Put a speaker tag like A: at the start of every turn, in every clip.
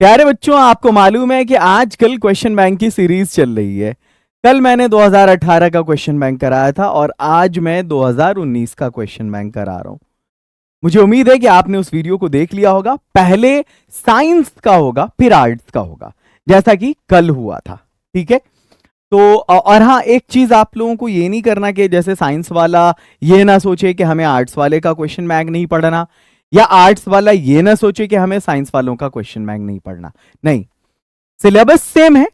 A: प्यारे बच्चों, आपको मालूम है कि आजकल क्वेश्चन बैंक की सीरीज चल रही है। कल मैंने 2018 का क्वेश्चन बैंक कराया था और आज मैं 2019 का क्वेश्चन बैंक करा रहा हूं। मुझे उम्मीद है कि आपने उस वीडियो को देख लिया होगा। पहले साइंस का होगा, फिर आर्ट्स का होगा, जैसा कि कल हुआ था। ठीक है, तो और हाँ, एक चीज आप लोगों को ये नहीं करना कि जैसे साइंस वाला ये ना सोचे कि हमें आर्ट्स वाले का क्वेश्चन बैंक नहीं पढ़ना, या आर्ट्स वाला ये ना सोचे कि हमें साइंस वालों का क्वेश्चन बैंक नहीं पढ़ना। नहीं, सिलेबस सेम है।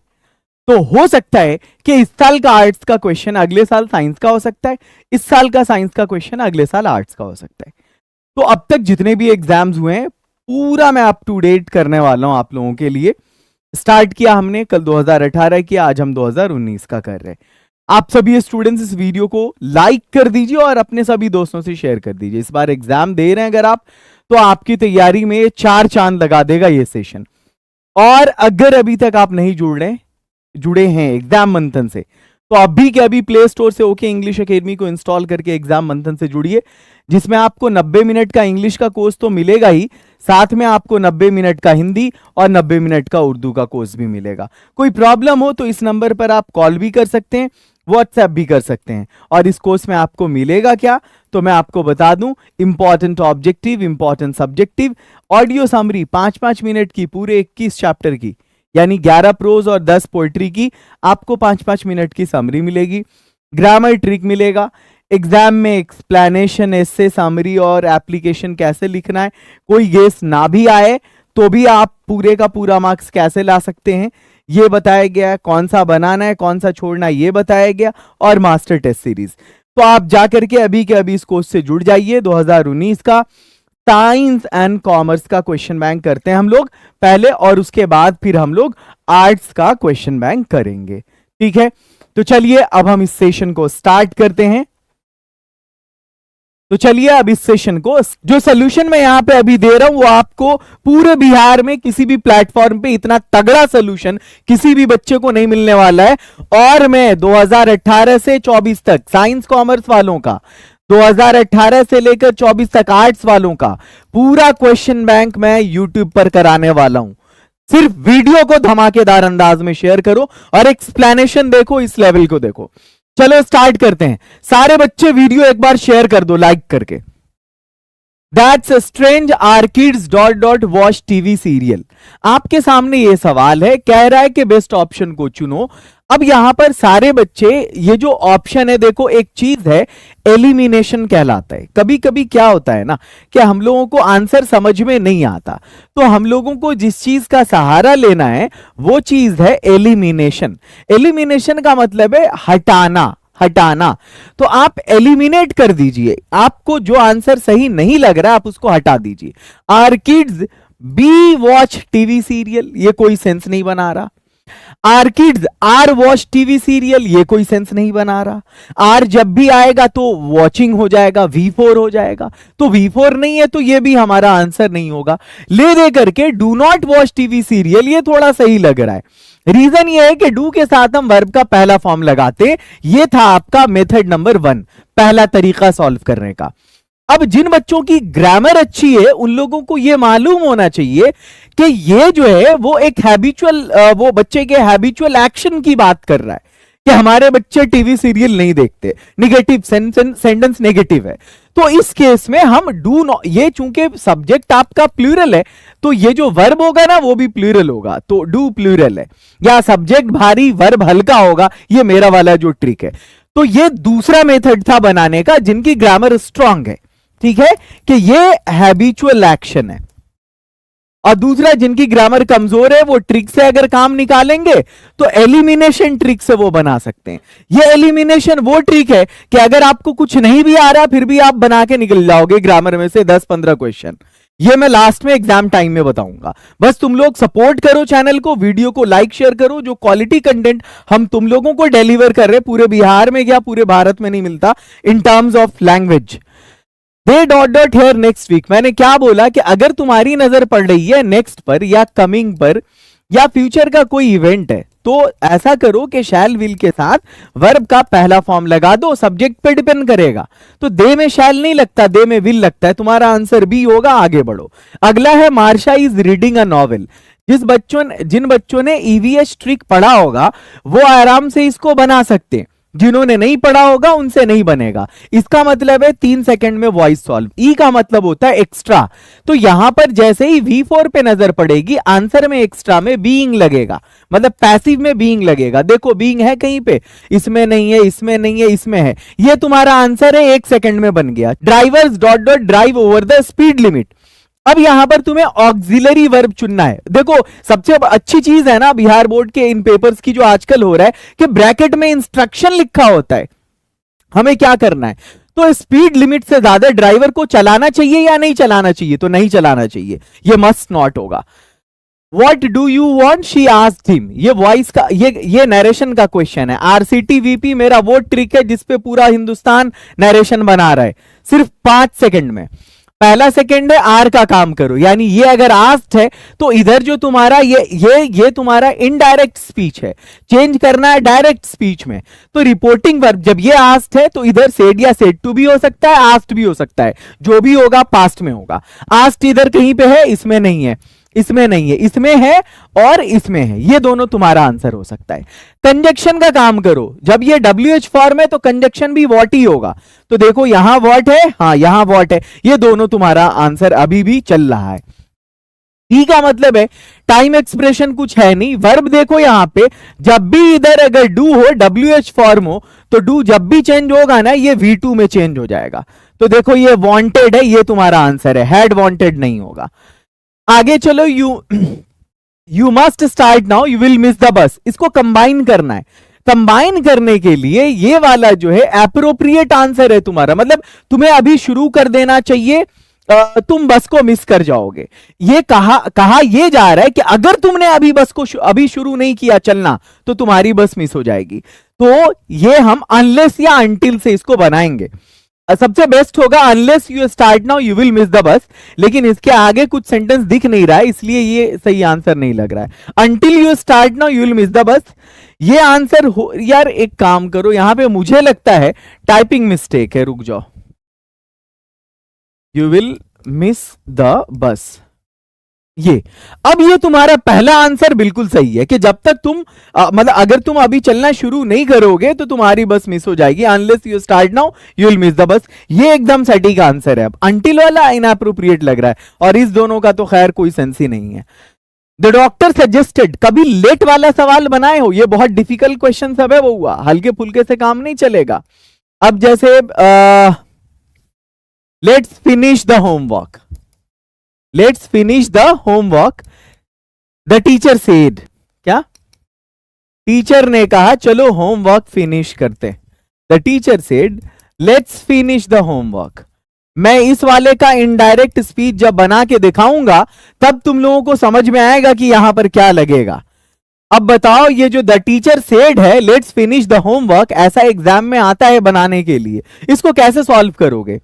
A: तो हो सकता है कि इस साल का आर्ट्स का क्वेश्चन अगले साल साइंस का हो सकता है, इस साल का साइंस का क्वेश्चन अगले साल आर्ट्स का हो सकता है। तो अब तक जितने भी एग्जाम्स हुए हैं पूरा मैं अप टू डेट करने वाला हूं आप लोगों के लिए। स्टार्ट किया हमने कल 2018 किया, आज हम 2019 का कर रहे हैं। आप सभी स्टूडेंट्स इस वीडियो को लाइक कर दीजिए और अपने सभी दोस्तों से शेयर कर दीजिए। इस बार एग्जाम दे रहे हैं अगर आप, तो आपकी तैयारी में 4 चांद लगा देगा ये सेशन। और अगर अभी तक आप नहीं जुड़े हैं एग्जाम मंथन से, तो अभी के अभी प्ले स्टोर से ओके इंग्लिश एकेडमी को इंस्टॉल करके एग्जाम मंथन से जुड़िए, जिसमें आपको 90 मिनट का इंग्लिश का कोर्स तो मिलेगा ही, साथ में आपको 90 मिनट का हिंदी और 90 मिनट का उर्दू का कोर्स भी मिलेगा। कोई प्रॉब्लम हो तो इस नंबर पर आप कॉल भी कर सकते हैं, व्हाट्सएप भी कर सकते हैं। और इस कोर्स में आपको मिलेगा क्या, तो मैं आपको बता दूं, important objective, important subjective, audio summary 5-5 minute की पूरे 21 चैप्टर की, यानी 11 प्रोज और 10 पोएट्री की आपको 5-5 मिनट की समरी मिलेगी। ग्रामर ट्रिक मिलेगा। एग्जाम में एक्सप्लेनेशन, एसे, समरी और एप्लीकेशन कैसे लिखना है, कोई गेस ना भी आए तो भी आप पूरे का पूरा मार्क्स कैसे ला सकते हैं ये बताया गया। कौन सा बनाना है, कौन सा छोड़ना है ये बताया गया, और मास्टर टेस्ट सीरीज। तो आप जाकर के अभी के अभी इस कोर्स से जुड़ जाइए। 2019 का साइंस एंड कॉमर्स का क्वेश्चन बैंक करते हैं हम लोग पहले, और उसके बाद फिर हम लोग आर्ट्स का क्वेश्चन बैंक करेंगे। ठीक है, तो चलिए अब हम इस सेशन को स्टार्ट करते हैं। तो चलिए अब इस सेशन को, जो सोल्यूशन मैं यहां पे अभी दे रहा हूं वो आपको पूरे बिहार में किसी भी प्लेटफॉर्म पे इतना तगड़ा सोल्यूशन किसी भी बच्चे को नहीं मिलने वाला है। और मैं 2018 से 24 तक साइंस कॉमर्स वालों का, 2018 से लेकर 24 तक आर्ट्स वालों का पूरा क्वेश्चन बैंक मैं यूट्यूब पर कराने वाला हूं। सिर्फ वीडियो को धमाकेदार अंदाज में शेयर करो और एक्सप्लेनेशन देखो, इस लेवल को देखो। चलो स्टार्ट करते हैं। सारे बच्चे वीडियो एक बार शेयर कर दो लाइक करके। That's strange are kids watch TV serial. आपके सामने ये सवाल है, कह रहा है कि बेस्ट ऑप्शन को चुनो। अब यहां पर सारे बच्चे, ये जो ऑप्शन है देखो, एक चीज है एलिमिनेशन कहलाता है। कभी कभी क्या होता है ना कि हम लोगों को आंसर समझ में नहीं आता, तो हम लोगों को जिस चीज का सहारा लेना है वो चीज है एलिमिनेशन। एलिमिनेशन का मतलब है हटाना। तो आप एलिमिनेट कर दीजिए, आपको जो आंसर सही नहीं लग रहा आप उसको हटा दीजिए। Are kids be watch TV serial, ये कोई सेंस नहीं बना रहा। Are kids are watch TV serial, ये कोई सेंस नहीं बना रहा। आर जब भी आएगा तो वॉचिंग हो जाएगा, V4 हो जाएगा, तो V4 नहीं है तो ये भी हमारा आंसर नहीं होगा। ले दे करके do not watch TV serial, ये थोड़ा सही लग रहा है। रीजन ये है कि डू के साथ हम वर्ब का पहला फॉर्म लगाते। ये था आपका मेथड नंबर 1, पहला तरीका सॉल्व करने का। अब जिन बच्चों की ग्रामर अच्छी है उन लोगों को यह मालूम होना चाहिए कि ये जो है वो एक हैबिचुअल, वो बच्चे के हैबिचुअल एक्शन की बात कर रहा है कि हमारे बच्चे टीवी सीरियल नहीं देखते। नेगेटिव सेंटेंस नेगेटिव है, तो इस केस में हम डू नॉट, ये चूंकि सब्जेक्ट आपका प्लूरल है तो ये जो वर्ब होगा ना वो भी प्लूरल होगा, तो डू प्लूरल है। या सब्जेक्ट भारी वर्ब हल्का होगा, ये मेरा वाला जो ट्रिक है। तो ये दूसरा मेथड था बनाने का जिनकी ग्रामर स्ट्रांग है। ठीक है, कि ये हैबिचुअल एक्शन है। और दूसरा जिनकी ग्रामर कमजोर है वो ट्रिक से अगर काम निकालेंगे तो एलिमिनेशन ट्रिक से वो बना सकते हैं। ये एलिमिनेशन वो ट्रिक है कि अगर आपको कुछ नहीं भी आ रहा फिर भी आप बना के निकल जाओगे ग्रामर में से 10-15 क्वेश्चन। ये मैं लास्ट में एग्जाम टाइम में बताऊंगा। बस तुम लोग सपोर्ट करो चैनल को, वीडियो को लाइक शेयर करो। जो क्वालिटी कंटेंट हम तुम लोगों को डिलीवर कर रहे हैं पूरे बिहार में या पूरे भारत में नहीं मिलता in terms of language. They dot here next week, मैंने क्या बोला कि अगर तुम्हारी नजर पड़ रही है नेक्स्ट पर या कमिंग पर या फ्यूचर का कोई इवेंट है तो ऐसा करो कि शैल विल के साथ वर्ब का पहला फॉर्म लगा दो। सब्जेक्ट पे डिपेंड करेगा, तो दे में शैल नहीं लगता, दे में विल लगता है। तुम्हारा आंसर बी होगा, आगे बढ़ो। अगला है मार्शा इज रीडिंग अ नॉवेल। जिन बच्चों ने ईवीएस ट्रिक पढ़ा होगा वो आराम से इसको बना सकते हैं, जिन्होंने नहीं पढ़ा होगा उनसे नहीं बनेगा। इसका मतलब है 3 सेकंड में वॉइस सॉल्व। ई का मतलब होता है एक्स्ट्रा। तो यहां पर जैसे ही V4 पे नजर पड़ेगी, आंसर में एक्स्ट्रा में बीइंग लगेगा, मतलब पैसिव में बीइंग लगेगा। देखो बीइंग है कहीं पे, इसमें नहीं है, इसमें नहीं है, इसमें है। ये तुम्हारा आंसर है, 1 सेकंड में बन गया। Drivers dot dot drive over the speed limit. अब यहां पर तुम्हें ऑक्सिलरी वर्ब चुनना है। देखो सबसे अच्छी चीज है ना बिहार बोर्ड के इन पेपर्स की जो आजकल हो रहा है कि ब्रैकेट में इंस्ट्रक्शन लिखा होता है, हमें क्या करना है। तो स्पीड लिमिट से ज्यादा ड्राइवर को चलाना चाहिए या नहीं चलाना चाहिए, तो नहीं चलाना चाहिए, ये मस्ट नॉट होगा। What do you want? She asked him। ये वॉइस का ये नरेशन का क्वेश्चन है। आरसीटी वीपी मेरा वो ट्रिक है जिसपे पूरा हिंदुस्तान नरेशन बना रहा है सिर्फ 5 सेकंड में। पहला सेकंड है आर का काम करो, यानी ये अगर आस्क्ड है तो इधर जो तुम्हारा ये तुम्हारा इनडायरेक्ट स्पीच है, चेंज करना है डायरेक्ट स्पीच में। तो रिपोर्टिंग वर्ब जब ये आस्क्ड है तो इधर सेड या सेड टू भी हो सकता है, आस्क्ड भी हो सकता है, जो भी होगा पास्ट में होगा। आस्क्ड इधर कहीं पे है, इसमें नहीं है, इसमें नहीं है, इसमें है और इसमें है, ये दोनों तुम्हारा आंसर हो सकता है। कंजक्शन का काम करो, जब ये WH फॉर्म है तो कंजक्शन भी वॉट ही होगा। तो देखो यहां वॉट है, हाँ यहां वॉट है, ये दोनों तुम्हारा आंसर अभी भी चल रहा है। ई का मतलब है टाइम एक्सप्रेशन कुछ है नहीं। वर्ब देखो यहां पे, जब भी इधर अगर डू हो, WH फॉर्म हो, तो डू जब भी चेंज होगा ना ये V2 में चेंज हो जाएगा। तो देखो ये वांटेड है, ये तुम्हारा आंसर है, हैड वांटेड नहीं होगा। आगे चलो, you must start now, you will miss the bus. इसको कंबाइन करना है। कंबाइन करने के लिए ये वाला जो है एप्रोप्रिएट आंसर है तुम्हारा, मतलब तुम्हें अभी शुरू कर देना चाहिए, तुम बस को मिस कर जाओगे। ये कहा ये जा रहा है कि अगर तुमने अभी बस को अभी शुरू नहीं किया चलना तो तुम्हारी बस मिस हो जाएगी। तो ये हम अनलेस या अनटिल से इसको बनाएंगे। सबसे बेस्ट होगा unless you start now you will miss the bus, लेकिन इसके आगे कुछ सेंटेंस दिख नहीं रहा है इसलिए ये सही आंसर नहीं लग रहा है। Until you start now you will miss the bus, ये आंसर हो। यार एक काम करो, यहां पे मुझे लगता है टाइपिंग मिस्टेक है, रुक जाओ। You will miss the bus, ये अब ये तुम्हारा पहला आंसर बिल्कुल सही है कि जब तक तुम मतलब अगर तुम अभी चलना शुरू नहीं करोगे तो तुम्हारी बस मिस हो जाएगी। Unless you start now you will miss the bus, ये एकदम सटीक आंसर है। अब अनटिल वाला इनअप्रोप्रिएट लग रहा है और इस दोनों का तो खैर कोई सेंस ही नहीं है। द डॉक्टर सजेस्टेड, कभी लेट वाला सवाल बनाए हो, ये बहुत डिफिकल्ट क्वेश्चन सब है, वो हुआ हल्के फुल्के से काम नहीं चलेगा। अब जैसे let's finish the homework, let's finish the homework, the teacher said, क्या टीचर ने कहा चलो होमवर्क फिनिश करते। The teacher said let's finish the homework. मैं इस वाले का इनडायरेक्ट स्पीच जब बना के दिखाऊंगा तब तुम लोगों को समझ में आएगा कि यहां पर क्या लगेगा। अब बताओ, ये जो द टीचर सेड है लेट्स फिनिश द होमवर्क, ऐसा एग्जाम में आता है बनाने के लिए, इसको कैसे सॉल्व करोगे?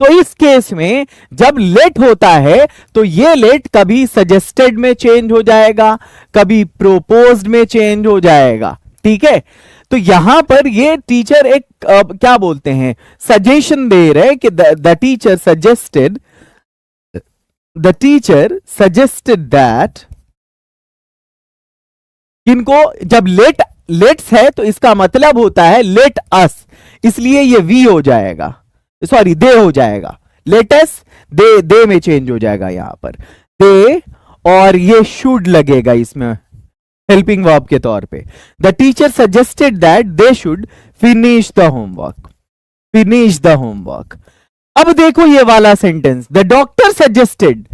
A: तो इस केस में जब लेट होता है तो ये लेट कभी सजेस्टेड में चेंज हो जाएगा, कभी प्रोपोज्ड में चेंज हो जाएगा, ठीक है। तो यहां पर ये टीचर एक क्या बोलते हैं, सजेशन दे रहे कि द टीचर सजेस्टेड दैट, इनको जब लेट्स है तो इसका मतलब होता है लेट अस, इसलिए ये वी हो जाएगा, सॉरी दे हो जाएगा। लेटस दे में चेंज हो जाएगा यहां पर दे, और ये शुड लगेगा इसमें हेल्पिंग वर्ब के तौर पे। The teacher suggested that they should finish the homework, finish the homework. अब देखो ये वाला सेंटेंस, द डॉक्टर सजेस्टेड,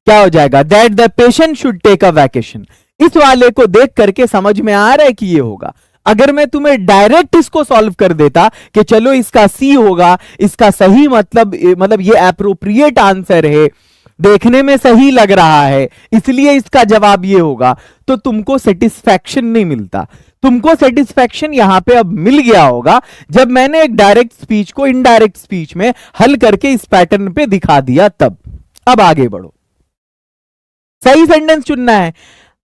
A: क्या हो जाएगा, that the patient should take a vacation. इस वाले को देख करके समझ में आ रहा है कि ये होगा। अगर मैं तुम्हें डायरेक्ट इसको सॉल्व कर देता कि चलो इसका सी होगा, इसका सही मतलब ये एप्रोप्रिएट आंसर है, देखने में सही लग रहा है, इसलिए इसका जवाब ये होगा, तो तुमको सेटिस्फैक्शन नहीं मिलता। तुमको सेटिस्फैक्शन यहां पे अब मिल गया होगा जब मैंने एक डायरेक्ट स्पीच को इनडायरेक्ट स्पीच में हल करके इस पैटर्न पे दिखा दिया तब। अब आगे बढ़ो, सही सेंटेंस चुनना है।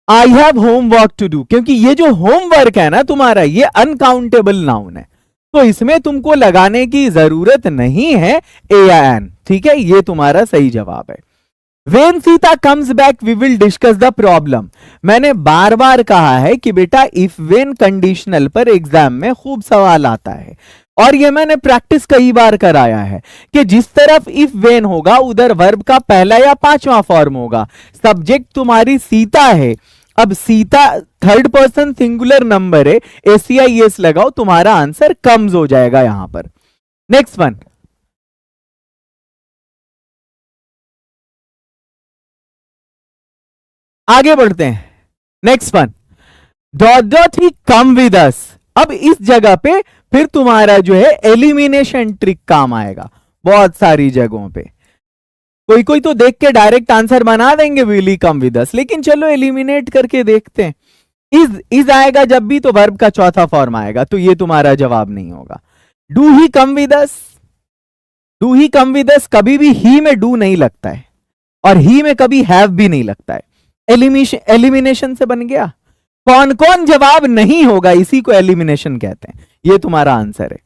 A: I have homework to do, क्योंकि ये जो होमवर्क है ना तुम्हारा, ये अनकाउंटेबल नाउन है, तो इसमें तुमको लगाने की जरूरत नहीं है ए या एन, ठीक है। ये तुम्हारा सही जवाब है। When Sita comes back we will discuss the problem। मैंने बार बार कहा है कि बेटा इफ वेन कंडीशनल पर एग्जाम में खूब सवाल आता है, और ये मैंने प्रैक्टिस कई बार कराया है कि जिस तरफ इफ वेन होगा उधर वर्ब का पहला या पांचवा फॉर्म होगा। सब्जेक्ट तुम्हारी सीता है, अब Sita third person singular number है, एसीआईएस लगाओ, तुम्हारा आंसर कम्स हो जाएगा यहां पर। नेक्स्ट वन, आगे बढ़ते हैं। Next one, dot dot he come with us. अब इस जगह पे फिर तुम्हारा जो है एलिमिनेशन ट्रिक काम आएगा बहुत सारी जगहों पे। कोई कोई तो देख के डायरेक्ट आंसर बना देंगे will he come with us, लेकिन चलो एलिमिनेट करके देखते हैं। इज आएगा जब भी तो वर्ब का चौथा फॉर्म आएगा, तो ये तुम्हारा जवाब नहीं होगा। Do he come with us, do he come with us, कभी भी ही में डू नहीं लगता है और ही में कभी हैव भी नहीं लगता है। एलिमिनेशन से बन गया। कौन कौन जवाब नहीं होगा, इसी को एलिमिनेशन कहते हैं। ये तुम्हारा आंसर है।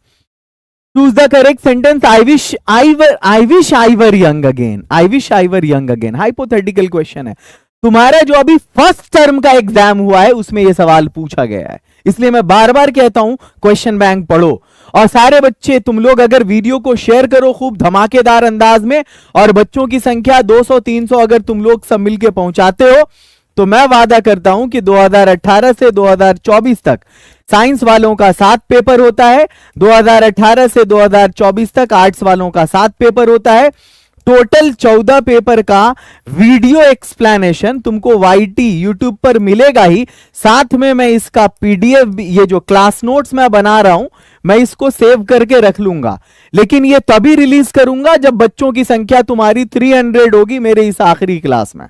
A: Choose the correct sentence. I wish I were young again. I wish I were young again hypothetical question है। तुम्हारा जो अभी फर्स्ट टर्म का एग्जाम हुआ है उसमें यह सवाल पूछा गया है, इसलिए मैं बार बार कहता हूं क्वेश्चन बैंक पढ़ो। और सारे बच्चे तुम लोग अगर वीडियो को शेयर करो खूब धमाकेदार अंदाज में, और बच्चों की संख्या 200-300 अगर तुम लोग सब मिलके पहुंचाते हो, तो मैं वादा करता हूं कि 2018 से 2024 तक साइंस वालों का 7 पेपर होता है, 2018 से 2024 तक आर्ट्स वालों का 7 पेपर होता है। टोटल 14 पेपर का वीडियो एक्सप्लेनेशन तुमको वाईटी यूट्यूब पर मिलेगा ही, साथ में मैं इसका पीडीएफ, ये जो क्लास नोट्स मैं बना रहा हूं, मैं इसको सेव करके रख लूंगा। लेकिन ये तभी रिलीज करूंगा जब बच्चों की संख्या तुम्हारी 300 होगी मेरे इस आखिरी क्लास में।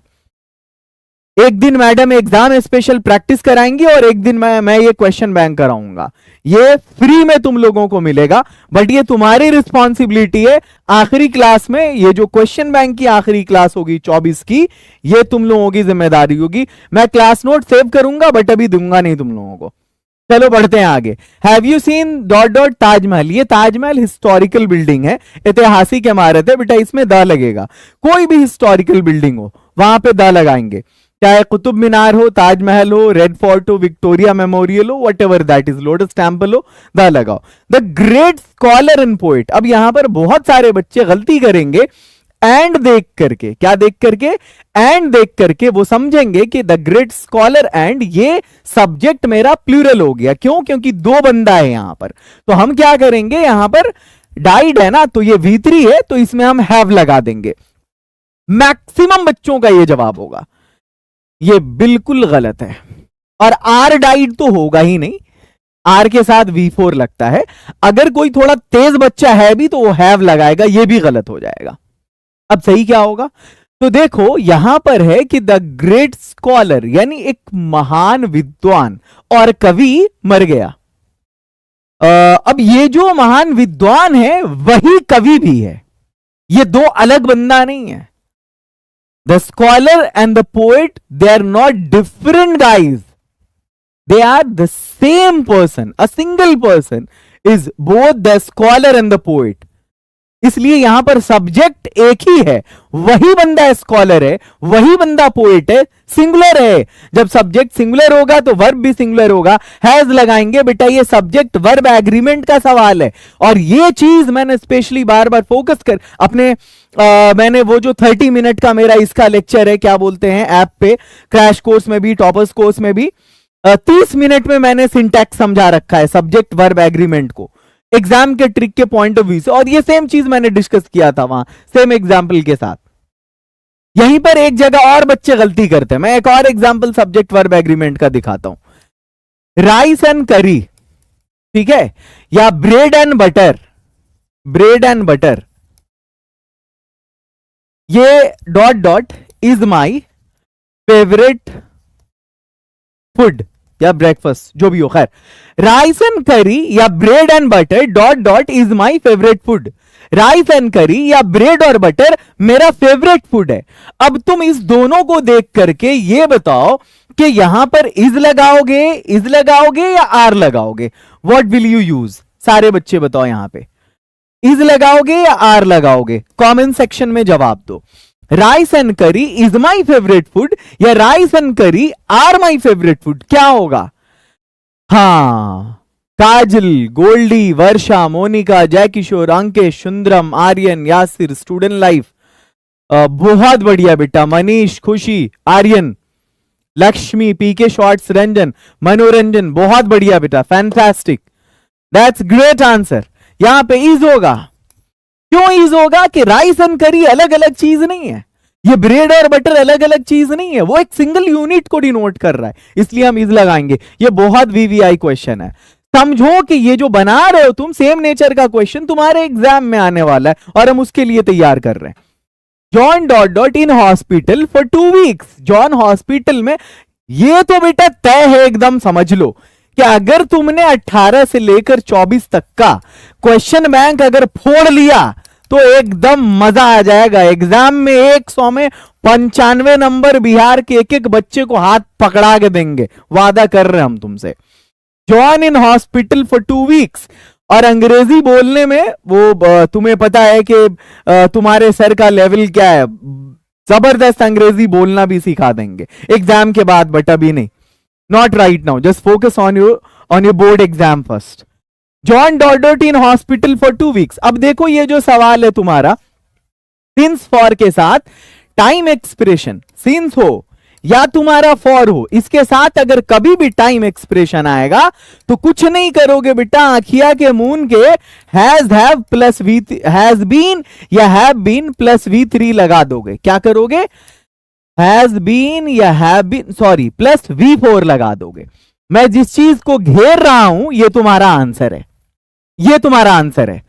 A: एक दिन मैडम एग्जाम स्पेशल प्रैक्टिस कराएंगी और एक दिन मैं ये क्वेश्चन बैंक कराऊंगा। ये फ्री में तुम लोगों को मिलेगा, बट ये तुम्हारी रिस्पॉन्सिबिलिटी है। आखिरी क्लास में ये जो क्वेश्चन बैंक की आखिरी क्लास होगी 24 की, ये तुम लोगों की जिम्मेदारी होगी। मैं क्लास नोट सेव करूंगा बट अभी दूंगा नहीं तुम लोगों को। चलो बढ़ते हैं आगे। Have you seen dot dot Taj Mahal. ये ताजमहल हिस्टोरिकल बिल्डिंग है, ऐतिहासिक इमारत है बेटा, इसमें द लगेगा। कोई भी हिस्टोरिकल बिल्डिंग हो वहां पे द लगाएंगे, चाहे कुतुब मीनार हो, ताजमहल हो, रेड फोर्ट हो, विक्टोरिया मेमोरियल हो, what ever that is, lotus temple हो, द लगाओ। The great scholar and poet. अब यहां पर बहुत सारे बच्चे गलती करेंगे, एंड देख करके, क्या देख करके, एंड देख करके वो समझेंगे कि द ग्रेट स्कॉलर एंड, ये सब्जेक्ट मेरा प्लूरल हो गया। क्यों? क्योंकि दो बंदा है यहां पर। तो हम क्या करेंगे, यहां पर डाइड है ना, तो ये V3 है, तो इसमें हम हैव लगा देंगे। मैक्सिमम बच्चों का ये जवाब होगा। ये बिल्कुल गलत है, और आर डाइड तो होगा ही नहीं, आर के साथ V4 लगता है। अगर कोई थोड़ा तेज बच्चा है भी तो वो हैव लगाएगा, ये भी गलत हो जाएगा। अब सही क्या होगा? तो देखो यहां पर है कि द ग्रेट स्कॉलर, यानी एक महान विद्वान और कवि मर गया। अब ये जो महान विद्वान है वही कवि भी है, ये दो अलग बंदा नहीं है। The scholar and the poet, they are not different guys. They are the same person. A single person is both the scholar and the poet. इसलिए यहां पर सब्जेक्ट एक ही है, वही बंदा स्कॉलर है, वही बंदा पोएट है, सिंगुलर है। जब सब्जेक्ट सिंगुलर होगा तो वर्ब भी सिंगुलर होगा, हैज लगाएंगे बेटा। ये सब्जेक्ट वर्ब एग्रीमेंट का सवाल है, और ये चीज मैंने स्पेशली बार बार फोकस कर अपने मैंने वो जो 30 मिनट का मेरा इसका लेक्चर है, क्या बोलते हैं ऐप पे, क्रैश कोर्स में भी, टॉपर्स कोर्स में भी, 30 मिनट में मैंने सिंटैक्स समझा रखा है सब्जेक्ट वर्ब एग्रीमेंट को, एग्जाम के ट्रिक के पॉइंट ऑफ व्यू से। और ये सेम चीज मैंने डिस्कस किया था वहां सेम एग्जाम्पल के साथ। यहीं पर एक जगह और बच्चे गलती करते हैं, मैं एक और एग्जाम्पल सब्जेक्ट वर्ब एग्रीमेंट का दिखाता हूं। राइस एंड करी, ठीक है, या bread and butter, bread and butter, ये dot dot is my favourite food या ब्रेकफास्ट, जो भी हो, खैर राइस एंड करी या bread and butter dot dot is my favourite food. Rice and curry या ब्रेड और बटर मेरा फेवरेट फूड है। अब तुम इस दोनों को देख करके ये बताओ कि यहां पर इज लगाओगे या आर लगाओगे? What will you use? सारे बच्चे बताओ, यहां पे इज लगाओगे या आर लगाओगे? कमेंट सेक्शन में जवाब दो। राइस एंड करी इज माई फेवरेट फूड या राइस एंड करी आर माई फेवरेट फूड, क्या होगा? हाँ, काजल, गोल्डी, वर्षा, मोनिका, जय किशोर, अंकेश, सुंदरम, आर्यन, यासिर, स्टूडेंट लाइफ, बहुत बढ़िया बेटा, मनीष, खुशी, आर्यन, लक्ष्मी, पीके शॉर्ट्स, रंजन, मनोरंजन, बहुत बढ़िया बेटा, फैंटास्टिक, दैट्स ग्रेट आंसर। यहां पे ईज होगा। क्यों ईज होगा? कि राइस एंड करी अलग अलग चीज नहीं है, ये ब्रेड और बटर अलग अलग चीज नहीं है, वो एक सिंगल यूनिट को डिनोट कर रहा है, इसलिए हम इज लगाएंगे। ये बहुत वीवीआई क्वेश्चन है, समझो कि ये जो बना रहे हो तुम सेम नेचर का क्वेश्चन तुम्हारे एग्जाम में आने वाला है और हम उसके लिए तैयार कर रहे हैं। John dot dot in hospital for 2 weeks, John hospital में, ये तो बेटा तय है एकदम, समझ लो कि अगर तुमने 18 से लेकर 24 तक का क्वेश्चन बैंक अगर फोड़ लिया तो एकदम मजा आ जाएगा। एग्जाम में 100 में 95 नंबर बिहार के एक एक बच्चे को हाथ पकड़ा के देंगे, वादा कर रहे हैं हम तुमसे। John in hospital for 2 weeks, और अंग्रेजी बोलने में वो तुम्हें पता है कि तुम्हारे सर का लेवल क्या है, जबरदस्त अंग्रेजी बोलना भी सिखा देंगे एग्जाम के बाद, बट अभी नहीं, not right now, just focus on your board exam first. John dot in hospital for 2 weeks. अब देखो ये जो सवाल है तुम्हारा, सिंस फॉर के साथ टाइम एक्सप्रेशन, सिंस हो या तुम्हारा फॉर हो, इसके साथ अगर कभी भी टाइम एक्सप्रेशन आएगा तो कुछ नहीं करोगे बेटा, आखिया के मून के has have plus V, has been या हैव बीन प्लस V3 लगा दोगे। क्या करोगे? हैज बीन या have been, sorry, plus V4 लगा दोगे। मैं जिस चीज को घेर रहा हूं ये तुम्हारा आंसर है, ये तुम्हारा आंसर है।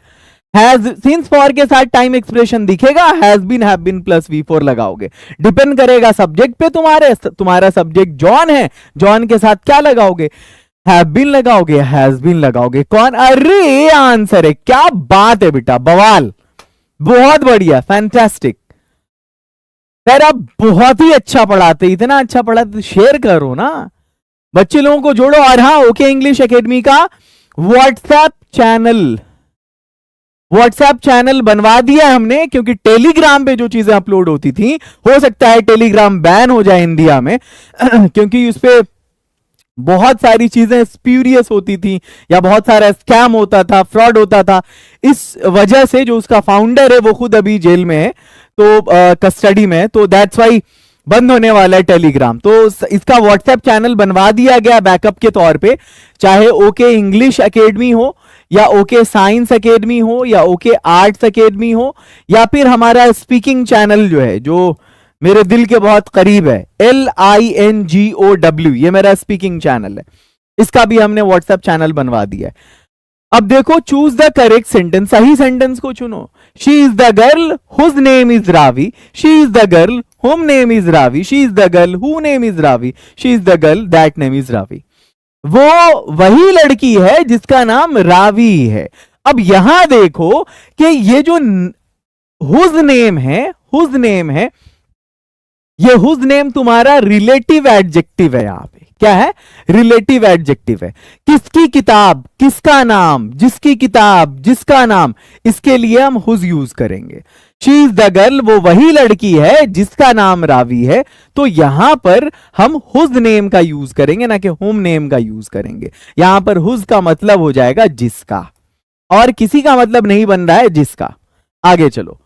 A: हैज, सिंस फॉर के साथ टाइम एक्सप्रेशन दिखेगा, has been, have been plus V4 लगाओगे। डिपेंड करेगा सब्जेक्ट पे तुम्हारे, तुम्हारा सब्जेक्ट जॉन है, जॉन के साथ क्या लगाओगे? हैव बीन लगाओगे, हैज बीन लगाओगे। कौन? अरे आंसर है, क्या बात है बेटा, बवाल, बहुत बढ़िया, फैंटास्टिक। सर आप बहुत ही अच्छा पढ़ाते, इतना अच्छा पढ़ाते, शेयर करो ना, बच्चे लोगों को जोड़ो। और हाँ, ओके इंग्लिश एकेडमी का व्हाट्सएप चैनल बनवा दिया हमने, क्योंकि टेलीग्राम पे जो चीजें अपलोड होती थी, हो सकता है टेलीग्राम बैन हो जाए इंडिया में क्योंकि उस पे बहुत सारी चीजें स्प्यूरियस होती थी या बहुत सारा स्कैम होता था, फ्रॉड होता था। इस वजह से जो उसका फाउंडर है वो खुद अभी जेल में है, तो कस्टडी में, तो दैट्स वाई बंद होने वाला है टेलीग्राम। तो इसका व्हाट्सएप चैनल बनवा दिया गया बैकअप के तौर पे, चाहे ओके इंग्लिश एकेडमी हो या ओके साइंस एकेडमी हो या ओके आर्ट्स एकेडमी हो, या फिर हमारा स्पीकिंग चैनल जो है, जो मेरे दिल के बहुत करीब है, LINGOW, ये मेरा स्पीकिंग चैनल है, इसका भी हमने व्हाट्सएप चैनल बनवा दिया है। अब देखो, चूज द करेक्ट सेंटेंस, सही सेंटेंस को चुनो। She is the girl whose name is Ravi, she is the girl whom name is Ravi, she is the girl who name is Ravi, she is the girl that name is Ravi. वो वही लड़की है जिसका नाम रावी है। अब यहां देखो कि ये जो हुज नेम है, ये हुज नेम तुम्हारा रिलेटिव एडजेक्टिव है। यहां पे क्या है? रिलेटिव एडजेक्टिव है। किसकी किताब, किसका नाम, जिसकी किताब, जिसका नाम, इसके लिए हम हुज यूज करेंगे। शी इज द गर्ल, वो वही लड़की है जिसका नाम रावी है, तो यहां पर हम हुज नेम का यूज करेंगे, ना कि हुम नेम का यूज करेंगे। यहां पर हुज का मतलब हो जाएगा जिसका, और किसी का मतलब नहीं बन रहा है जिसका। आगे चलो।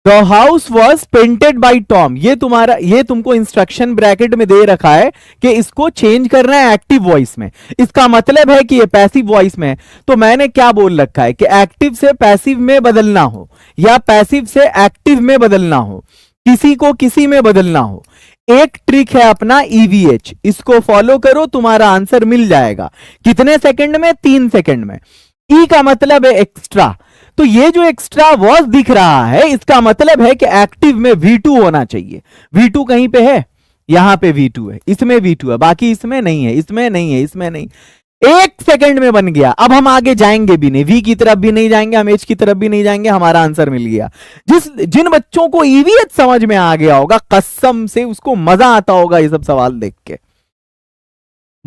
A: The house was painted by Tom, ये तुम्हारा, ये तुमको इंस्ट्रक्शन ब्रैकेट में दे रखा है कि इसको चेंज करना है एक्टिव वॉइस में। इसका मतलब है कि ये पैसिव वॉइस में है, तो मैंने क्या बोल रखा है कि एक्टिव से पैसिव में बदलना हो या पैसिव से एक्टिव में बदलना हो, किसी को किसी में बदलना हो। एक ट्रिक है अपना EVH, इसको फॉलो करो, तुम्हारा आंसर मिल जाएगा। कितने सेकंड में? 3 सेकंड में। ई का मतलब है एक्स्ट्रा, तो ये जो एक्स्ट्रा वॉज दिख रहा है, इसका मतलब है कि एक्टिव में V2 होना चाहिए। V2 कहीं पे है, यहां पे V2 है, इसमें V2 है, बाकी इसमें नहीं है, इसमें नहीं है, इसमें नहीं। 1 सेकंड में बन गया। अब हम आगे जाएंगे भी नहीं, V की तरफ भी नहीं जाएंगे, हम H की तरफ भी नहीं जाएंगे, हमारा आंसर मिल गया। जिन बच्चों को EVH समझ में आ गया होगा, कसम से उसको मजा आता होगा ये सब सवाल देख के,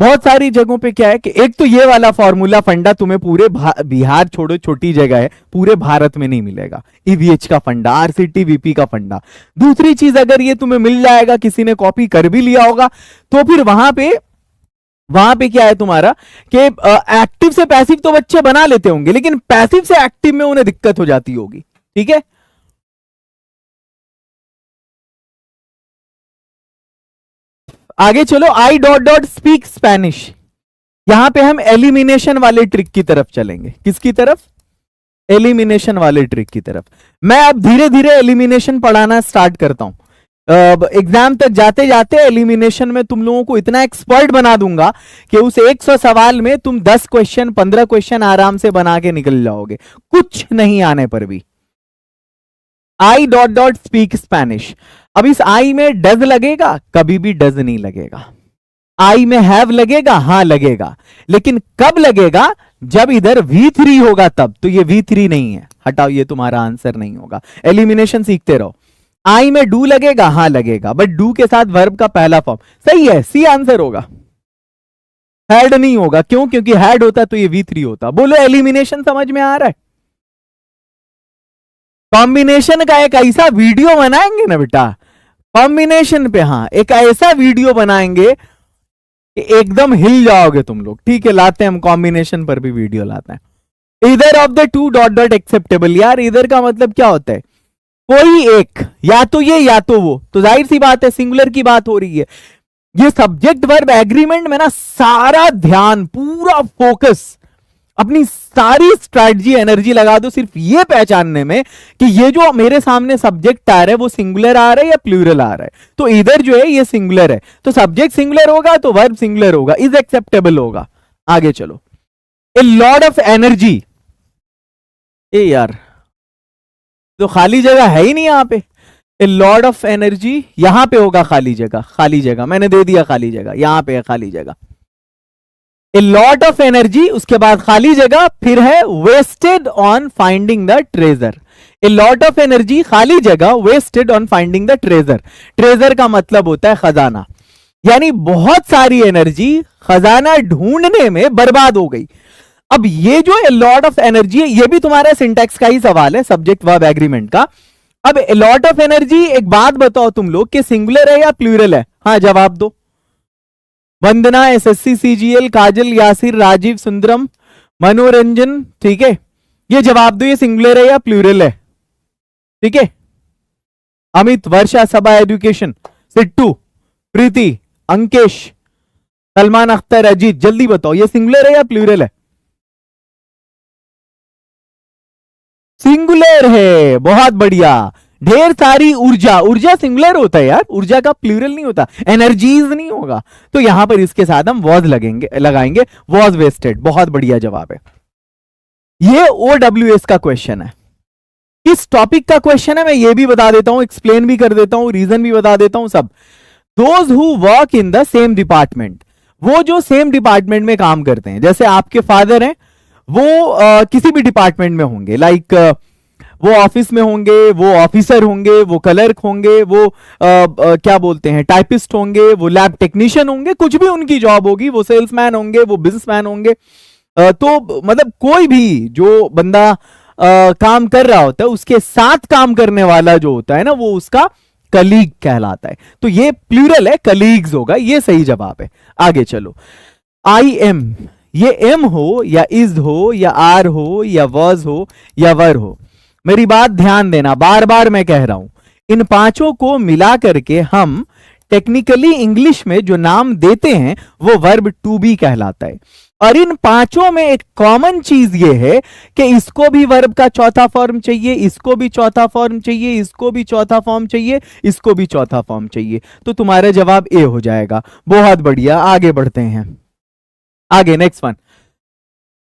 A: बहुत सारी जगहों पे क्या है कि एक तो ये वाला फॉर्मूला फंडा तुम्हें पूरे बिहार छोड़ो, छोटी जगह है, पूरे भारत में नहीं मिलेगा। ईवीएच का फंडा, आरसीटी वीपी का फंडा। दूसरी चीज, अगर ये तुम्हें मिल जाएगा, किसी ने कॉपी कर भी लिया होगा, तो फिर वहां पे क्या है तुम्हारा कि एक्टिव से पैसिव तो बच्चे बना लेते होंगे, लेकिन पैसिव से एक्टिव में उन्हें दिक्कत हो जाती होगी। ठीक है, आगे चलो। I dot dot speak Spanish. यहां पे हम एलिमिनेशन वाले ट्रिक की तरफ चलेंगे। किसकी तरफ? एलिमिनेशन वाले ट्रिक की तरफ। मैं अब धीरे धीरे एलिमिनेशन पढ़ाना स्टार्ट करता हूं। एग्जाम तक जाते जाते एलिमिनेशन में तुम लोगों को इतना एक्सपर्ट बना दूंगा कि उस 100 सवाल में तुम 10 क्वेश्चन 15 क्वेश्चन आराम से बना के निकल जाओगे, कुछ नहीं आने पर भी। I dot dot speak Spanish. अब इस आई में डज लगेगा? कभी भी डज नहीं लगेगा। आई में हैव लगेगा? हां लगेगा, लेकिन कब लगेगा? जब इधर V3 होगा तब। तो ये V3 नहीं है, हटाओ, ये तुम्हारा आंसर नहीं होगा। एलिमिनेशन सीखते रहो। आई में डू लगेगा? हां लगेगा, बट डू के साथ वर्ब का पहला फॉर्म। सही है, सी आंसर होगा। हैड नहीं होगा, क्यों? क्योंकि हैड होता तो ये V3 होता। बोलो एलिमिनेशन समझ में आ रहा है? कॉम्बिनेशन का एक ऐसा वीडियो बनाएंगे ना बेटा, कॉम्बिनेशन पे, हाँ, एक ऐसा वीडियो बनाएंगे कि एकदम हिल जाओगे तुम लोग। ठीक है, लाते हैं हम कॉम्बिनेशन पर भी वीडियो लाते हैं। इधर of the two dot dot acceptable. यार इधर का मतलब क्या होता है? कोई एक, या तो ये या तो वो। तो जाहिर सी बात है सिंगुलर की बात हो रही है। ये सब्जेक्ट वर्ब एग्रीमेंट में ना सारा ध्यान, पूरा फोकस, अपनी सारी स्ट्रैटेजी, एनर्जी लगा दो सिर्फ ये पहचानने में कि ये जो मेरे सामने सब्जेक्ट आ रहा है वो सिंगुलर आ रहा है या प्लूरल आ रहा है। तो इधर जो है ये सिंगुलर है, तो सब्जेक्ट सिंगुलर होगा तो वर्ब सिंगुलर होगा, इज एक्सेप्टेबल होगा। आगे चलो। A lot of energy. ए यार, तो खाली जगह है ही नहीं यहां पे। ए लॉट ऑफ एनर्जी, यहां पे होगा खाली जगह। खाली जगह मैंने दे दिया, खाली जगह यहां पे है, खाली जगह। ए लॉट ऑफ एनर्जी, उसके बाद खाली जगह, फिर है wasted on finding the treasure. A lot of energy, खाली जगह, wasted on finding the treasure. Treasure का मतलब होता है खजाना, यानी बहुत सारी एनर्जी खजाना ढूंढने में बर्बाद हो गई। अब ये जो ए लॉट ऑफ एनर्जी है, ये भी तुम्हारा सिंटैक्स का ही सवाल है, सब्जेक्ट वर्ब एग्रीमेंट का। अब ए लॉट ऑफ एनर्जी, एक बात बताओ तुम लोग कि सिंगुलर है या प्लूरल है? हाँ जवाब दो। वंदना, एसएससी सीजीएल, काजल, यासिर, राजीव, सुंदरम, मनोरंजन, ठीक है, ये जवाब दो, ये सिंगुलर है या प्लूरल है? ठीक है, अमित, वर्षा, सबा एजुकेशन, सिट्टू, प्रीति, अंकेश, सलमान अख्तर, अजीत, जल्दी बताओ ये सिंगुलर है या प्लूरल है? सिंगुलर है, बहुत बढ़िया। ढेर सारी ऊर्जा, ऊर्जा सिंगुलर होता है यार, ऊर्जा का प्लूरल नहीं होता, एनर्जीज नहीं होगा। तो यहां पर इसके साथ हम वॉज लगाएंगे, वॉज वेस्टेड। बहुत बढ़िया जवाब है। ये OWS का क्वेश्चन है। किस टॉपिक का क्वेश्चन है मैं ये भी बता देता हूं, एक्सप्लेन भी कर देता हूं, रीजन भी बता देता हूं सब। Those who work in the same department, वो जो सेम डिपार्टमेंट में काम करते हैं, जैसे आपके फादर हैं, वो किसी भी डिपार्टमेंट में होंगे, लाइक वो ऑफिस में होंगे, वो ऑफिसर होंगे, वो क्लर्क होंगे, वो क्या बोलते हैं टाइपिस्ट होंगे, वो लैब टेक्नीशियन होंगे, कुछ भी उनकी जॉब होगी, वो सेल्समैन होंगे, वो बिजनेसमैन होंगे। तो मतलब कोई भी जो बंदा काम कर रहा होता है, उसके साथ काम करने वाला जो होता है ना, वो उसका कलीग कहलाता है। तो ये प्लूरल है, कलीग्स होगा, ये सही जवाब है। आगे चलो। आई एम, ये एम हो या इज हो या आर हो या वॉज हो या वर हो, मेरी बात ध्यान देना, बार बार मैं कह रहा हूं, इन पांचों को मिला करके हम टेक्निकली इंग्लिश में जो नाम देते हैं वो वर्ब टू बी कहलाता है। और इन पांचों में एक कॉमन चीज ये है कि इसको भी वर्ब का चौथा फॉर्म चाहिए, इसको भी चौथा फॉर्म चाहिए, इसको भी चौथा फॉर्म चाहिए, इसको भी चौथा फॉर्म चाहिए। तो तुम्हारा जवाब ए हो जाएगा। बहुत बढ़िया, आगे बढ़ते हैं। आगे next one,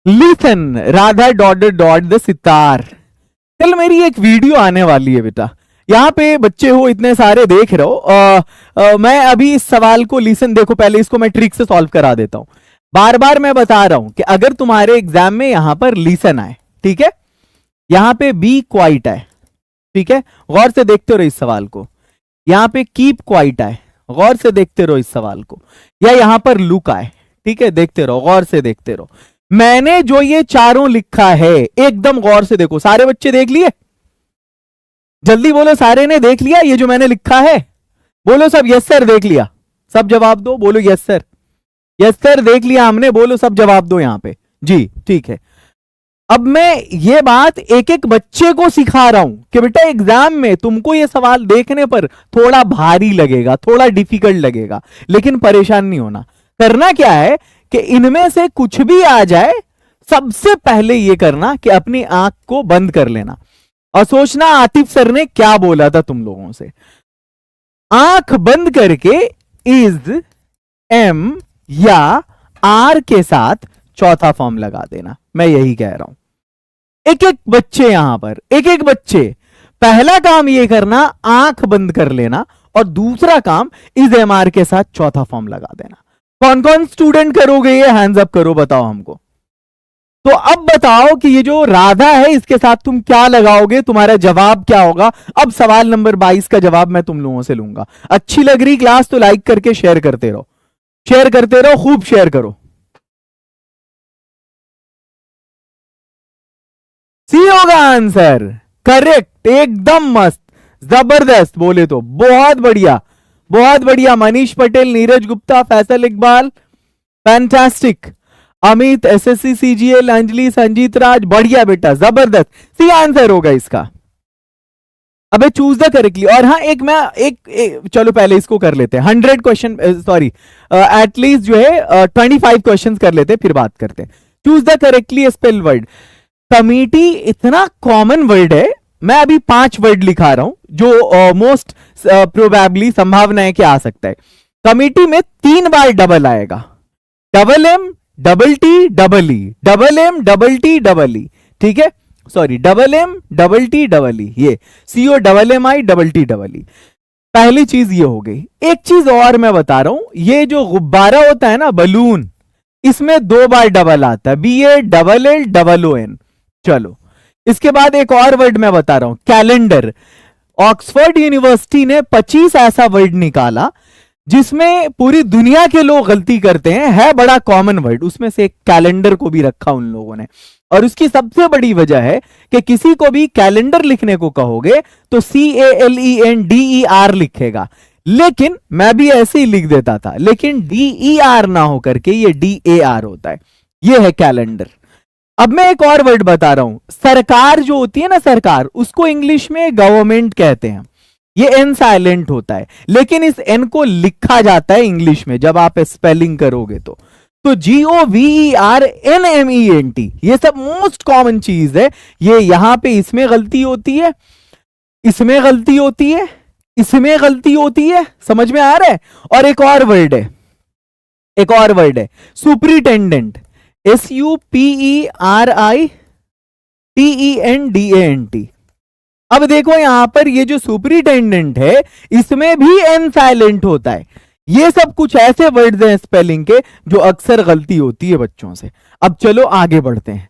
A: listen Radha dot dot the sitar. कल मेरी एक वीडियो आने वाली है बेटा, यहाँ पे बच्चे हो इतने सारे देख रहे हो। मैं अभी इस सवाल को लिसन, देखो पहले इसको मैं ट्रिक से सॉल्व करा देता हूं। बार बार मैं बता रहा हूं कि अगर तुम्हारे एग्जाम में यहां पर लिसन आए, ठीक है, यहां पे बी क्वाइट आए, ठीक है, गौर से देखते रहो इस सवाल को। यहां पे कीप क्वाइट आए, गौर से देखते रहो इस सवाल को, या यहां पर लुक आए, ठीक है, देखते रहो, गौर से देखते रहो। मैंने जो ये चारों लिखा है एकदम गौर से देखो। सारे बच्चे देख लिए? जल्दी बोलो, सारे ने देख लिया ये जो मैंने लिखा है? बोलो सब यस सर देख लिया। सब जवाब दो, बोलो यस सर। यस सर देख लिया हमने, बोलो सब जवाब दो यहां पे जी। ठीक है, अब मैं ये बात एक एक बच्चे को सिखा रहा हूं कि बेटा एग्जाम में तुमको ये सवाल देखने पर थोड़ा भारी लगेगा, थोड़ा डिफिकल्ट लगेगा, लेकिन परेशान नहीं होना। करना क्या है कि इनमें से कुछ भी आ जाए, सबसे पहले ये करना कि अपनी आंख को बंद कर लेना और सोचना आतिफ सर ने क्या बोला था तुम लोगों से। आंख बंद करके इज, एम या आर के साथ चौथा फॉर्म लगा देना। मैं यही कह रहा हूं। एक एक बच्चे यहां पर, एक एक बच्चे, पहला काम ये करना आंख बंद कर लेना, और दूसरा काम इज एम आर के साथ चौथा फॉर्म लगा देना। कौन कौन स्टूडेंट करोगे ये? हैंड्स अप करो, बताओ हमको। तो अब बताओ कि ये जो राधा है इसके साथ तुम क्या लगाओगे, तुम्हारा जवाब क्या होगा? अब सवाल नंबर 22 का जवाब मैं तुम लोगों से लूंगा। अच्छी लग रही क्लास तो लाइक करके शेयर करते रहो, शेयर करते रहो, खूब शेयर करो। सी होगा आंसर, करेक्ट, एकदम मस्त, जबरदस्त बोले तो, बहुत बढ़िया, बहुत बढ़िया। Manish Patel, Neeraj Gupta, Faisal Iqbal, fantastic. Amit, SSC CGL, Anjali, Sanjeet Raj, बढ़िया बेटा, जबरदस्त। सी आंसर होगा इसका। अबे चूज द करेक्टली। और हाँ, एक चलो पहले इसको कर लेते हैं। 100 क्वेश्चन, सॉरी एटलीस्ट जो है 25 क्वेश्चन कर लेते हैं, फिर बात करते हैं। Choose the correctly spell word. Committee इतना कॉमन वर्ड है, मैं अभी 5 वर्ड लिखा रहा हूं जो मोस्ट प्रोबेबली संभावना है कि आ सकता है। कमिटी में 3 बार डबल आएगा, double M double T double E, double M double T double E, ठीक है, sorry double M double T double E, ये C O double M I double T double E. पहली चीज ये हो गई। एक चीज और मैं बता रहा हूं, ये जो गुब्बारा होता है ना, बलून, इसमें 2 बार डबल आता है, B A double L double O N. चलो, इसके बाद एक और वर्ड मैं बता रहा हूं, कैलेंडर। ऑक्सफोर्ड यूनिवर्सिटी ने 25 ऐसा वर्ड निकाला जिसमें पूरी दुनिया के लोग गलती करते हैं, है बड़ा कॉमन वर्ड, उसमें से एक कैलेंडर को भी रखा उन लोगों ने। और उसकी सबसे बड़ी वजह है कि किसी को भी कैलेंडर लिखने को कहोगे तो CALENDER लिखेगा, लेकिन मैं भी ऐसे ही लिख देता था, लेकिन DER ना होकर के ये DAR होता है, ये है कैलेंडर। अब मैं एक और वर्ड बता रहा हूं, सरकार जो होती है ना, सरकार, उसको इंग्लिश में गवर्नमेंट कहते हैं। ये एन साइलेंट होता है, लेकिन इस एन को लिखा जाता है इंग्लिश में जब आप स्पेलिंग करोगे तो GOVERNMENT। ये सब मोस्ट कॉमन चीज है। ये यहां पे इसमें गलती होती है, इसमें गलती होती है, इसमें गलती होती है, समझ में आ रहा है? और एक और वर्ड है, एक और वर्ड है सुपरिटेंडेंट, SUPERITENDANT। अब देखो यहां पर ये जो सुपरिटेंडेंट है इसमें भी एन साइलेंट होता है। ये सब कुछ ऐसे वर्ड्स हैं स्पेलिंग के जो अक्सर गलती होती है बच्चों से। अब चलो आगे बढ़ते हैं।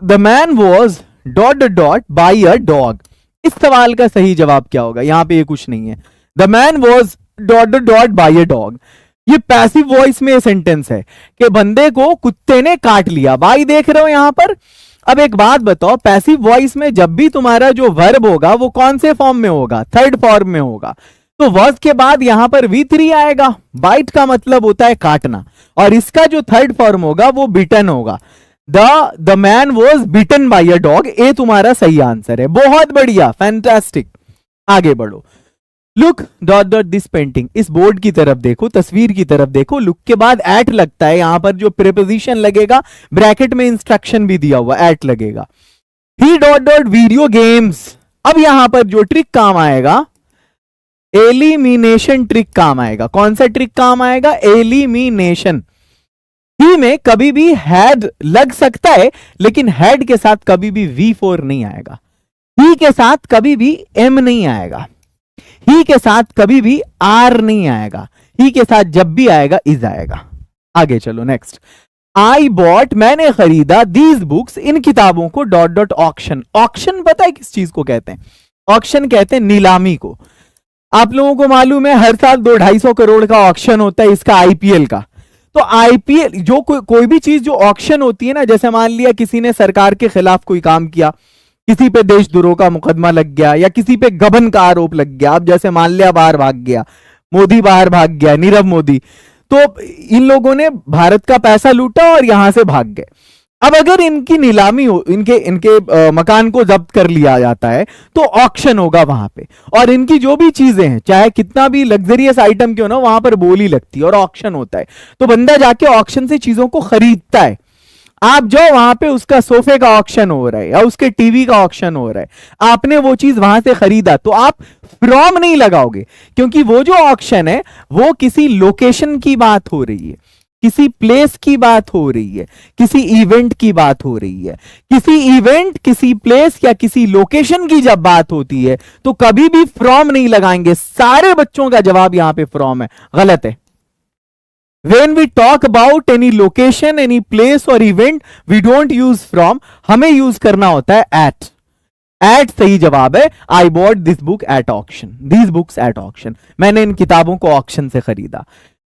A: The man was dot dot by a dog. इस सवाल का सही जवाब क्या होगा? यहां पे ये कुछ नहीं है। The man was dot dot by a dog, ये पैसिव वॉइस में सेंटेंस है कि बंदे को कुत्ते ने काट लिया। बाई देख रहे हो यहां पर। अब एक बात बताओ, पैसिव वॉइस में जब भी तुम्हारा जो वर्ब होगा वो कौन से फॉर्म में होगा? थर्ड फॉर्म में होगा। तो वर्ब के बाद यहां पर V3 आएगा। बाइट का मतलब होता है काटना, और इसका जो थर्ड फॉर्म होगा वो बिटन होगा। The man was bitten by a dog. ये तुम्हारा सही आंसर है। बहुत बढ़िया, फैंटास्टिक। आगे बढ़ो। Look dot dot this painting. इस बोर्ड की तरफ देखो, तस्वीर की तरफ देखो। लुक के बाद एट लगता है, यहां पर जो प्रीपोजिशन लगेगा, ब्रैकेट में इंस्ट्रक्शन भी दिया हुआ, एट लगेगा। ही डॉट डॉट वीडियो गेम्स। अब यहां पर जो ट्रिक काम आएगा, एलिमिनेशन ट्रिक काम आएगा। कौन सा ट्रिक काम आएगा? एलिमिनेशन। ही में कभी भी हैड लग सकता है, लेकिन हैड के साथ कभी भी V4 नहीं आएगा। ही के साथ कभी भी M नहीं आएगा। ही के साथ कभी भी R नहीं आएगा। ही के साथ जब भी आएगा इज आएगा। आगे चलो, नेक्स्ट। आई बॉट, मैंने खरीदा, दीज बुक्स, इन किताबों को, डॉट डॉट ऑक्शन। ऑक्शन पता है किस चीज को कहते हैं? ऑक्शन कहते हैं नीलामी को। आप लोगों को मालूम है हर साल 200-250 करोड़ का ऑक्शन होता है इसका, IPL का। तो आईपीएल जो कोई भी चीज जो ऑक्शन होती है ना, जैसे मान लिया किसी ने सरकार के खिलाफ कोई काम किया, किसी पे देशद्रोह का मुकदमा लग गया या किसी पे गबन का आरोप लग गया, अब जैसे माल्या बाहर भाग गया, मोदी बाहर भाग गया, नीरव मोदी, तो इन लोगों ने भारत का पैसा लूटा और यहां से भाग गए। अब अगर इनकी नीलामी हो, इनके इनके मकान को जब्त कर लिया जाता है तो ऑक्शन होगा वहां पे, और इनकी जो भी चीजें हैं चाहे कितना भी लग्जरियस आइटम क्यों ना, वहां पर बोली लगती है और ऑक्शन होता है। तो बंदा जाके ऑक्शन से चीजों को खरीदता है। आप जाओ वहां पे, उसका सोफे का ऑक्शन हो रहा है या उसके टीवी का ऑक्शन हो रहा है, आपने वो चीज वहां से खरीदा, तो आप फ्रॉम नहीं लगाओगे, क्योंकि वो जो ऑक्शन है वो किसी लोकेशन की बात हो रही है, किसी प्लेस की बात हो रही है, किसी इवेंट की बात हो रही है। किसी इवेंट, किसी प्लेस या किसी लोकेशन की जब बात होती है तो कभी भी फ्रॉम नहीं लगाएंगे। सारे बच्चों का जवाब यहां पे फ्रॉम है, गलत है। When we talk about any location, any place or event, we don't use from, हमें यूज करना होता है at. At सही जवाब है। I bought this book at auction. These books at auction. मैंने इन किताबों को ऑक्शन से खरीदा।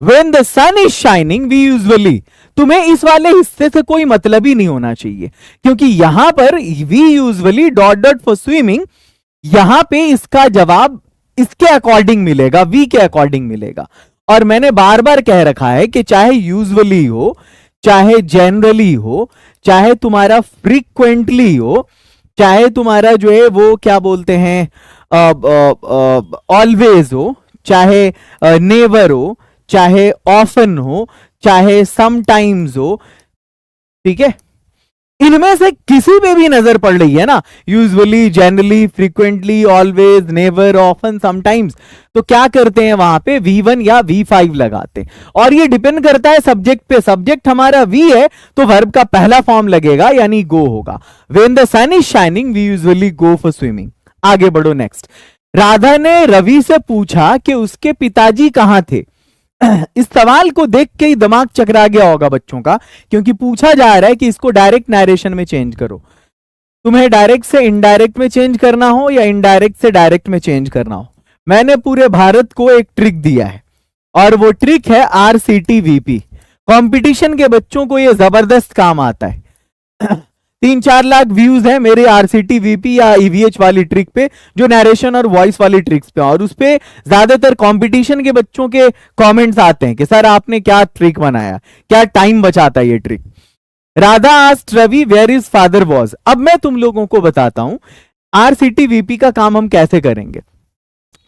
A: When the sun is shining, we usually, तुम्हें इस वाले हिस्से से कोई मतलब ही नहीं होना चाहिए, क्योंकि यहां पर we usually dot dot for swimming, यहां पे इसका जवाब इसके अकॉर्डिंग मिलेगा, वी के अकॉर्डिंग मिलेगा। और मैंने बार बार कह रखा है कि चाहे यूजुअली हो, चाहे जनरली हो, चाहे तुम्हारा फ्रीक्वेंटली हो, चाहे तुम्हारा जो है वो क्या बोलते हैं ऑलवेज हो, चाहे नेवर हो, चाहे ऑफन हो, चाहे समटाइम्स हो, ठीक है, इनमें से किसी पे भी नजर पड़ रही है ना, usually, generally, frequently, always, never, often, sometimes, तो क्या करते हैं वहां पे V1 या V5 लगाते हैं। और ये डिपेंड करता है सब्जेक्ट पे। सब्जेक्ट हमारा V है तो वर्ब का पहला फॉर्म लगेगा यानी गो होगा। When the sun is shining we usually go for swimming. आगे बढ़ो नेक्स्ट। राधा ने रवि से पूछा कि उसके पिताजी कहां थे। इस सवाल को देख के ही दिमाग चकरा गया होगा बच्चों का, क्योंकि पूछा जा रहा है कि इसको डायरेक्ट नरेशन में चेंज करो। तुम्हें डायरेक्ट से इनडायरेक्ट में चेंज करना हो या इनडायरेक्ट से डायरेक्ट में चेंज करना हो, मैंने पूरे भारत को एक ट्रिक दिया है और वो ट्रिक है RCTVP। कंपटीशन के बच्चों को ये जबरदस्त काम आता है। 3-4 लाख व्यूज हैं मेरे RCTVP या EVH वाली ट्रिक पे, जो नरेशन और वॉइस वाली ट्रिक्स पे, और उस पे ज्यादातर कंपटीशन के बच्चों के कमेंट्स आते हैं कि सर आपने क्या ट्रिक बनाया, क्या टाइम बचाता है ये trick. Radha asked Ravi where his father was. अब मैं तुम लोगों को बताता हूं RCTVP का काम हम कैसे करेंगे।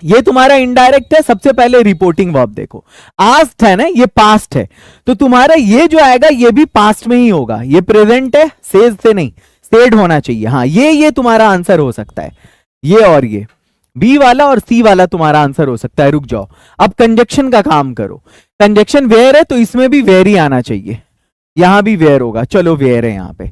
A: ये तुम्हारा इनडायरेक्ट है। सबसे पहले रिपोर्टिंग वर्ब देखो, आस्क्ड है ना, ये पास्ट है, तो तुम्हारा ये जो आएगा ये भी पास्ट में ही होगा। ये प्रेजेंट है, सेज से नहीं, सेड होना चाहिए। हाँ, ये तुम्हारा आंसर हो सकता है, ये और ये बी वाला और सी वाला तुम्हारा आंसर हो सकता है। रुक जाओ, अब कंजक्शन का काम करो। कंजक्शन वेयर है तो इसमें भी वेयर ही आना चाहिए, यहां भी वेयर होगा। चलो वेयर है यहां पे।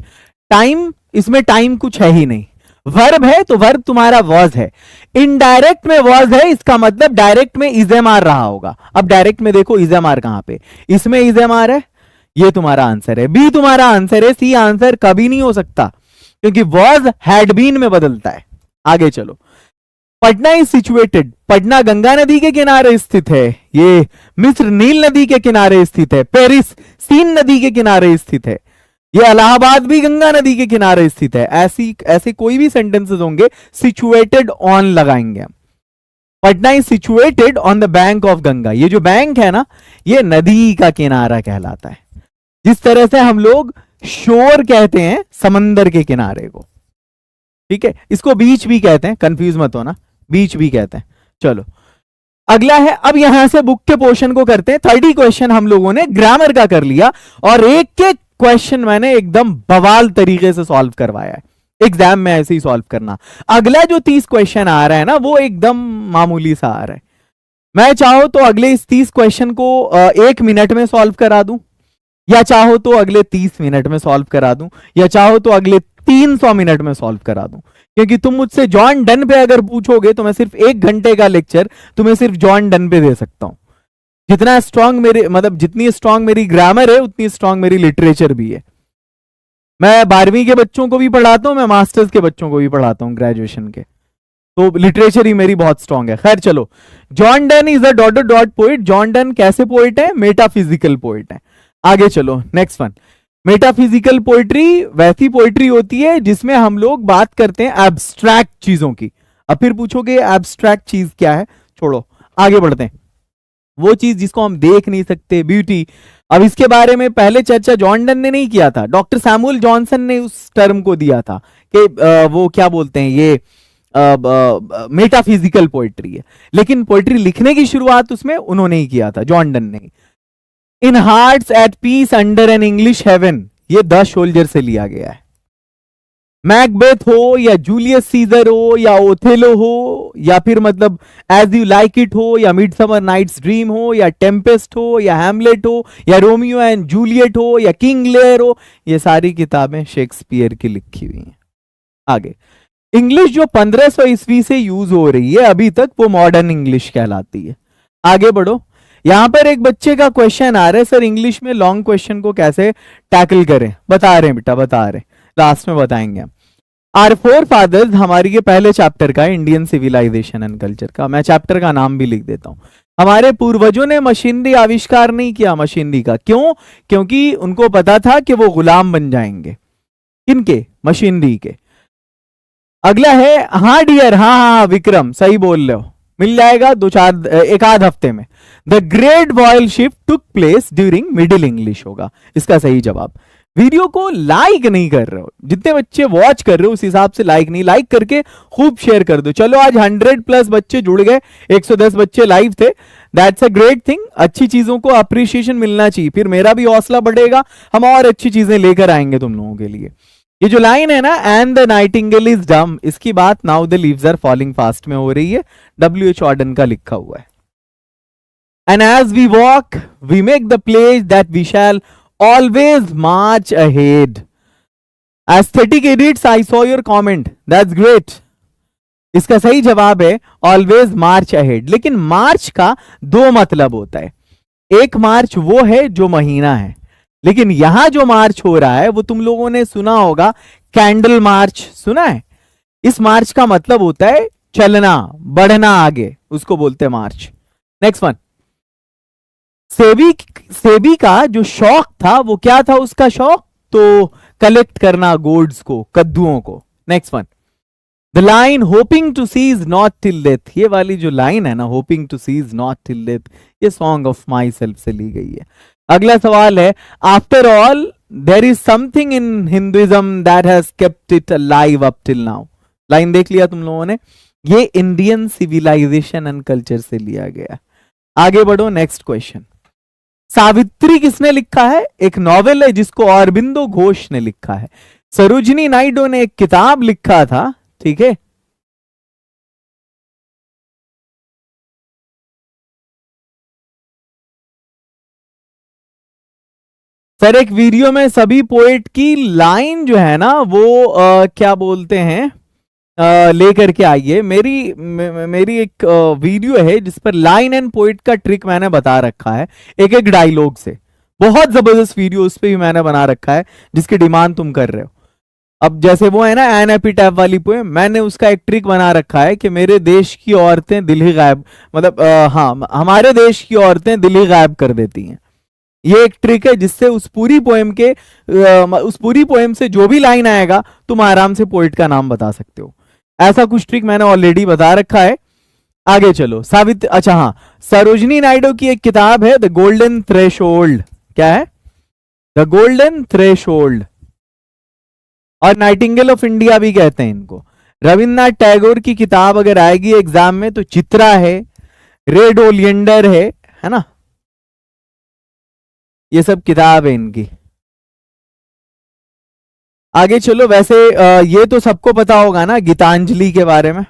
A: टाइम, इसमें टाइम कुछ है ही नहीं। वर्ब है तो वर्ब तुम्हारा वॉज है। इनडायरेक्ट में वॉज है, इसका मतलब डायरेक्ट में इजेमार रहा होगा। अब डायरेक्ट में देखो इजेमार कहां पे, इसमें इजेमार है, ये तुम्हारा आंसर है। बी तुम्हारा आंसर है, सी आंसर कभी नहीं हो सकता क्योंकि वॉज हैड बीन में बदलता है। आगे चलो। पटना इज सिचुएटेड, पटना गंगा नदी के किनारे स्थित है। ये मिस्र नील नदी के किनारे स्थित है। पेरिस सीन नदी के किनारे स्थित है। ये इलाहाबाद भी गंगा नदी के किनारे स्थित है। ऐसे कोई भी सेंटेंसेस होंगे सिचुएटेड ऑन लगाएंगे हम। Patna is situated on the bank of Ganga. ये जो बैंक है ना, ये नदी का किनारा कहलाता है। जिस तरह से हम लोग शोर कहते हैं समंदर के किनारे को, ठीक है, इसको बीच भी कहते हैं, कंफ्यूज मत होना, बीच भी कहते हैं। चलो अगला है, अब यहां से बुक के पोर्शन को करते हैं। 30 क्वेश्चन हम लोगों ने ग्रामर का कर लिया और एक एक क्वेश्चन मैंने एकदम बवाल तरीके से सॉल्व करवाया है। एग्जाम में ऐसे ही सॉल्व करना। अगला जो 30 क्वेश्चन आ रहा है ना, वो एकदम मामूली सा आ रहा है। मैं चाहो तो अगले इस 30 क्वेश्चन को 1 मिनट में सॉल्व करा दूं, या चाहो तो अगले 30 मिनट में सॉल्व करा दूं, या चाहो तो अगले 300 मिनट में सॉल्व करा दूं। क्योंकि तुम मुझसे जॉन डन पे अगर पूछोगे तो मैं सिर्फ 1 घंटे का लेक्चर तुम्हें सिर्फ जॉन डन पे दे सकता हूं। जितना स्ट्रांग मेरे, मतलब जितनी स्ट्रांग मेरी ग्रामर है उतनी स्ट्रांग मेरी लिटरेचर भी है। मैं 12वीं के बच्चों को भी पढ़ाता हूं, मैं मास्टर्स के बच्चों को भी पढ़ाता हूं, ग्रेजुएशन के, तो लिटरेचर ही मेरी बहुत स्ट्रांग है। खैर चलो, John Donne is a dot dot poet. John Donne कैसे पोइट है? मेटाफिजिकल पोइट है। आगे चलो नेक्स्ट वन। मेटाफिजिकल पोइट्री वैसी पोइट्री होती है जिसमें हम लोग बात करते हैं एब्स्ट्रैक्ट चीजों की। अब फिर पूछोगे एब्स्ट्रैक्ट चीज क्या है, छोड़ो आगे बढ़ते हैं। वो चीज जिसको हम देख नहीं सकते, ब्यूटी। अब इसके बारे में पहले चर्चा जॉन डन ने नहीं किया था, डॉक्टर सैमुअल जॉनसन ने उस टर्म को दिया था कि वो क्या बोलते हैं, ये मेटाफिजिकल पोइट्री है। लेकिन पोइट्री लिखने की शुरुआत उसमें उन्होंने ही किया था, जॉन डन ने। In hearts at peace under an English heaven, ये द सोल्जर से लिया गया है। मैकबेथ हो या जूलियस सीजर हो या ओथेलो हो या फिर मतलब एज यू लाइक इट हो या मिडसमर नाइट्स ड्रीम हो या टेम्पेस्ट हो या हैमलेट हो या रोमियो एंड जूलियट हो या किंग लेयर हो, ये सारी किताबें शेक्सपियर की लिखी हुई हैं। आगे इंग्लिश जो 1500 ईस्वी से यूज हो रही है अभी तक, वो मॉडर्न इंग्लिश कहलाती है। आगे बढ़ो। यहां पर एक बच्चे का क्वेश्चन आ रहा है, सर इंग्लिश में लॉन्ग क्वेश्चन को कैसे टैकल करें। बता रहे हैं बेटा, बता रहे, लास्ट में बताएंगे हम। आर फोर फादर्स, हमारी ये पहले चैप्टर का है, इंडियन सिविलाइजेशन एंड कल्चर का। मैं चैप्टर का नाम भी लिख देता हूं। हमारे पूर्वजों ने मशीनरी आविष्कार नहीं किया मशीनरी का, क्यों? क्योंकि उनको पता था कि वो गुलाम बन जाएंगे। किनके? मशीनरी के। अगला है, हाँ डियर, हाँ विक्रम सही बोल रहे हो, मिल जाएगा एक आध हफ्ते में। The great vowel shift took place during middle English होगा इसका सही जवाब। वीडियो को लाइक नहीं कर रहे हो, जितने बच्चे वॉच कर रहे हो उस हिसाब से लाइक नहीं, लाइक करके खूब शेयर कर दो। चलो आज 100+ बच्चे जुड़ गए, 110 बच्चे लाइव थे, दैट्स अ ग्रेट थिंग। अच्छी चीजों को अप्रिशिएशन मिलना चाहिए, फिर मेरा भी हौसला बढ़ेगा, हम और अच्छी चीजें लेकर आएंगे तुम लोगों के लिए। ये जो लाइन है ना, एंड द नाइटिंगेल इज डम, इसकी बात now the leaves are falling fast में हो रही है, W.H. Auden का लिखा हुआ है। And as we walk we make the place that we shall always march ahead. Aesthetic edits, I saw your comment, that's great. इसका सही जवाब है ऑलवेज मार्च अहेड। लेकिन मार्च का दो मतलब होता है, एक मार्च वो है जो महीना है, लेकिन यहां जो मार्च हो रहा है वो तुम लोगों ने सुना होगा, कैंडल मार्च सुना है। इस मार्च का मतलब होता है चलना, बढ़ना आगे, उसको बोलते हैं मार्च। Next one. सेबी का जो शौक था वो क्या था? उसका शौक तो कलेक्ट करना गोल्ड्स को, कद्दुओं को। Next one. The line hoping to see is not till death, ये वाली जो लाइन है ना, hoping to see is not till death, ये सॉन्ग ऑफ माई सेल्फ से ली गई है। अगला सवाल है, after all there is something in Hinduism that has kept it alive up till now. Line देख लिया तुम लोगों ने, ये इंडियन सिविलाइजेशन एंड कल्चर से लिया गया। आगे बढ़ो, नेक्स्ट क्वेश्चन। सावित्री किसने लिखा है? एक नॉवेल है जिसको अरबिंदो घोष ने लिखा है। सरोजिनी नायडू ने एक किताब लिखा था, ठीक है। सर एक वीडियो में सभी पोएट की लाइन जो है ना वो क्या बोलते हैं लेकर के आइए। मेरी एक वीडियो है जिस पर लाइन एंड पोइट का ट्रिक मैंने बता रखा है, एक एक डायलॉग से। बहुत जबरदस्त वीडियो उस पर भी मैंने बना रखा है जिसकी डिमांड तुम कर रहे हो। अब जैसे वो है ना एन एपिटैफ वाली पोएम, मैंने उसका एक ट्रिक बना रखा है कि मेरे देश की औरतें दिल ही गायब, मतलब हाँ, हमारे देश की औरतें दिल ही गायब कर देती हैं। ये एक ट्रिक है जिससे उस पूरी पोएम से जो भी लाइन आएगा तुम आराम से पोइट का नाम बता सकते हो। ऐसा कुछ ट्रिक मैंने ऑलरेडी बता रखा है। आगे चलो। अच्छा हाँ, सरोजिनी नायडू की एक किताब है द गोल्डन थ्रेशोल्ड। क्या है? द गोल्डन थ्रेशोल्ड, और नाइटिंगेल ऑफ इंडिया भी कहते हैं इनको। रविन्द्रनाथ टैगोर की किताब अगर आएगी एग्जाम में तो चित्रा है, रेड ओलियंडर है ना, ये सब किताब है इनकी। आगे चलो। वैसे ये तो सबको पता होगा ना गीतांजलि के बारे में।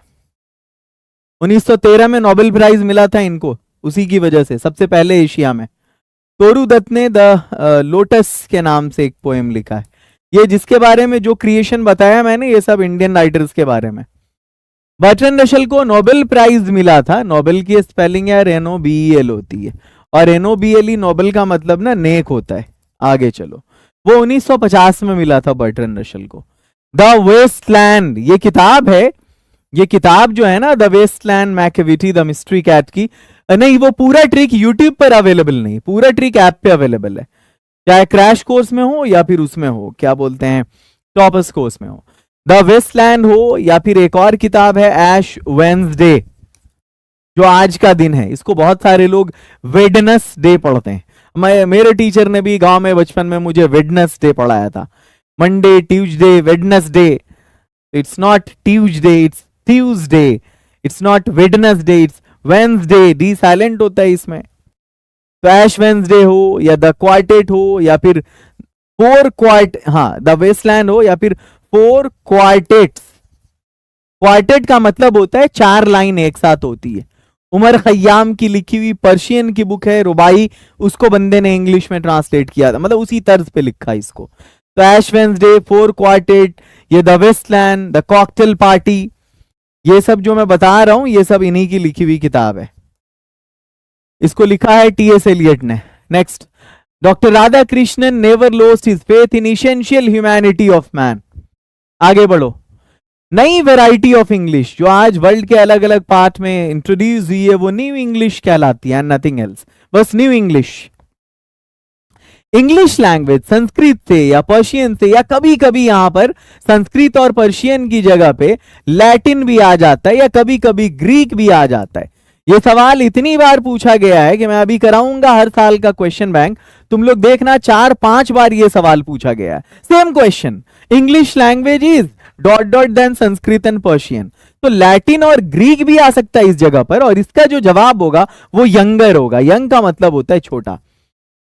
A: 1913 में नोबेल प्राइज मिला था इनको, उसी की वजह से, सबसे पहले एशिया में। तोरू दत्त ने द लोटस के नाम से एक पोएम लिखा है। ये जिसके बारे में जो क्रिएशन बताया मैंने, ये सब इंडियन राइटर्स के बारे में। बर्ट्रैंड रसेल को नोबेल प्राइज मिला था। नोबेल की स्पेलिंग यार NOBEL होती है, और NOBLE नोबेल का मतलब ना नेक होता है। आगे चलो। वो 1950 में मिला था बर्ट्रैंड रसेल को। द वेस्टलैंड ये किताब है, ये किताब जो है ना the Waste Land Macavity the mystery cat की, नहीं वो पूरा ट्रिक यूट्यूब पर अवेलेबल नहीं, पूरा ट्रिक ऐप पे अवेलेबल है। चाहे क्रैश कोर्स में हो या फिर उसमें हो, क्या बोलते हैं, टॉपर्स कोर्स में हो। द वेस्टलैंड हो या फिर एक और किताब है ऐश वेंसडे, जो आज का दिन है, इसको बहुत सारे लोग वेडनेसडे पढ़ते हैं। मेरे टीचर ने भी गांव में बचपन में मुझे वेडनेसडे पढ़ाया था। Monday, Tuesday, Wednesday. It's not Tuesday, it's Tuesday. It's not Wednesday, it's Wednesday. D silent होता है इसमें। तो ऐश वेंसडे हो या द क्वार्टेट हो या फिर फोर क्वार्ट, हाँ, द वेस्टलैंड हो या फिर फोर क्वार्टेट्स। क्वार्टेट का मतलब होता है 4 लाइन एक साथ होती है। उमर खयाम की लिखी हुई पर्शियन की बुक है रुबाई, उसको बंदे ने इंग्लिश में ट्रांसलेट किया था, मतलब उसी तर्ज पे लिखा है इसको। तो ऐश वेंसडे, फोर क्वार्टेट, ये the Waste Land, the Cocktail Party, ये सब जो मैं बता रहा हूं ये सब इन्हीं की लिखी हुई किताब है। इसको लिखा है टी.एस. एलियट ने। Next, doctor Radha Krishnan never lost his faith in essential humanity of man. आगे बढ़ो। नई वैरायटी ऑफ इंग्लिश जो आज वर्ल्ड के अलग अलग पार्ट में इंट्रोड्यूस हुई है वो न्यू इंग्लिश कहलाती है, नथिंग एल्स, बस new English. English language Sanskrit से या पर्शियन से, या कभी कभी यहां पर संस्कृत और पर्शियन की जगह पे लैटिन भी आ जाता है या कभी कभी ग्रीक भी आ जाता है। ये सवाल इतनी बार पूछा गया है कि मैं अभी कराऊंगा हर साल का क्वेश्चन बैंक, तुम लोग देखना 4-5 बार ये सवाल पूछा गया है। Same question, English language is ... then Sanskrit and Persian. तो लैटिन और ग्रीक भी आ सकता है इस जगह पर, और इसका जो जवाब होगा वो यंगर होगा। यंग का मतलब होता है छोटा,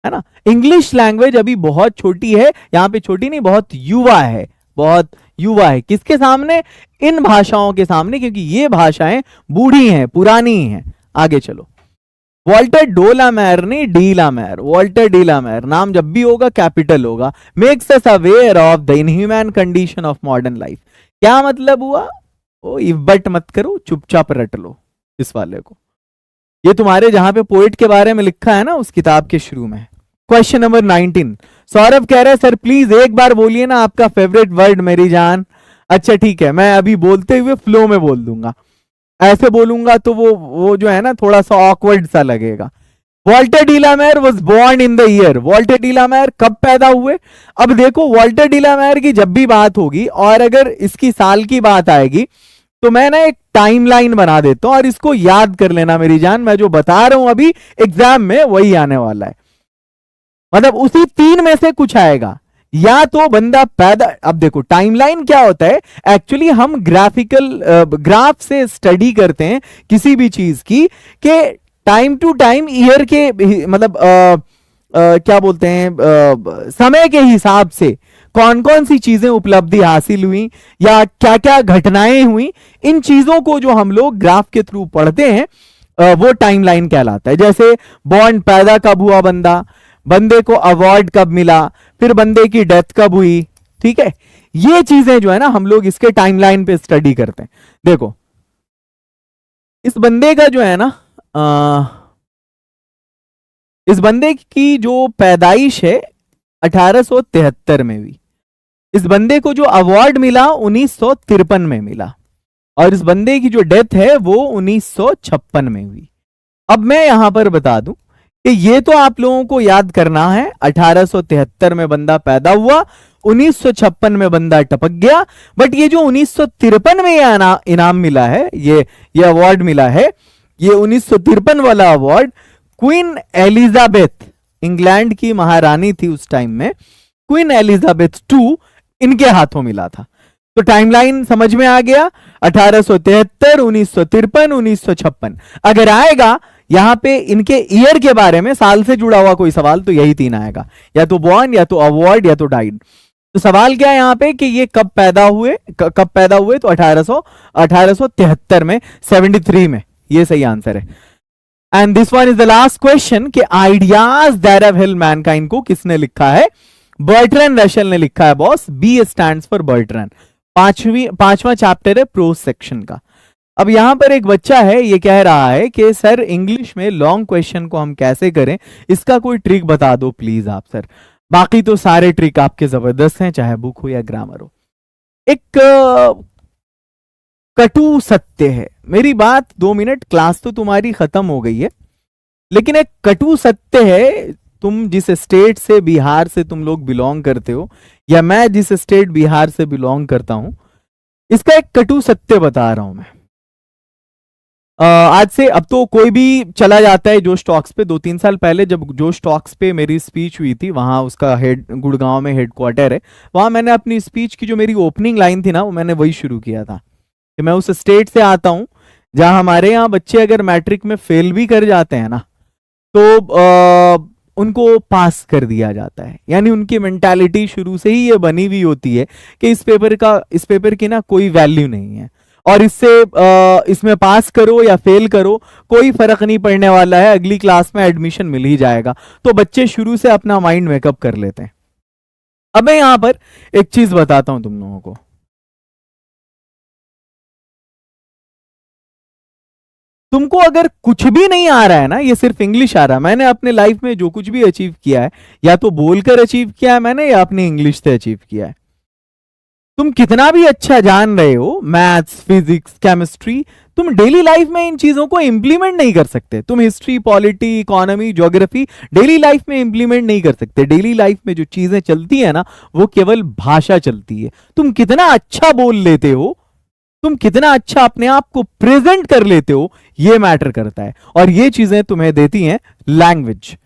A: है ना। इंग्लिश लैंग्वेज अभी बहुत छोटी है, यहां पे छोटी नहीं, बहुत युवा है, बहुत युवा है। किसके सामने? इन भाषाओं के सामने, क्योंकि ये भाषाएं बूढ़ी हैं, पुरानी हैं। आगे चलो। वॉल्टर डोलामेर नहीं, डीलामेर, वॉल्टर डीलामेर, नाम जब भी होगा कैपिटल होगा। Makes us aware of the inhuman condition of modern life. क्या मतलब हुआ? ओ इफ बट मत करो, चुपचाप रट लो इस वाले को। ये तुम्हारे जहां पे पोएट के बारे में लिखा है ना उस किताब के शुरू में। क्वेश्चन नंबर 19, सौरभ कह रहा है सर प्लीज एक बार बोलिए ना आपका फेवरेट वर्ड मेरी जान। अच्छा ठीक है, मैं अभी बोलते हुए फ्लो में बोल दूंगा, ऐसे बोलूंगा तो वो जो है ना थोड़ा सा ऑकवर्ड सा लगेगा। Walter de la Mare was born in the year. Walter de la Mare कब पैदा हुए? अब देखो, वॉल्टर डीलामेर की जब भी बात होगी और अगर इसकी साल की बात आएगी तो मैं ना एक टाइमलाइन बना देता हूं और इसको याद कर लेना मेरी जान। मैं जो बता रहा हूं अभी एग्जाम में वही आने वाला है, मतलब उसी 3 में से कुछ आएगा। या तो बंदा पैदा, अब देखो टाइमलाइन क्या होता है, एक्चुअली हम ग्राफ से स्टडी करते हैं किसी भी चीज की, कि टाइम टू टाइम ईयर के मतलब क्या बोलते हैं समय के हिसाब से कौन कौन सी चीजें उपलब्धि हासिल हुई या क्या क्या घटनाएं हुई, इन चीजों को जो हम लोग ग्राफ के थ्रू पढ़ते हैं वो टाइमलाइन कहलाता है। जैसे बॉर्न, पैदा कब हुआ बंदा, बंदे को अवार्ड कब मिला, फिर बंदे की डेथ कब हुई, ठीक है। ये चीजें जो है ना हम लोग इसके टाइमलाइन पे स्टडी करते हैं। देखो इस बंदे का जो है ना इस बंदे की जो पैदाइश है 1873 में हुई। इस बंदे को जो अवार्ड मिला 1953 में मिला, और इस बंदे की जो डेथ है वो 1956 में हुई। अब मैं यहां पर बता दूं कि ये तो आप लोगों को याद करना है, 1873 में बंदा पैदा हुआ, 1956 में बंदा टपक गया। बट ये जो 1953 में ये इनाम मिला है, ये अवार्ड मिला है, ये 1953 वाला अवार्ड क्वीन एलिजाबेथ, इंग्लैंड की महारानी थी उस टाइम में, क्वीन एलिजाबेथ II इनके हाथों मिला था। तो टाइमलाइन समझ में आ गया, 1873, 1953, 1956। अगर आएगा यहां पे इनके ईयर के बारे में, साल से जुड़ा हुआ कोई सवाल, तो यही 3 आएगा, या तो बॉर्न, या तो अवार्ड, या तो डाइड। तो सवाल क्या है यहां पे कि ये कब पैदा हुए, तो 1873 में, 73 में, ये सही आंसर है। And this one is the last question कि ideas that have helped mankind को किसने लिखा है? बर्ट्रैंड रसेल ने लिखा है boss. B stands for Bertrand. पांचवा चैप्टर है प्रोज सेक्शन का। अब यहां पर एक बच्चा है, ये कह रहा है कि सर इंग्लिश में लॉन्ग क्वेश्चन को हम कैसे करें, इसका कोई ट्रिक बता दो प्लीज आप सर। बाकी तो सारे ट्रिक आपके जबरदस्त हैं, चाहे बुक हो या ग्रामर हो। एक कटु सत्य है, मेरी बात 2 मिनट, क्लास तो तुम्हारी खत्म हो गई है, लेकिन एक कटु सत्य है, तुम जिस स्टेट से, बिहार से तुम लोग बिलोंग करते हो, या मैं जिस स्टेट बिहार से बिलोंग करता हूं, इसका एक कटु सत्य बता रहा हूं मैं। आज से, अब तो कोई भी चला जाता है जोश टॉक्स पे। 2-3 साल पहले जब जोश टॉक्स पे मेरी स्पीच हुई थी, वहां उसका हेड गुड़गांव में हेडक्वार्टर है, वहां मैंने अपनी स्पीच की जो मेरी ओपनिंग लाइन थी ना, वो मैंने वही शुरू किया था कि मैं उस स्टेट से आता हूं जहां हमारे यहाँ बच्चे अगर मैट्रिक में फेल भी कर जाते हैं ना, तो उनको पास कर दिया जाता है। यानी उनकी मेंटालिटी शुरू से ही ये बनी हुई होती है कि इस पेपर की ना कोई वैल्यू नहीं है, और इसमें पास करो या फेल करो कोई फर्क नहीं पड़ने वाला है, अगली क्लास में एडमिशन मिल ही जाएगा। तो बच्चे शुरू से अपना माइंड मेकअप कर लेते हैं। अब मैं यहां पर एक चीज बताता हूं तुम लोगों को। तुमको अगर कुछ भी नहीं आ रहा है ना, ये सिर्फ इंग्लिश आ रहा है, मैंने अपने लाइफ में जो कुछ भी अचीव किया है, या तो बोलकर अचीव किया है मैंने, या अपनी इंग्लिश से अचीव किया है। तुम कितना भी अच्छा जान रहे हो, मैथ्स, फिजिक्स, केमिस्ट्री, तुम डेली लाइफ में इन चीजों को इंप्लीमेंट नहीं कर सकते। तुम history, polity, economy, geography daily life में इंप्लीमेंट नहीं कर सकते। डेली लाइफ में जो चीजें चलती है ना, वो केवल भाषा चलती है। तुम कितना अच्छा बोल लेते हो, तुम कितना अच्छा अपने आप को प्रेजेंट कर लेते हो, ये मैटर करता है। और ये चीजें तुम्हें देती हैं लैंग्वेज।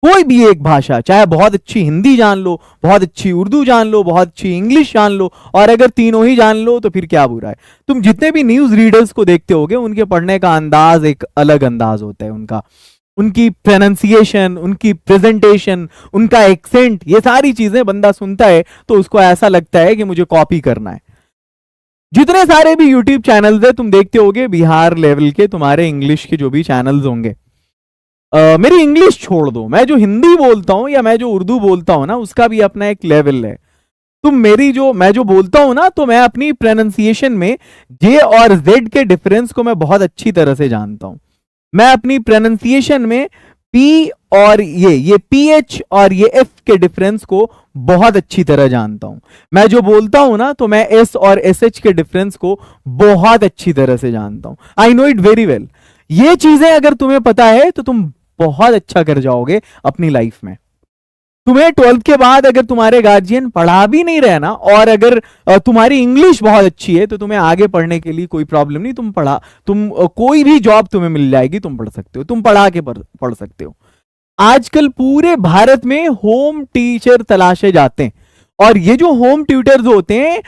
A: कोई भी एक भाषा, चाहे बहुत अच्छी हिंदी जान लो, बहुत अच्छी उर्दू जान लो, बहुत अच्छी इंग्लिश जान लो, और अगर तीनों ही जान लो तो फिर क्या बुरा है। तुम जितने भी न्यूज रीडर्स को देखते होगे, उनके पढ़ने का अंदाज एक अलग अंदाज होता है उनका, उनकी प्रोनाउंसिएशन, उनकी प्रेजेंटेशन, उनका एक्सेंट, ये सारी चीजें बंदा सुनता है तो उसको ऐसा लगता है कि मुझे कॉपी करना है। जितने सारे भी यूट्यूब चैनल्स है तुम देखते होगे बिहार लेवल के, तुम्हारे इंग्लिश के जो भी चैनल्स होंगे, मेरी इंग्लिश छोड़ दो, मैं जो हिंदी बोलता हूं या मैं जो उर्दू बोलता हूं ना, उसका भी अपना एक लेवल है। तुम मैं जो बोलता हूं ना, तो मैं अपनी प्रोनाउंसिएशन में जे और जेड के डिफरेंस को मैं बहुत अच्छी तरह से जानता हूं। मैं अपनी प्रोनाउंसिएशन में पी और ये पीएच और ये एफ के डिफरेंस को बहुत अच्छी तरह जानता हूं। मैं जो बोलता हूं ना, तो मैं एस और एस एच के डिफरेंस को बहुत अच्छी तरह से जानता हूं। I know it very well. ये चीजें अगर तुम्हें पता है तो तुम बहुत अच्छा कर जाओगे अपनी लाइफ में। तुम्हें 12th के बाद अगर तुम्हारे गार्जियन पढ़ा भी नहीं रहे ना, और अगर तुम्हारी इंग्लिश बहुत अच्छी है, तो तुम्हें आगे पढ़ने के लिए कोई प्रॉब्लम नहीं। तुम कोई भी जॉब तुम्हें मिल जाएगी, तुम पढ़ सकते हो, तुम पढ़ा के पढ़ सकते हो। आजकल पूरे भारत में होम टीचर तलाशे जाते हैं, और ये जो होम ट्यूटर्स होते हैं,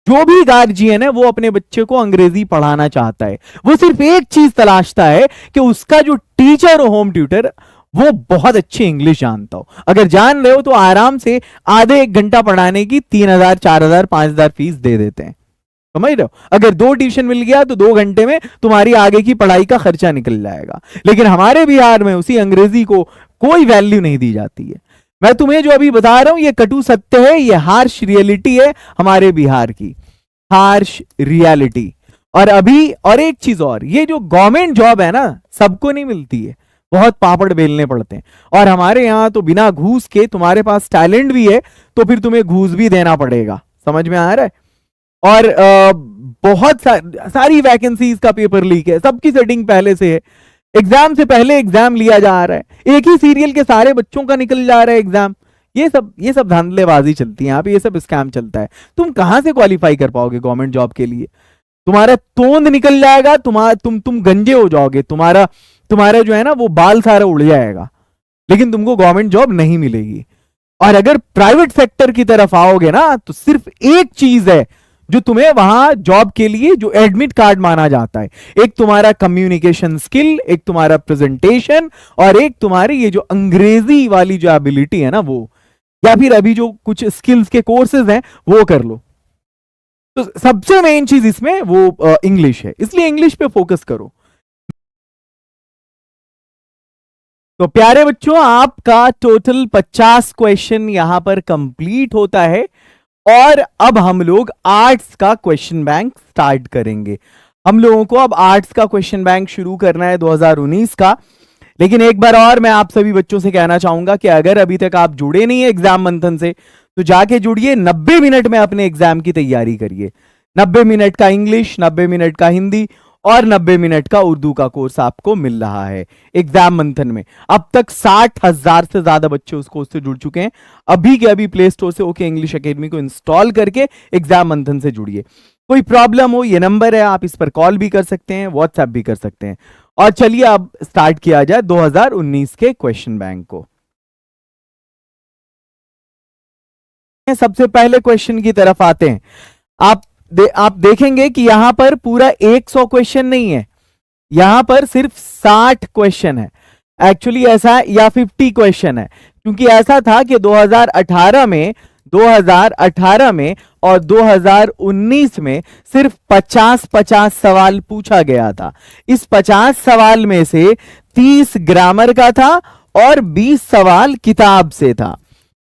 A: जो भी गार्जियन है वो अपने बच्चे को अंग्रेजी पढ़ाना चाहता है, वो सिर्फ एक चीज तलाशता है कि उसका जो टीचर हो, होम ट्यूटर, वो बहुत अच्छी इंग्लिश जानता हो। अगर जान रहे हो तो आराम से आधे 1 घंटा पढ़ाने की 3,000, 4,000, 5,000 फीस दे देते हैं। समझ रहे हो? अगर 2 ट्यूशन मिल गया तो 2 घंटे में तुम्हारी आगे की पढ़ाई का खर्चा निकल जाएगा। लेकिन हमारे बिहार में उसी अंग्रेजी को कोई वैल्यू नहीं दी जाती है। मैं तुम्हें जो अभी बता रहा हूं, ये कटु सत्य है, ये हार्श रियलिटी है हमारे बिहार की, हार्श रियलिटी। और एक चीज और, ये जो गवर्नमेंट जॉब है ना, सबको नहीं मिलती है, बहुत पापड़ बेलने पड़ते हैं। और हमारे यहां तो बिना घूस के, तुम्हारे पास टैलेंट भी है तो फिर तुम्हें घूस भी देना पड़ेगा। समझ में आ रहा है? और बहुत सारी वैकेंसीज का पेपर लीक है, सबकी सेटिंग पहले से है, एग्जाम से पहले एग्जाम लिया जा रहा है, एक ही सीरियल के सारे बच्चों का निकल जा रहा है एग्जाम। ये सब धांधलेबाजी चलती है यहाँ पे, ये सब स्कैम चलता है। तुम कहां से क्वालिफाई कर पाओगे गवर्नमेंट जॉब के लिए? तुम्हारा तोंद निकल जाएगा, तुम गंजे हो जाओगे, तुम्हारा जो है ना वो बाल सारा उड़ जाएगा, लेकिन तुमको गवर्नमेंट जॉब नहीं मिलेगी। और अगर प्राइवेट सेक्टर की तरफ आओगे ना, तो सिर्फ एक चीज है जो तुम्हें वहां जॉब के लिए जो एडमिट कार्ड माना जाता है, एक तुम्हारा कम्युनिकेशन स्किल, एक तुम्हारा प्रेजेंटेशन, और एक तुम्हारी ये जो अंग्रेजी वाली जो एबिलिटी है ना वो, या फिर अभी जो कुछ स्किल्स के कोर्सेज हैं वो कर लो। तो सबसे मेन चीज इसमें वो इंग्लिश है, इसलिए इंग्लिश पे फोकस करो। तो प्यारे बच्चों, आपका टोटल 50 क्वेश्चन यहां पर कंप्लीट होता है, और अब हम लोग आर्ट्स का क्वेश्चन बैंक स्टार्ट करेंगे। हम लोगों को अब आर्ट्स का क्वेश्चन बैंक शुरू करना है 2019 का। लेकिन एक बार और मैं आप सभी बच्चों से कहना चाहूंगा कि अगर अभी तक आप जुड़े नहीं है एग्जाम मंथन से, तो जाके जुड़िए, 90 मिनट में अपने एग्जाम की तैयारी करिए। 90 मिनट का इंग्लिश, 90 मिनट का हिंदी, और 90 मिनट का उर्दू का कोर्स आपको मिल रहा है एग्जाम मंथन में। अब तक 60,000 से ज्यादा बच्चे उस कोर्स से जुड़ चुके हैं। अभी के अभी प्ले स्टोर से ओके इंग्लिश एकेडमी को इंस्टॉल करके एग्जाम मंथन से जुड़िए। कोई प्रॉब्लम हो, ये नंबर है, आप इस पर कॉल भी कर सकते हैं, व्हाट्सएप भी कर सकते हैं। और चलिए अब स्टार्ट किया जाए 2019 के क्वेश्चन बैंक को। सबसे पहले क्वेश्चन की तरफ आते हैं। आप देखेंगे कि यहां पर पूरा 100 क्वेश्चन नहीं है, यहां पर सिर्फ 60 क्वेश्चन है। एक्चुअली ऐसा है, या 50 क्वेश्चन है, क्योंकि ऐसा था कि 2018 में और 2019 में सिर्फ 50 सवाल पूछा गया था। इस 50 सवाल में से 30 ग्रामर का था और 20 सवाल किताब से था।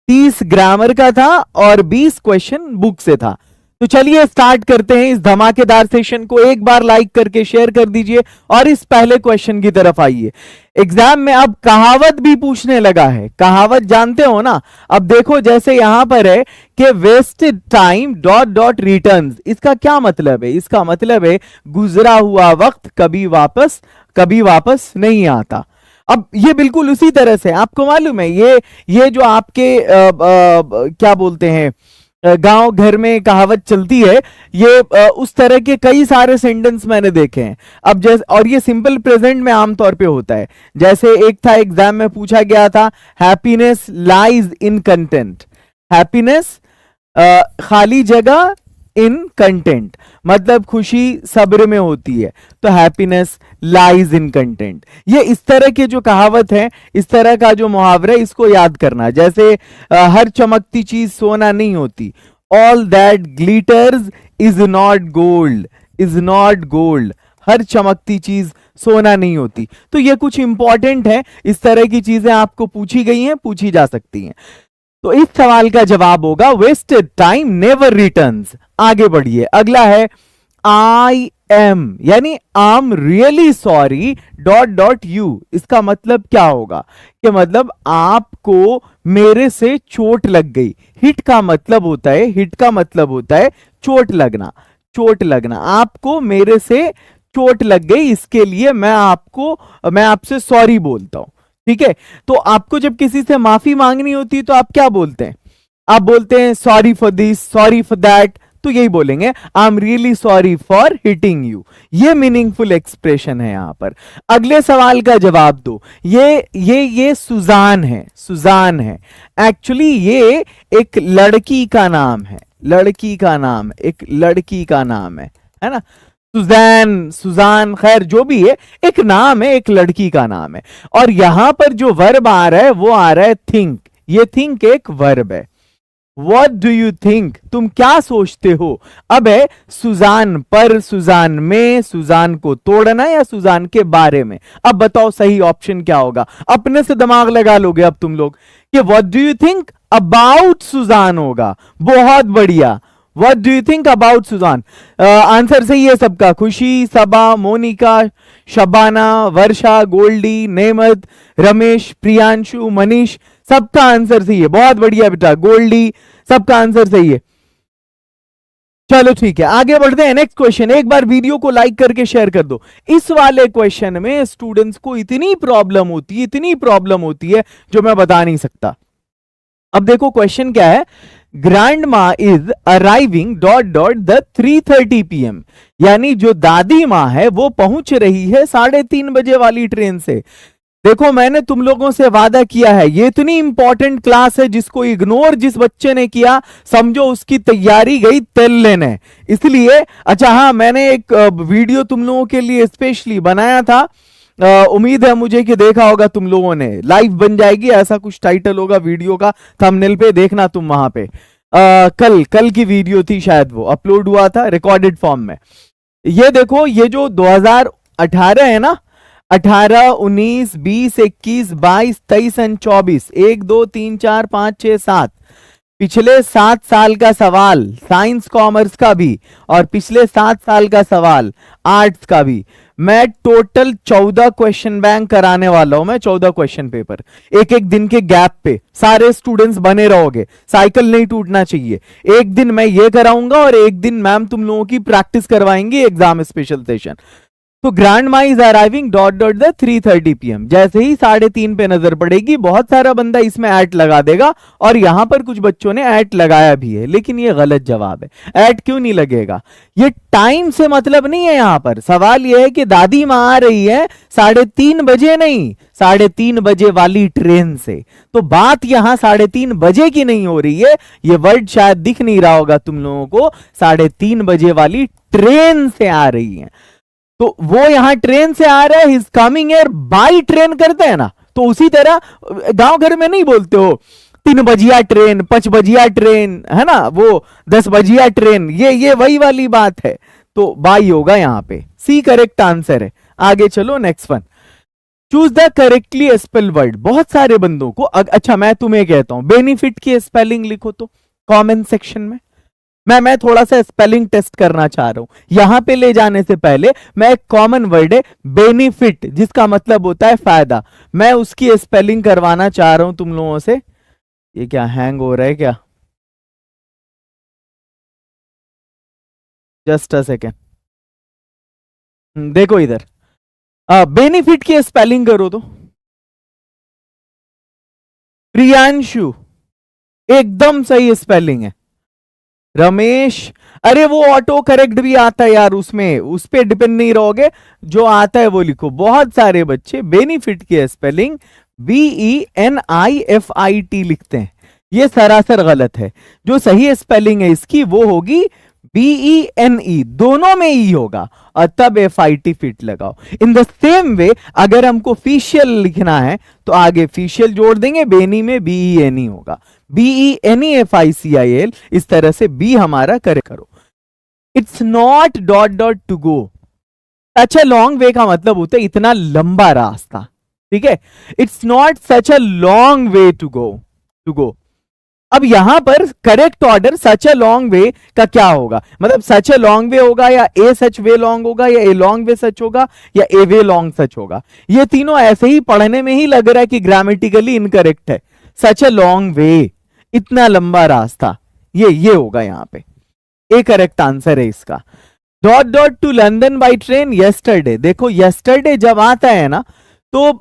A: 30 ग्रामर का था और 20 क्वेश्चन बुक से था। तो चलिए स्टार्ट करते हैं इस धमाकेदार सेशन को। एक बार लाइक करके शेयर कर दीजिए और इस पहले क्वेश्चन की तरफ आइए। एग्जाम में अब कहावत भी पूछने लगा है। कहावत जानते हो ना? अब देखो जैसे यहां पर है कि wasted time dot dot returns. इसका क्या मतलब है? इसका मतलब है गुजरा हुआ वक्त कभी वापस नहीं आता। अब ये बिल्कुल उसी तरह से आपको मालूम है, ये जो आपके क्या बोलते हैं गांव घर में कहावत चलती है, ये उस तरह के कई सारे सेंटेंस मैंने देखे हैं। अब जैसे, और ये सिंपल प्रेजेंट में आमतौर पे होता है। जैसे एक था एग्जाम में पूछा गया था, happiness lies in content. Happiness खाली जगह इन कंटेंट, मतलब खुशी सब्र में होती है, तो हैप्पीनेस लाइज इन कंटेंट। ये इस तरह के जो कहावत है, इस तरह का जो मुहावरा है, इसको याद करना। जैसे हर चमकती चीज सोना नहीं होती। All that glitters is not gold. हर चमकती चीज सोना नहीं होती। तो ये कुछ इंपॉर्टेंट है, इस तरह की चीजें आपको पूछी गई हैं, पूछी जा सकती हैं। तो इस सवाल का जवाब होगा वेस्टेड टाइम नेवर रिटर्न्स। आगे बढ़िए, अगला है आई एम, यानी आई am really sorry dot dot you. इसका मतलब क्या होगा? कि मतलब आपको मेरे से चोट लग गई। हिट का मतलब होता है चोट लगना। आपको मेरे से चोट लग गई, इसके लिए मैं आपसे सॉरी बोलता हूं। ठीक है, तो आपको जब किसी से माफी मांगनी होती है तो आप क्या बोलते हैं? आप बोलते हैं sorry for this, sorry for that. तो यही बोलेंगे, I am really sorry for hitting you. ये मीनिंगफुल एक्सप्रेशन है यहां पर। अगले सवाल का जवाब दो। ये सुजान है। एक्चुअली ये एक लड़की का नाम है, एक लड़की का नाम है ना? सुजान, खैर जो भी है, एक नाम है, एक लड़की का नाम है। और यहां पर जो वर्ब आ रहा है वो आ रहा है थिंक। ये थिंक एक वर्ब है। What do you think? तुम क्या सोचते हो? अब है सुजान पर, सुजान में, सुजान को तोड़ना या सुजान के बारे में। अब बताओ सही ऑप्शन क्या होगा? अपने से दिमाग लगा लोगे अब तुम लोग कि what do you think about Sujan होगा। बहुत बढ़िया। What do you think about Sujan? Answer सही है सबका। खुशी, सबा, मोनिका, शबाना, वर्षा, गोल्डी, नेमत, रमेश, प्रियांशु, मनीष, सबका आंसर सही है। बहुत बढ़िया बेटा, गोल्डी, सबका आंसर सही है। चलो ठीक है, आगे बढ़ते हैं। Next question. एक बार वीडियो को लाइक करके शेयर कर दो। इस वाले क्वेश्चन में स्टूडेंट्स को इतनी प्रॉब्लम होती है जो मैं बता नहीं सकता। अब देखो क्वेश्चन क्या है। ग्रैंड माँ is arriving dot dot the 3:30 PM, यानी जो दादी माँ है वो पहुंच रही है 3:30 बजे वाली ट्रेन से। देखो मैंने तुम लोगों से वादा किया है, ये इतनी इंपॉर्टेंट क्लास है जिसको इग्नोर जिस बच्चे ने किया समझो उसकी तैयारी गई तेल लेने। इसलिए अच्छा हाँ, मैंने एक वीडियो तुम लोगों के लिए स्पेशली बनाया था। उम्मीद है मुझे कि देखा होगा तुम लोगों ने। लाइव बन जाएगी, ऐसा कुछ टाइटल होगा वीडियो का, थंबनेल पे देखना तुम वहां पे। कल की वीडियो थी शायद, वो अपलोड हुआ था रिकॉर्डेड फॉर्म में। ये देखो, ये जो 2018 है ना, 18, 19, 20, 21, 22, 23 एंड 24, 1, 2, 3, 4, 5, 6, 7, पिछले 7 साल का सवाल साइंस कॉमर्स का भी, और पिछले 7 साल का सवाल आर्ट्स का भी। मैं टोटल 14 क्वेश्चन बैंक कराने वाला हूं। मैं 14 क्वेश्चन पेपर एक एक दिन के गैप पे। सारे स्टूडेंट्स बने रहोगे, साइकिल नहीं टूटना चाहिए। एक दिन मैं ये कराऊंगा और एक दिन मैम तुम लोगों की प्रैक्टिस करवाएंगी एग्जाम स्पेशल सेशन। तो ग्रैंड मा is arriving dot dot the 3:30 PM। जैसे ही 3:30 पे नजर पड़ेगी, बहुत सारा बंदा इसमें ऐट लगा देगा, और यहां पर कुछ बच्चों ने ऐट लगाया भी है, लेकिन ये गलत जवाब है। ऐट क्यों नहीं लगेगा? ये टाइम से मतलब नहीं है। यहां पर सवाल ये है कि दादी मां आ रही है 3:30 बजे, नहीं 3:30 बजे वाली ट्रेन से। तो बात यहां 3:30 बजे की नहीं हो रही है। ये वर्ड शायद दिख नहीं रहा होगा तुम लोगों को, 3:30 बजे वाली ट्रेन से आ रही है। तो वो यहां ट्रेन से आ रहा है, his coming here by train करते हैं ना, तो उसी तरह गांव घर में नहीं बोलते हो 3 बजिया ट्रेन, 5 बजिया ट्रेन, है ना, वो 10 बजिया ट्रेन, ये वही वाली बात है। तो बाई होगा यहां पे, सी करेक्ट आंसर है। आगे चलो, next one, choose the correctly spell word. बहुत सारे बंदों को अच्छा मैं तुम्हें कहता हूं बेनिफिट की स्पेलिंग लिखो तो कमेंट सेक्शन में। मैं थोड़ा सा स्पेलिंग टेस्ट करना चाह रहा हूं। यहां पे ले जाने से पहले मैं एक कॉमन वर्ड है बेनिफिट, जिसका मतलब होता है फायदा, मैं उसकी स्पेलिंग करवाना चाह रहा हूं तुम लोगों से। ये क्या हैंग हो रहा है क्या? जस्ट अ सेकेंड, देखो इधर, बेनिफिट की स्पेलिंग करो तो। प्रियांशु, एकदम सही स्पेलिंग है। रमेश, अरे वो ऑटो करेक्ट भी आता है यार, उसमें उस पे डिपेंड नहीं रहोगे, जो आता है वो लिखो। बहुत सारे बच्चे बेनिफिट की स्पेलिंग BENIFIT लिखते हैं, ये सरासर गलत है। जो सही स्पेलिंग है इसकी वो होगी BENE, दोनों में ई होगा, और तब FIT फिट लगाओ। इन द सेम वे अगर हमको फेशियल लिखना है तो आगे फेशियल जोड़ देंगे, बेनी में BENE होगा, BENEFICIL, इस तरह से बी हमारा करेक्ट करो। It's not dot dot to go, such a long way का मतलब होता है इतना लंबा रास्ता, ठीक है। It's not such a long way to go. अब यहां पर correct order such a long way का क्या होगा? मतलब सच अ लॉन्ग वे होगा, या ए सच वे लॉन्ग होगा, या ए लॉन्ग वे सच होगा, या ए वे लॉन्ग सच होगा। ये तीनों ऐसे ही पढ़ने में ही लग रहा है कि ग्रामेटिकली इनकरेक्ट है। सच अ लॉन्ग वे, इतना लंबा रास्ता, ये होगा यहां पे, ए करेक्ट आंसर है इसका। Dot dot to London by train yesterday. देखो यस्टरडे जब आता है ना, तो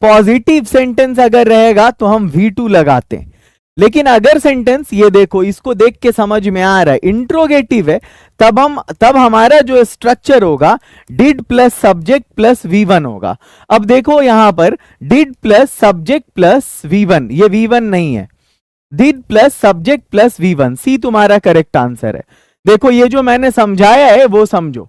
A: पॉजिटिव सेंटेंस अगर रहेगा तो हम V2 लगाते हैं, लेकिन अगर सेंटेंस, ये देखो इसको देख के समझ में आ रहा है इंट्रोगेटिव है, तब हमारा जो स्ट्रक्चर होगा did plus subject plus V1 होगा। अब देखो यहां पर did plus subject plus V1, ये V1 नहीं है, did plus subject plus V1, सी तुम्हारा करेक्ट आंसर है। देखो ये जो मैंने समझाया है वो समझो।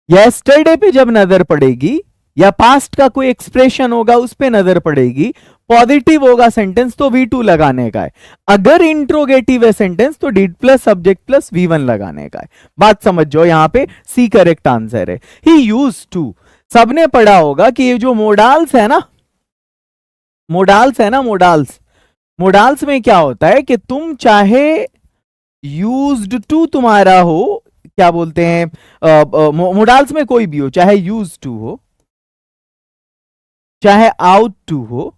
A: यस्टरडे पे जब नजर पड़ेगी या पास्ट का कोई एक्सप्रेशन होगा उस पे नजर पड़ेगी, पॉजिटिव होगा सेंटेंस तो V2 लगाने का है। अगर इंट्रोगेटिव है सेंटेंस तो did plus subject plus V1 लगाने का है। बात समझ जाओ, यहां पे सी करेक्ट आंसर है। ही यूज्ड टू, सबने पढ़ा होगा कि ये जो मोडाल्स है ना, मोडाल्स में क्या होता है कि तुम चाहे यूज्ड टू तुम्हारा हो, क्या बोलते हैं, मोडाल्स में कोई भी हो, चाहे यूज्ड टू हो, चाहे आउट टू हो,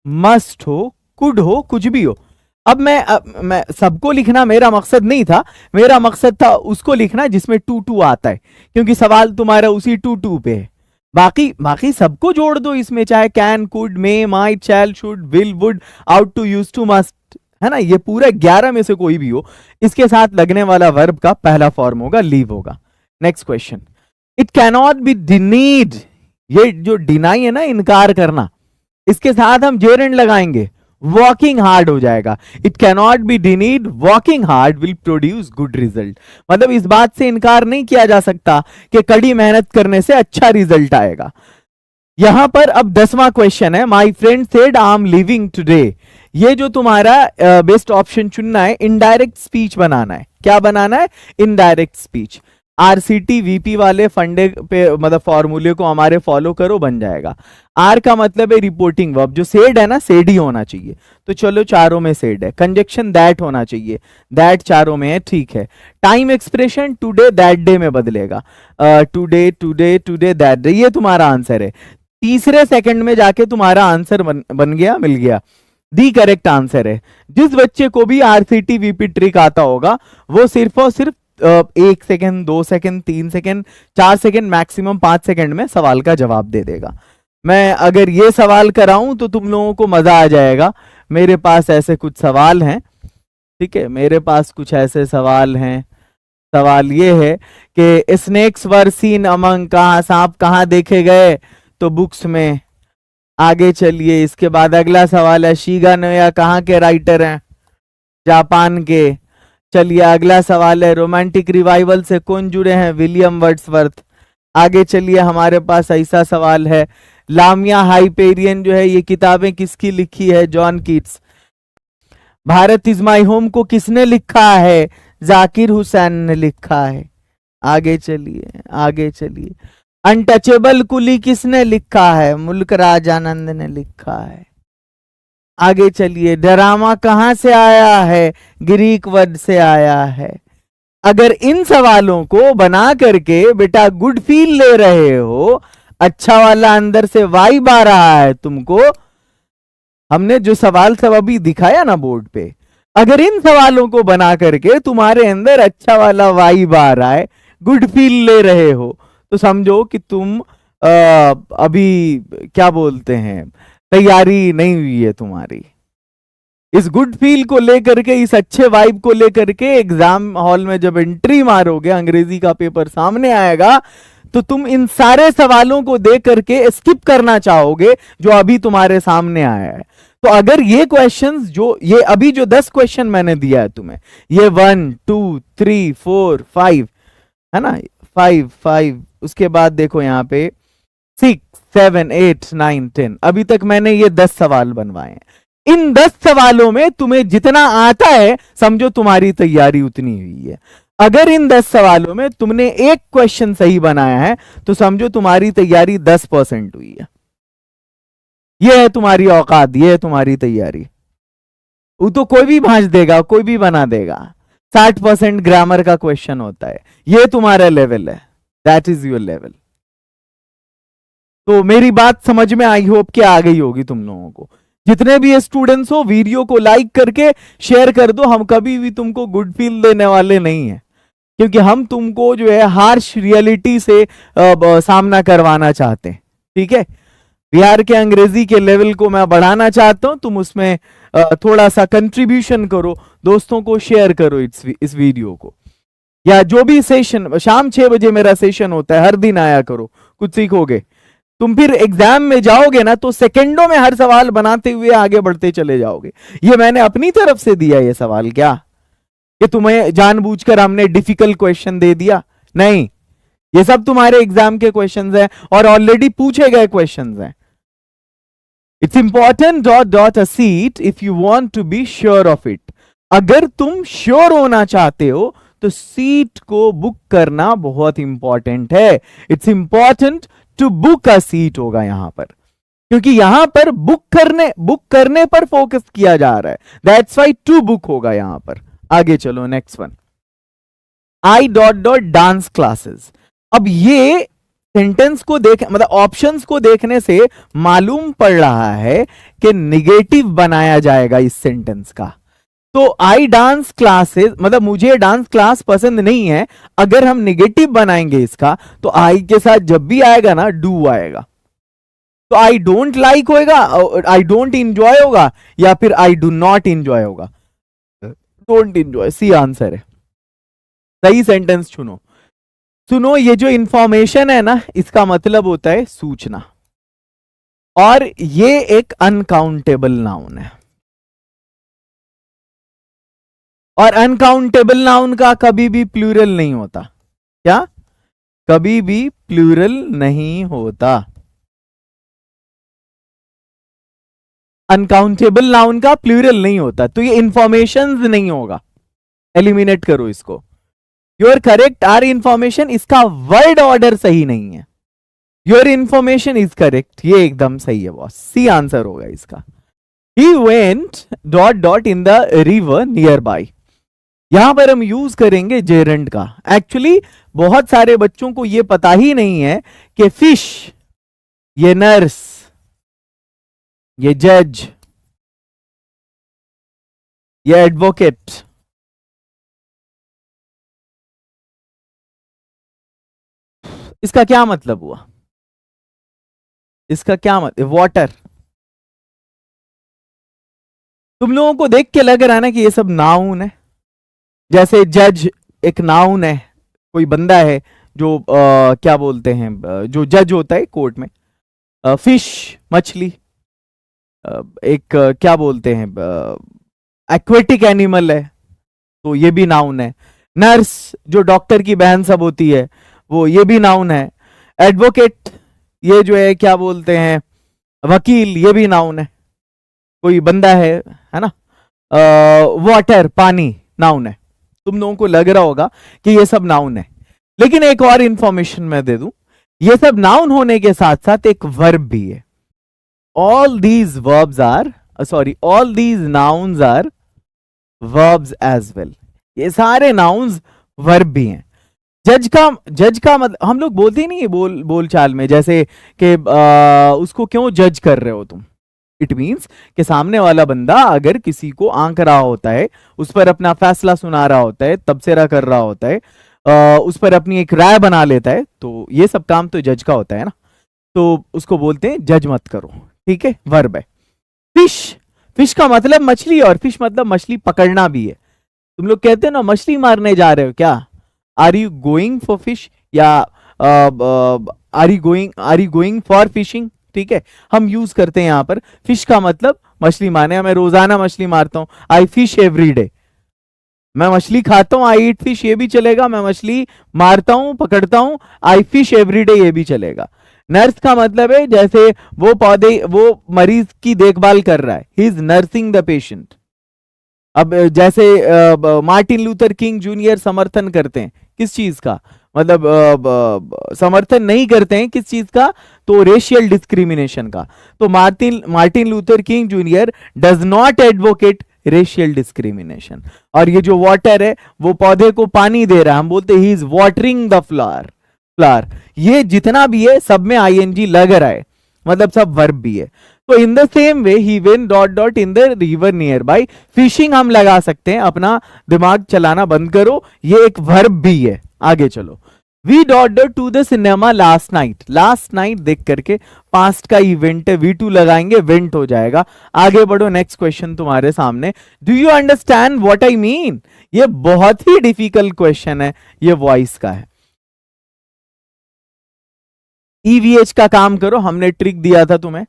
A: मस्ट हो, कुड हो, कुछ भी हो। अब मैं सबको लिखना मेरा मकसद नहीं था, मेरा मकसद था उसको लिखना जिसमें टू आता है, क्योंकि सवाल तुम्हारा उसी टू पे है। बाकी सबको जोड़ दो इसमें, चाहे can, could, may, might, shall, should, will, would, ought to, used to, must, है ना, ये पूरा 11 में से कोई भी हो, इसके साथ लगने वाला वर्ब का पहला फॉर्म होगा लीव होगा। Next question, it cannot be denied, ये जो डिनाई है ना, इनकार करना, इसके साथ हम जेरेंड लगाएंगे, वर्किंग हार्ड हो जाएगा। It cannot be denied, working hard will produce good result. मतलब इस बात से इनकार नहीं किया जा सकता कि कड़ी मेहनत करने से अच्छा रिजल्ट आएगा। यहां पर अब 10वां क्वेश्चन है, my friend said I am living today. ये जो तुम्हारा बेस्ट ऑप्शन चुनना है, इनडायरेक्ट स्पीच बनाना है। क्या बनाना है? Indirect speech. RCT VP वाले फंडे पे मतलब फॉर्मूले को हमारे फॉलो करो, बन जाएगा। आर का मतलब है रिपोर्टिंग वर्ब, जो सेड है ना, सेड ही होना चाहिए, तो चलो चारों में सेड है। कंजक्शन दैट होना चाहिए, दैट चारों में है, ठीक है। Time expression today that day में बदलेगा, today today today that day, ये तुम्हारा आंसर है। तीसरे सेकंड में जाके तुम्हारा आंसर बन गया, मिल गया, दी करेक्ट आंसर है। जिस बच्चे को भी RCT VP ट्रिक आता होगा वो सिर्फ और सिर्फ 1 second, 2 second, 3 second, 4 second, maximum 5 second में सवाल का जवाब दे देगा। मैं अगर ये सवाल कराऊं तो तुम लोगों को मजा आ जाएगा। मेरे पास ऐसे कुछ सवाल हैं, ठीक है, मेरे पास कुछ ऐसे सवाल हैं। सवाल ये है कि स्नेक्स वर सीन अमंग, कहाँ सांप कहाँ देखे गए, तो बुक्स में। आगे चलिए, इसके बाद अगला सवाल है शीगा नोया कहाँ के राइटर हैं, जापान के। चलिए अगला सवाल है रोमांटिक रिवाइवल से कौन जुड़े हैं, विलियम वर्ड्सवर्थ। आगे चलिए, हमारे पास ऐसा सवाल है लामिया हाइपेरियन जो है ये किताबें किसकी लिखी है, John Keats. Bharat is my home को किसने लिखा है, जाकिर हुसैन ने लिखा है। आगे चलिए, आगे चलिए, अनटचेबल कुली किसने लिखा है, मुल्क राज आनंद ने लिखा है। आगे चलिए, ड्रामा कहां से आया है, ग्रीक वर्ड से आया है। अगर इन सवालों को बना करके बेटा गुड फील ले रहे हो, अच्छा वाला अंदर से वाइब आ रहा है तुमको, हमने जो सवाल सब अभी दिखाया ना बोर्ड पे, अगर इन सवालों को बना करके तुम्हारे अंदर अच्छा वाला वाइब आ रहा है, गुड फील ले रहे हो, तो समझो कि तुम अभी क्या बोलते हैं, तैयारी नहीं हुई है तुम्हारी। इस गुड फील को लेकर के, इस अच्छे वाइब को लेकर के एग्जाम हॉल में जब एंट्री मारोगे, अंग्रेजी का पेपर सामने आएगा, तो तुम इन सारे सवालों को देख करके स्किप करना चाहोगे जो अभी तुम्हारे सामने आया है। तो अगर ये क्वेश्चंस जो ये अभी जो 10 क्वेश्चन मैंने दिया है तुम्हें, ये 1 2 3 4 5 है ना, 5 उसके बाद देखो यहाँ पे 6 7 8 9 10, अभी तक मैंने ये 10 सवाल बनवाए हैं। इन 10 सवालों में तुम्हें जितना आता है समझो तुम्हारी तैयारी उतनी हुई है। अगर इन 10 सवालों में तुमने एक क्वेश्चन सही बनाया है तो समझो तुम्हारी तैयारी 10% हुई है। यह है तुम्हारी औकात, यह है तुम्हारी तैयारी। वो तो कोई भी भांज देगा, कोई भी बना देगा। 60% ग्रामर का क्वेश्चन होता है, यह तुम्हारा लेवल है, दैट इज योर लेवल। तो मेरी बात समझ में आई होप कि आ गई होगी तुम लोगों को। जितने भी स्टूडेंट्स हो वीडियो को लाइक करके शेयर कर दो। हम कभी भी तुमको गुड फील देने वाले नहीं है, क्योंकि हम तुमको जो है हार्श रियलिटी से सामना करवाना चाहते हैं। ठीक है, बिहार के अंग्रेजी के लेवल को मैं बढ़ाना चाहता हूं, तुम उसमें थोड़ा सा कंट्रीब्यूशन करो, दोस्तों को शेयर करो इस वीडियो को। या जो भी सेशन शाम 6 बजे मेरा सेशन होता है, हर दिन आया करो, कुछ सीखोगे। तुम फिर एग्जाम में जाओगे ना तो सेकंडों में हर सवाल बनाते हुए आगे बढ़ते चले जाओगे। ये मैंने अपनी तरफ से दिया ये सवाल, क्या कि तुम्हें जानबूझकर हमने डिफिकल्ट क्वेश्चन दे दिया? नहीं, ये सब तुम्हारे एग्जाम के क्वेश्चंस हैं और ऑलरेडी पूछे गए क्वेश्चंस हैं। It's important dot a seat if you want to be sure of it. अगर तुम श्योर होना चाहते हो तो सीट को बुक करना बहुत इंपॉर्टेंट है। It's important to book a seat होगा यहां पर, क्योंकि यहां पर बुक करने पर फोकस किया जा रहा है। दैट्स वाई टू बुक होगा यहां पर। आगे चलो, next one, I dot dance classes. अब ये सेंटेंस को देख मतलब ऑप्शंस को देखने से मालूम पड़ रहा है कि निगेटिव बनाया जाएगा इस सेंटेंस का। तो आई डांस क्लासेस मतलब मुझे डांस क्लास पसंद नहीं है, अगर हम निगेटिव बनाएंगे इसका तो आई के साथ जब भी आएगा ना डू आएगा। तो आई डोंट लाइक होगा, आई डोंट इंजॉय होगा, या फिर आई डू नॉट इंजॉय होगा। डोंट इंजॉय सी आंसर है। सही सेंटेंस चुनो। सुनो, ये जो इंफॉर्मेशन है ना इसका मतलब होता है सूचना, और ये एक अनकाउंटेबल नाउन है। और अनकाउंटेबल नाउन का कभी भी प्लूरल नहीं होता। क्या? कभी भी प्लूरल नहीं होता। अनकाउंटेबल नाउन का प्लूरल नहीं होता, तो ये इंफॉर्मेशन नहीं होगा। एलिमिनेट करो इसको। योर करेक्ट आर इंफॉर्मेशन, इसका वर्ड ऑर्डर सही नहीं है। योर इंफॉर्मेशन इज करेक्ट, ये एकदम सही है बॉस, सी आंसर होगा इसका। He went dot dot in the river near by. यहां पर हम यूज करेंगे जेरंड का। एक्चुअली बहुत सारे बच्चों को यह पता ही नहीं है कि फिश, ये नर्स, ये जज, ये एडवोकेट, इसका क्या मतलब हुआ? इसका क्या मतलब? वाटर। तुम लोगों को देख के लग रहा है ना कि ये सब नाउन है। जैसे जज एक नाउन है, कोई बंदा है जो क्या बोलते हैं, जो जज होता है कोर्ट में। फिश मछली, एक क्या बोलते हैं, एक्वेटिक एनिमल है, तो ये भी नाउन है। नर्स जो डॉक्टर की बहन सब होती है, वो ये भी नाउन है। एडवोकेट ये जो है क्या बोलते हैं, वकील, ये भी नाउन है, कोई बंदा है ना। वाटर पानी नाउन है। तुम लोगों को लग रहा होगा कि ये सब नाउन है, लेकिन एक और इंफॉर्मेशन मैं दे दूं, ये सब नाउन होने के साथ साथ एक वर्ब भी है। All these verbs are all these nouns are verbs as well. ये सारे नाउन्स वर्ब भी हैं। जज का मतलब हम लोग बोलते ही नहीं है बोल चाल में, जैसे कि उसको क्यों जज कर रहे हो तुम। इट मीन्स कि सामने वाला बंदा अगर किसी को आंक रहा होता है, उस पर अपना फैसला सुना रहा होता है, तबसरा कर रहा होता है, उस पर अपनी एक राय बना लेता है, तो ये सब काम तो जज का होता है ना। तो उसको बोलते हैं जज मत करो, ठीक है, वर्ब है। फिश, फिश का मतलब मछली, और फिश मतलब मछली पकड़ना भी है। तुम लोग कहते हो ना मछली मारने जा रहे हो क्या, are you going for fish, या are you going for fishing, ठीक है। हम यूज करते हैं यहां पर फिश का मतलब मछली मारने। मैं रोजाना मछली मारता हूं, आई फिश एवरी डे। मैं मछली खाता हूं, आई ईट फिश, ये भी चलेगा। मैं मछली मारता हूं, पकड़ता हूं, आई फिश एवरी डे, ये भी चलेगा। नर्स का मतलब है जैसे वो मरीज की देखभाल कर रहा है, he is nursing the patient. अब जैसे मार्टिन लूथर किंग जूनियर समर्थन करते हैं किस चीज का, मतलब समर्थन नहीं करते हैं किस चीज का, तो रेशियल डिस्क्रिमिनेशन का। तो Martin Luther King junior does not advocate racial discrimination. और ये जो वाटर है वो पौधे को पानी दे रहा है, हम बोलते he is watering the flower. ये जितना भी है सब में आईएनजी लग रहा है, मतलब सब वर्ब भी है। तो in the same way he when dot dot in the river near by, fishing हम लगा सकते हैं। अपना दिमाग चलाना बंद करो, ये एक वर्ब भी है। आगे चलो, V dot dot to the cinema last night. Last night देख करके पास्ट का इवेंट है, V2 लगाएंगे, वेंट हो जाएगा। आगे बढ़ो, नेक्स्ट क्वेश्चन तुम्हारे सामने। Do you understand what I mean? ये बहुत ही डिफिकल्ट क्वेश्चन है, ये वॉइस का है। EVH का काम करो, हमने ट्रिक दिया था तुम्हें।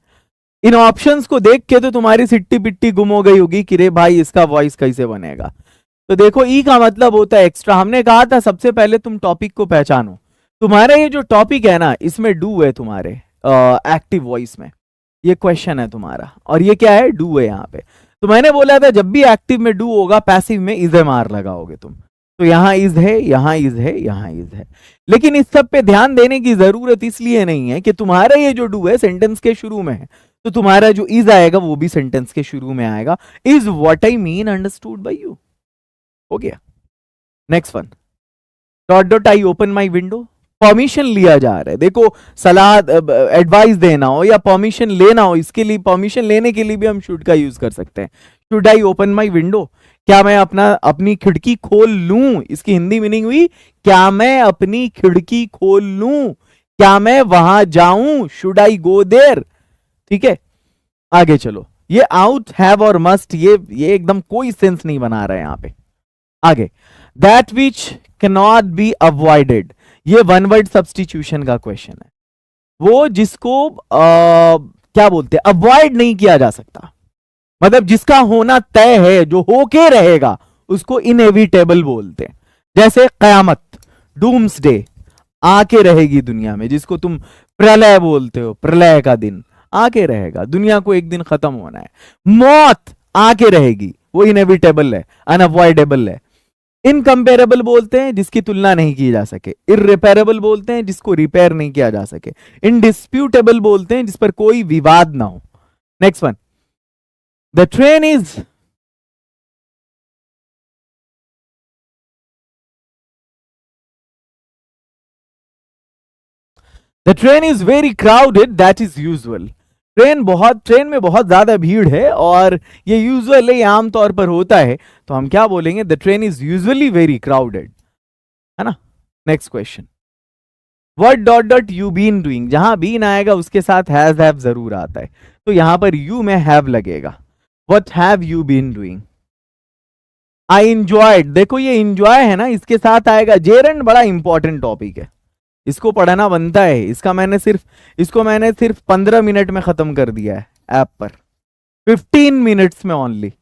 A: इन ऑप्शंस को देख के तो तुम्हारी सिट्टी पिट्टी गुम हो गई होगी कि रे भाई इसका वॉइस कैसे बनेगा। तो देखो, ई का मतलब होता है एक्स्ट्रा। हमने कहा था सबसे पहले तुम टॉपिक को पहचानो। तुम्हारा ये जो टॉपिक है ना, इसमें डू है तुम्हारे एक्टिव वॉइस में, ये क्वेश्चन है तुम्हारा, और ये क्या है, डू है यहाँ पे। तो मैंने बोला था जब भी एक्टिव में डू होगा, पैसिव में इज मार लगाओगे तुम। तो यहाँ इज है, यहाँ इज है, यहाँ इज है। लेकिन इस सब पे ध्यान देने की जरूरत इसलिए नहीं है कि तुम्हारा ये जो डू है सेंटेंस के शुरू में है, तो तुम्हारा जो इज आएगा वो भी सेंटेंस के शुरू में आएगा। Is what I mean understood by you? हो गया। Next one, dot dot I open my window. Permission लिया जा रहा है। देखो, सलाह एडवाइस देना हो या परमिशन लेना हो, इसके लिए परमिशन लेने के लिए भी हम शुड का यूज कर सकते हैं। Should I open my window, क्या मैं अपनी खिड़की खोल लूं? इसकी हिंदी मीनिंग हुई क्या मैं अपनी खिड़की खोल लूं, क्या मैं वहां जाऊं, शुड आई गो देयर, ठीक है। आगे चलो, ये आउट, हैव और मस्ट, ये एकदम कोई सेंस नहीं बना रहा है यहां पे। आगे, that which can not be avoided, ये वन वर्ड सब्सटीट्यूशन का क्वेश्चन है। वो जिसको क्या बोलते हैं, अवॉइड नहीं किया जा सकता, मतलब जिसका होना तय है, जो होके रहेगा, उसको इनएविटेबल बोलते हैं। जैसे कयामत, डूम्सडे, आके रहेगी दुनिया में, जिसको तुम प्रलय बोलते हो, प्रलय का दिन आके रहेगा, दुनिया को एक दिन खत्म होना है। मौत आके रहेगी, वो इनएविटेबल है, अनअवॉइडेबल है। इनकंपेरेबल बोलते हैं जिसकी तुलना नहीं की जा सके। इररिपेरेबल बोलते हैं जिसको रिपेयर नहीं किया जा सके। इनडिस्प्यूटेबल बोलते हैं जिस पर कोई विवाद ना हो। Next one, the train is, the train is very crowded, that is usual. Train में बहुत ज्यादा भीड़ है और ये यूजुअल है, ये आमतौर पर होता है। तो हम क्या बोलेंगे, the train is usually very crowded, है ना। Next question, what dot dot you been doing, जहां बीन आएगा उसके साथ हैज हैव जरूर आता है, तो यहां पर यू में हैव लगेगा। What have you been doing. I enjoyed, देखो ये इंजॉय है ना, इसके साथ आएगा जेरंड, बड़ा इंपॉर्टेंट टॉपिक है, इसको पढ़ना बनता है। इसको मैंने सिर्फ 15 मिनट में खत्म कर दिया है ऐप पर, 15 मिनट्स में ओनली।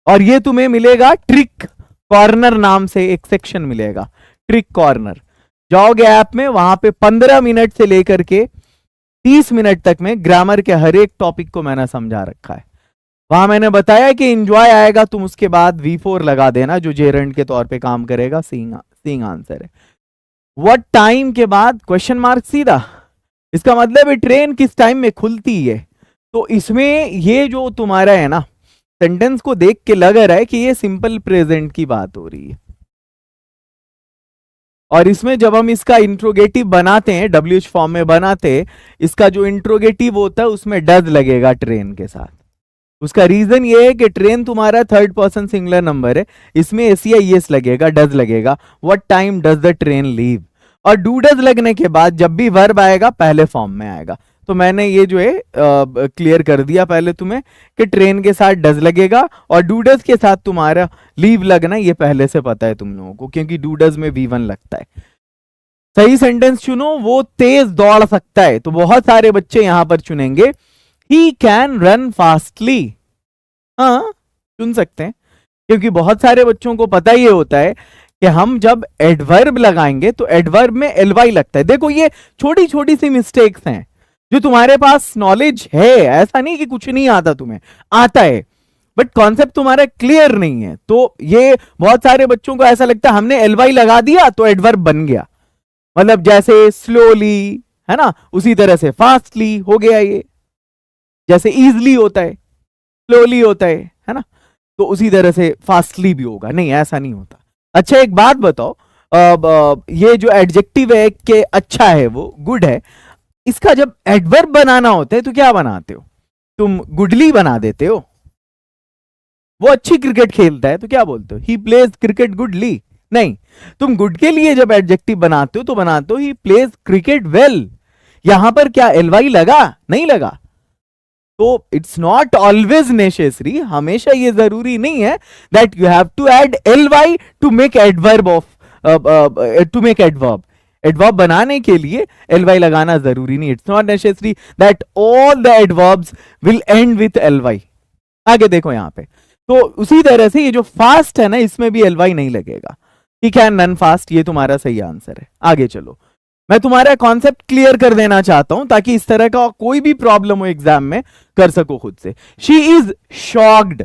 A: और ये तुम्हें मिलेगा ट्रिक कॉर्नर नाम से एक सेक्शन मिलेगा, ट्रिक कॉर्नर। जाओगे ऐप में, वहां पे 15 मिनट से लेकर के 30 मिनट तक में ग्रामर के हर एक टॉपिक को मैंने समझा रखा है। वहां मैंने बताया कि एंजॉय आएगा, तुम उसके बाद V4 लगा देना जो जेरंड के तौर पे काम करेगा, सीइंग आंसर है। व्हाट टाइम के बाद क्वेश्चन मार्क सीधा, इसका मतलब है ट्रेन किस टाइम में खुलती है। तो इसमें ये जो तुम्हारा है ना, सेंटेंस को देख के लग रहा है कि ये सिंपल प्रेजेंट की बात हो रही है, और इसमें जब हम इसका इंट्रोगेटिव बनाते हैं, WH फॉर्म में बनाते हैं, इसका जो इंट्रोगेटिव होता है उसमें डज लगेगा ट्रेन के साथ। उसका रीजन ये है कि ट्रेन तुम्हारा थर्ड पर्सन सिंगुलर नंबर है, इसमें एस लगेगा, डज लगेगा। What time does the train leave, और डू डज लगने के बाद जब भी वर्ब आएगा पहले फॉर्म में आएगा। तो मैंने ये जो है क्लियर कर दिया पहले तुम्हें कि ट्रेन के साथ डज लगेगा, और डू डज के साथ तुम्हारा लीव लगना ये पहले से पता है तुम लोगों को, क्योंकि डू डज में V1 लगता है। सही सेंटेंस चुनो, वो तेज दौड़ सकता है, तो बहुत सारे बच्चे यहां पर चुनेंगे ही कैन रन फास्टली। हाँ चुन सकते हैं, क्योंकि बहुत सारे बच्चों को पता ये होता है कि हम जब एडवर्ब लगाएंगे तो एडवर्ब में ly लगता है। देखो ये छोटी छोटी सी मिस्टेक्स हैं जो तुम्हारे पास नॉलेज है, ऐसा नहीं कि कुछ नहीं आता, तुम्हें आता है, बट कॉन्सेप्ट तुम्हारा क्लियर नहीं है। तो ये बहुत सारे बच्चों को ऐसा लगता है हमने ly लगा दिया तो एडवर्ब बन गया, मतलब जैसे स्लोली है ना, उसी तरह से फास्टली हो गया, ये जैसे इजली होता है, स्लोली होता है ना, तो उसी तरह से फास्टली भी होगा। नहीं, ऐसा नहीं होता। अच्छा एक बात बताओ, ये जो एडजेक्टिव है कि अच्छा है, वो गुड है, इसका जब एडवर्ब बनाना होता है तो क्या बनाते हो तुम? गुडली बना देते हो। वो अच्छी क्रिकेट खेलता है तो क्या बोलते हो? He plays cricket goodly. नहीं, तुम गुड के लिए जब एडजेक्टिव बनाते हो तो बनाते हो ही प्लेज क्रिकेट वेल। यहां पर क्या ly लगा? नहीं लगा। तो इट्स नॉट ऑलवेज नेसेसरी, हमेशा ये जरूरी नहीं है that you have to add ly to make adverb of to make adverb. Adverb बनाने के लिए ly लगाना जरूरी नहीं। It's not necessary that all the adverbs will end with ly। आगे देखो यहां पे, तो उसी तरह से ये जो फास्ट है ना, इसमें भी ly नहीं लगेगा। ही कैन रन फास्ट, ये तुम्हारा सही आंसर है। आगे चलो, मैं तुम्हारा कॉन्सेप्ट क्लियर कर देना चाहता हूं ताकि इस तरह का कोई भी प्रॉब्लम हो एग्जाम में कर सको खुद से। She is shocked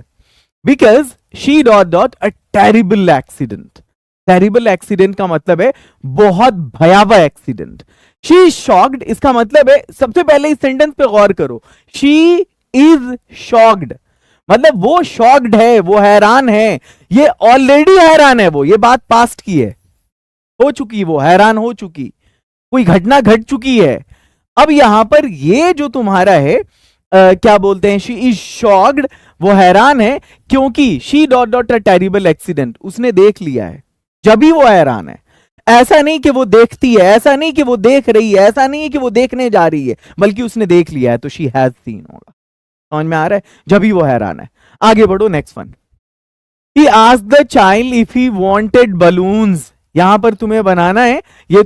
A: because she dot dot a terrible accident. Terrible accident का मतलब है बहुत भयावह एक्सीडेंट। शी इज शॉक्ड, इसका मतलब है, सबसे पहले इस सेंटेंस पे गौर करो, शी इज शॉक्ड मतलब वो शॉक्ड है, वो हैरान है, ये ऑलरेडी हैरान है, वो ये बात पास्ट की है, हो चुकी, वो हैरान हो चुकी, कोई घटना घट चुकी है। अब यहां पर ये जो तुम्हारा है क्या बोलते हैं, शी इज शॉक्ड, वो हैरान है क्योंकि she dot dot a terrible accident, उसने देख लिया है, जब भी वो हैरान है। ऐसा नहीं कि वो देखती है, ऐसा नहीं कि वो देख रही है, ऐसा नहीं कि वो देखने जा रही है, बल्कि उसने देख लिया है, तो शी हैज सीन होगा। समझ में आ रहा है? जब भी वो हैरान है। आगे बढ़ो, next one. He asked the child if he wanted balloons. यहां पर तुम्हें बनाना है, ये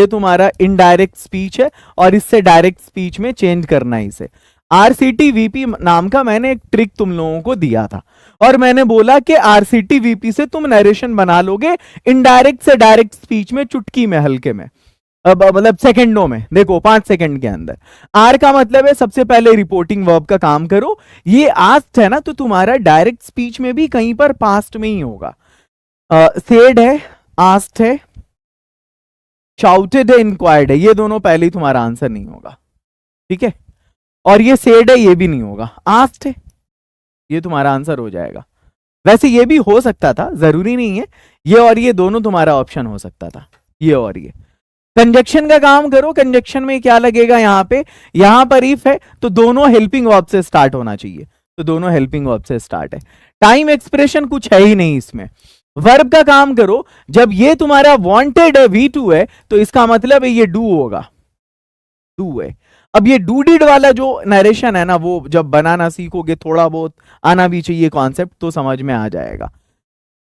A: तुम्हारा इनडायरेक्ट स्पीच है और इससे डायरेक्ट स्पीच में चेंज करना है इसे। RCTVP नाम का मैंने एक ट्रिक तुम लोगों को दिया था और मैंने बोला कि RCTVP से तुम नरेशन बना लोगे इनडायरेक्ट से डायरेक्ट स्पीच में, चुटकी में, हल्के में, मतलब सेकंडों में। देखो 5 सेकंड के अंदर। आर का मतलब है सबसे पहले रिपोर्टिंग वर्ब का काम करो। ये आस्क्ड है ना, तो तुम्हारा डायरेक्ट स्पीच में भी कहीं पर पास्ट में ही होगा। सेड है, आस्क्ड है, शाउटेड है, इंक्वायर्ड है, ये दोनों पहले ही तुम्हारा आंसर नहीं होगा, ठीक है। और ये सेड है, ये भी नहीं होगा। आस्क्ड है, ये तुम्हारा आंसर हो जाएगा। वैसे ये भी हो सकता था, जरूरी नहीं है, ये और ये दोनों तुम्हारा ऑप्शन हो सकता था, ये और ये। कंजक्शन का काम करो, कंजक्शन में क्या लगेगा यहां पर इफ है तो दोनों हेल्पिंग वर्ब से स्टार्ट होना चाहिए, तो दोनों हेल्पिंग वर्ब से स्टार्ट है। टाइम एक्सप्रेशन कुछ है ही नहीं इसमें, वर्ब का काम करो, जब ये तुम्हारा वांटेड है V2 है तो इसका मतलब है ये डू होगा, डू है। अब ये डू डिड वाला जो नरेशन है ना, वो जब बनाना सीखोगे, थोड़ा बहुत आना भी चाहिए कॉन्सेप्ट, तो समझ में आ जाएगा।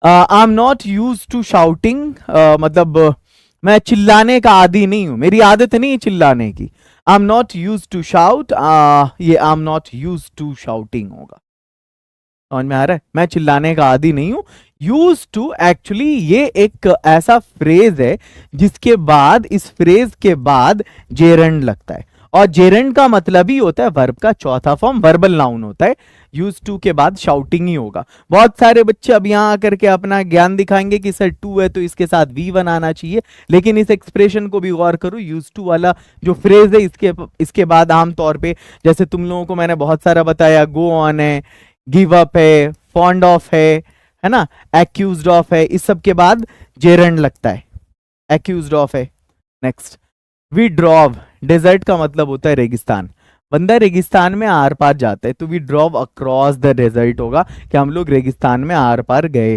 A: I am not use to shouting, मतलब मैं चिल्लाने का आदी नहीं हूं, मेरी आदत नहीं है चिल्लाने की। I am not use to shout, ये I am not use to shouting होगा। समझ में आ रहा है? मैं चिल्लाने का आदी नहीं हूं। यूज टू एक्चुअली ये एक ऐसा फ्रेज है जिसके बाद, इस फ्रेज के बाद जेरेंड लगता है, और जेरेंड का मतलब ही होता है वर्ब का चौथा फॉर्म, वर्बल नाउन होता है। यूज टू के बाद शाउटिंग ही होगा। बहुत सारे बच्चे अब यहां आकर के अपना ज्ञान दिखाएंगे कि सर टू है तो इसके साथ V1 आना चाहिए, लेकिन इस एक्सप्रेशन को भी गौर करो, यूज टू वाला जो फ्रेज है इसके बाद आमतौर पे, जैसे तुम लोगों को मैंने बहुत सारा बताया, गो ऑन है, गिव अप है, फॉन्ड ऑफ है ना, एक्यूज्ड ऑफ है, इस सब के बाद जेरेंड लगता है, एक्यूज्ड ऑफ है। नेक्स्ट, वी ड्रॉव, डेजर्ट का मतलब होता है रेगिस्तान। बंदा रेगिस्तान में आर पार जाता है तो we drove across the desert होगा कि हम लोग रेगिस्तान में आर पार गए,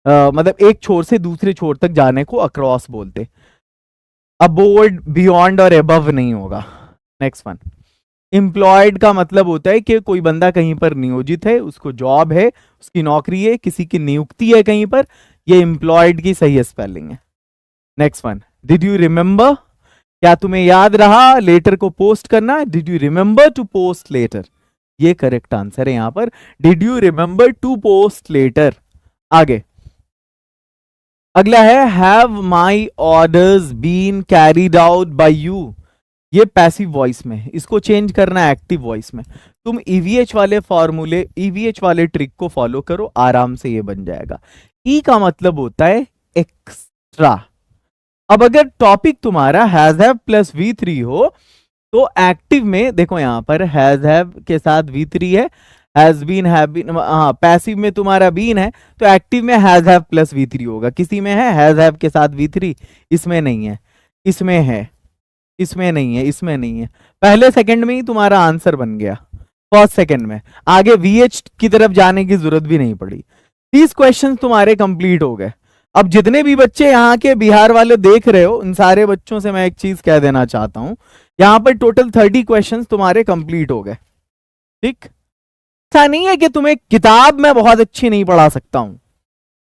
A: मतलब एक छोर से दूसरे छोर तक जाने को अक्रॉस बोलते। अबोर्ड, बियॉन्ड और एबव नहीं होगा। नेक्स्ट वन, एम्प्लॉयड का मतलब होता है कि कोई बंदा कहीं पर नियोजित है, उसको जॉब है, उसकी नौकरी है, किसी की नियुक्ति है कहीं पर, ये एम्प्लॉयड की सही स्पेलिंग है। Next one, did you remember, क्या तुम्हें याद रहा लेटर को पोस्ट करना, did you remember to post letter, ये करेक्ट आंसर है यहां पर, did you remember to post letter. आगे अगला है, have my orders been carried out by you, ये पैसिव वॉइस में, इसको चेंज करना है एक्टिव वॉइस में। तुम ईवीएच वाले फॉर्मूले, ईवीएच वाले ट्रिक को फॉलो करो, आराम से ये बन जाएगा। ई का मतलब होता है एक्स्ट्रा। अब अगर टॉपिक तुम्हारा हैज हैव प्लस V3 हो तो एक्टिव में देखो, यहां पर हैज हैव के साथ V3 है, हैज बीन, हैव बीन, हाँ पैसिव में तुम्हारा बीन है तो एक्टिव में हैज हैव प्लस V3 होगा। किसी में है हैज हैव के साथ V3, इसमें नहीं है, इसमें है, इसमें नहीं है, इसमें नहीं है। पहले सेकंड में ही तुम्हारा आंसर बन गया, फर्स्ट सेकंड में, आगे VH की तरफ जाने की जरूरत भी नहीं पड़ी। 30 क्वेश्चन तुम्हारे कंप्लीट हो गए। अब जितने भी बच्चे यहाँ के बिहार वाले देख रहे हो, उन सारे बच्चों से मैं एक चीज कह देना चाहता हूं, यहाँ पर टोटल 30 क्वेश्चंस तुम्हारे कंप्लीट हो गए। ठीक, ऐसा नहीं है कि तुम्हें किताब में बहुत अच्छी नहीं पढ़ा सकता हूं,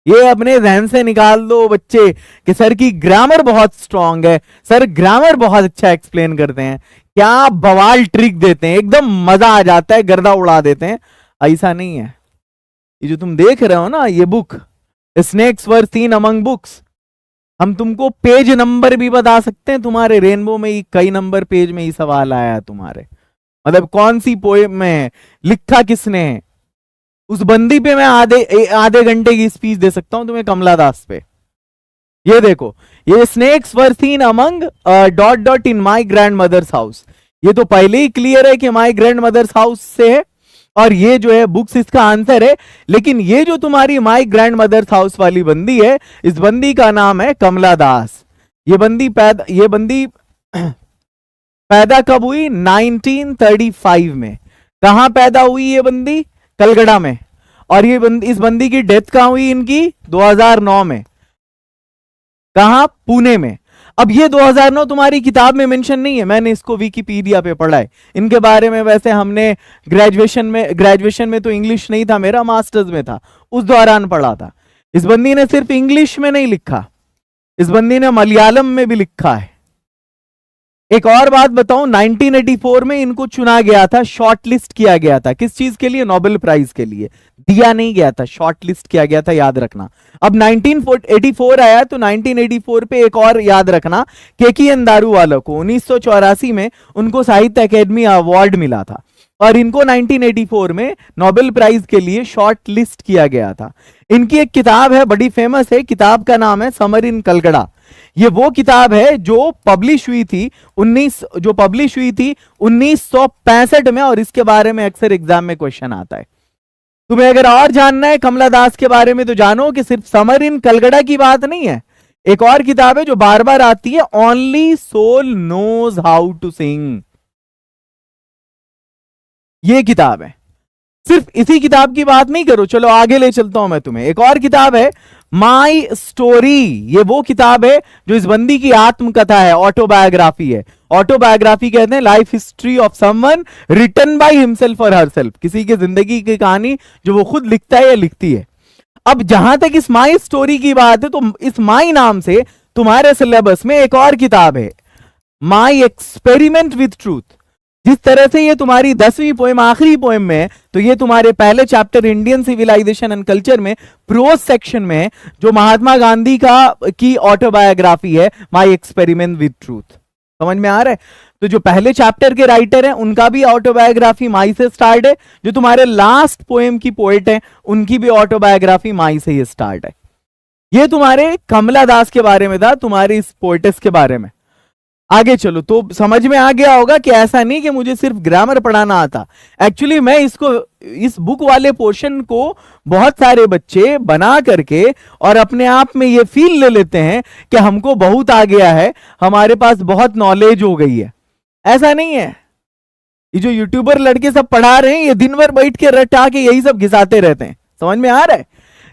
A: ये अपने जहन से निकाल दो बच्चे कि सर की ग्रामर बहुत स्ट्रांग है, सर ग्रामर बहुत अच्छा एक्सप्लेन करते हैं, क्या बवाल ट्रिक देते हैं, एकदम मजा आ जाता है, गर्दा उड़ा देते हैं। ऐसा नहीं है। ये जो तुम देख रहे हो ना, ये book snakes were seen among books, हम तुमको पेज नंबर भी बता सकते हैं। तुम्हारे रेनबो में कई नंबर पेज में ही सवाल आया है तुम्हारे, मतलब कौन सी पोएम में लिखा किसने है, उस बंदी पे मैं आधे घंटे की स्पीच दे सकता हूं तुम्हें, कमला दास पे। ये देखो, ये snakes were seen among dot dot in my grandmother's house, ये तो पहले ही क्लियर है कि माई ग्रैंड मदर्स हाउस से है, और ये जो है बुक्स इसका आंसर है। लेकिन ये जो तुम्हारी माई ग्रैंड मदर्स हाउस वाली बंदी है, इस बंदी का नाम है कमला दास। ये बंदी पैदा कब हुई? 1935 में। कहां पैदा हुई ये बंदी? कलकत्ता में। और ये इस बंदी की डेथ कहां हुई इनकी? 2009 में। कहां? पुणे में। अब ये 2009 तुम्हारी किताब में मेंशन नहीं है, मैंने इसको विकिपीडिया पे पढ़ा है। इनके बारे में वैसे हमने ग्रेजुएशन में तो इंग्लिश नहीं था मेरा, मास्टर्स में था, उस दौरान पढ़ा था। इस बंदी ने सिर्फ इंग्लिश में नहीं लिखा, इस बंदी ने मलयालम में भी लिखा है। एक और बात बताऊं, 1984 में इनको चुना गया था, शॉर्टलिस्ट किया गया था। किस चीज के लिए? नोबेल प्राइज के लिए। दिया नहीं गया था, शॉर्टलिस्ट किया गया था, याद रखना। अब 1984 आया तो 1984 पे एक और याद रखना, केकी दारूवाला को 1984 में उनको साहित्य अकेडमी अवार्ड मिला था, और इनको 1984 में नोबेल प्राइज के लिए शॉर्ट लिस्ट किया गया था। इनकी एक किताब है, बड़ी फेमस है, किताब का नाम है समर इन कलकत्ता। ये वो किताब है जो पब्लिश हुई थी 1965 में, और इसके बारे में अक्सर एग्जाम में क्वेश्चन आता है। तुम्हें अगर और जानना है कमला दास के बारे में तो जानो कि सिर्फ समर इन कलकत्ता की बात नहीं है, एक और किताब है जो बार बार आती है, only soul knows how to sing. ये किताब है। सिर्फ इसी किताब की बात नहीं करो, चलो आगे ले चलता हूं मैं तुम्हें। एक और किताब है माई स्टोरी, ये वो किताब है जो इस बंदी की आत्मकथा है, ऑटोबायोग्राफी है। ऑटोबायोग्राफी कहते हैं life history of someone written by himself और हरसेल्फ, किसी की जिंदगी की कहानी जो वो खुद लिखता है या लिखती है। अब जहां तक इस माई स्टोरी की बात है, तो इस माई नाम से तुम्हारे सिलेबस में एक और किताब है, माई एक्सपेरिमेंट विथ ट्रूथ। जिस तरह से ये तुम्हारी 10वीं पोएम आखिरी पोएम में है, तो ये तुम्हारे पहले chapter Indian civilisation and culture में प्रोज सेक्शन में जो महात्मा गांधी की ऑटोबायोग्राफी है, माई एक्सपेरिमेंट विथ ट्रूथ। समझ में आ रहा है? तो जो पहले चैप्टर के राइटर हैं उनका भी ऑटोबायोग्राफी माई से स्टार्ट है, जो तुम्हारे लास्ट पोएम की पोएट है उनकी भी ऑटोबायोग्राफी माई से ही स्टार्ट है। ये तुम्हारे कमला दास के बारे में था, तुम्हारी इस पोएटिस के बारे में। आगे चलो, तो समझ में आ गया होगा कि ऐसा नहीं कि मुझे सिर्फ ग्रामर पढ़ाना आता। एक्चुअली मैं इस बुक वाले पोर्शन को बहुत सारे बच्चे बना करके और अपने आप में ये फील ले लेते हैं कि हमको बहुत आ गया है, हमारे पास बहुत नॉलेज हो गई है। ऐसा नहीं है। ये जो यूट्यूबर लड़के सब पढ़ा रहे हैं, ये दिन भर बैठ के रटा के यही सब घिसाते रहते हैं। समझ में आ रहा है?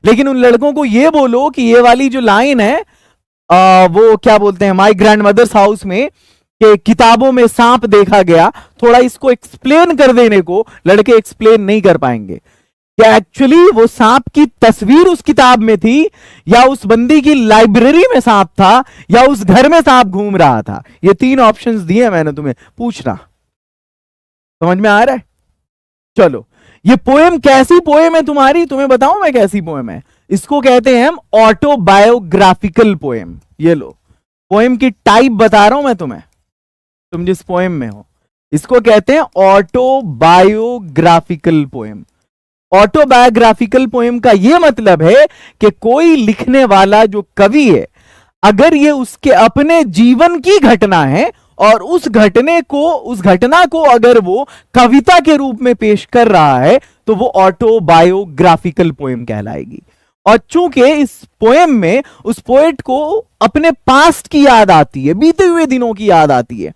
A: लेकिन उन लड़कों को ये बोलो कि ये वाली जो लाइन है, वो क्या बोलते हैं, माई ग्रैंड मदर्स हाउस में कि किताबों में सांप देखा गया, थोड़ा इसको एक्सप्लेन कर देने को लड़के एक्सप्लेन नहीं कर पाएंगे। क्या एक्चुअली वो सांप की तस्वीर उस किताब में थी, या उस बंदी की लाइब्रेरी में सांप था, या उस घर में सांप घूम रहा था? ये 3 ऑप्शंस दिए मैंने तुम्हें, पूछना। समझ में आ रहा है? चलो, ये पोएम कैसी पोएम है तुम्हारी, तुम्हें बताऊं मैं कैसी पोएम है। इसको कहते हैं हम ऑटोबायोग्राफिकल पोएम। ये लो, पोएम की टाइप बता रहा हूं मैं तुम्हें, तुम जिस पोएम में हो। इसको कहते हैं ऑटोबायोग्राफिकल पोएम। ऑटोबायोग्राफिकल पोएम का यह मतलब है कि कोई लिखने वाला जो कवि है, अगर ये उसके अपने जीवन की घटना है और उस घटना को अगर वो कविता के रूप में पेश कर रहा है, तो वो ऑटोबायोग्राफिकल पोएम कहलाएगी। और चूंकि इस पोएम में उस पोएट को अपने पास्ट की याद आती है, बीते हुए दिनों की याद आती है,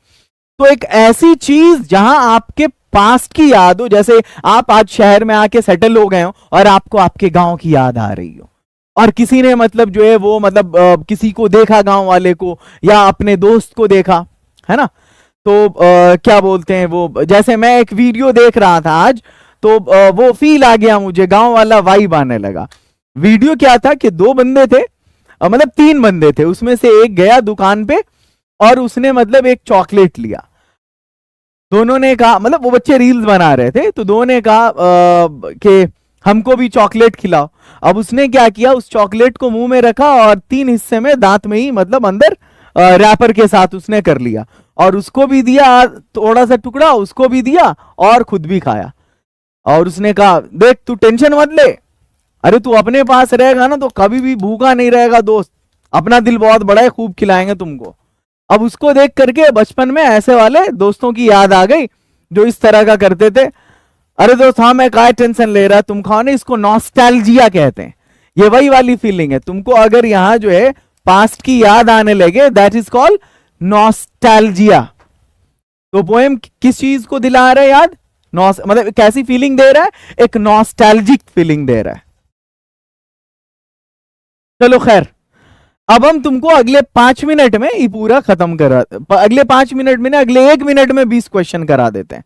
A: तो एक ऐसी चीज जहां आपके पास्ट की याद हो, जैसे आप आज शहर में आके सेटल हो गए हो और आपको आपके गांव की याद आ रही हो, और किसी ने मतलब जो है वो मतलब किसी को देखा, गांव वाले को या अपने दोस्त को देखा, है ना, तो क्या बोलते हैं वो, जैसे मैं एक वीडियो देख रहा था आज, तो वो फील आ गया मुझे, गांव वाला वाइब आने लगा। वीडियो क्या था कि 2 बंदे थे, मतलब 3 बंदे थे, उसमें से एक गया दुकान पे और उसने मतलब एक चॉकलेट लिया। दोनों ने कहा, मतलब वो बच्चे रील्स बना रहे थे, तो दोनों ने कहा कि हमको भी चॉकलेट खिलाओ। अब उसने क्या किया, उस चॉकलेट को मुंह में रखा और 3 हिस्से में दांत में ही मतलब अंदर रैपर के साथ उसने कर लिया, और उसको भी दिया थोड़ा सा टुकड़ा, उसको भी दिया और खुद भी खाया। और उसने कहा, देख तू टेंशन मत ले, अरे तू अपने पास रहेगा ना तो कभी भी भूखा नहीं रहेगा दोस्त, अपना दिल बहुत बड़ा है, खूब खिलाएंगे तुमको। अब उसको देख करके बचपन में ऐसे वाले दोस्तों की याद आ गई जो इस तरह का करते थे। अरे दोस्त, हाँ मैं काय टेंशन ले रहा, तुम खाओ ना, इसको नॉस्टैल्जिया कहते हैं। ये वही वाली फीलिंग है, तुमको अगर यहां जो है पास्ट की याद आने लगे, दैट इज कॉल्ड नॉस्टैल्जिया। तो पोएम किस चीज को दिला रहा है याद, मतलब कैसी फीलिंग दे रहा है, एक नॉस्टैल्जिक फीलिंग दे रहा है। चलो खैर, अब हम तुमको अगले 5 मिनट में ये पूरा खत्म करा, अगले 5 मिनट में ना, अगले 1 मिनट में 20 क्वेश्चन करा देते हैं।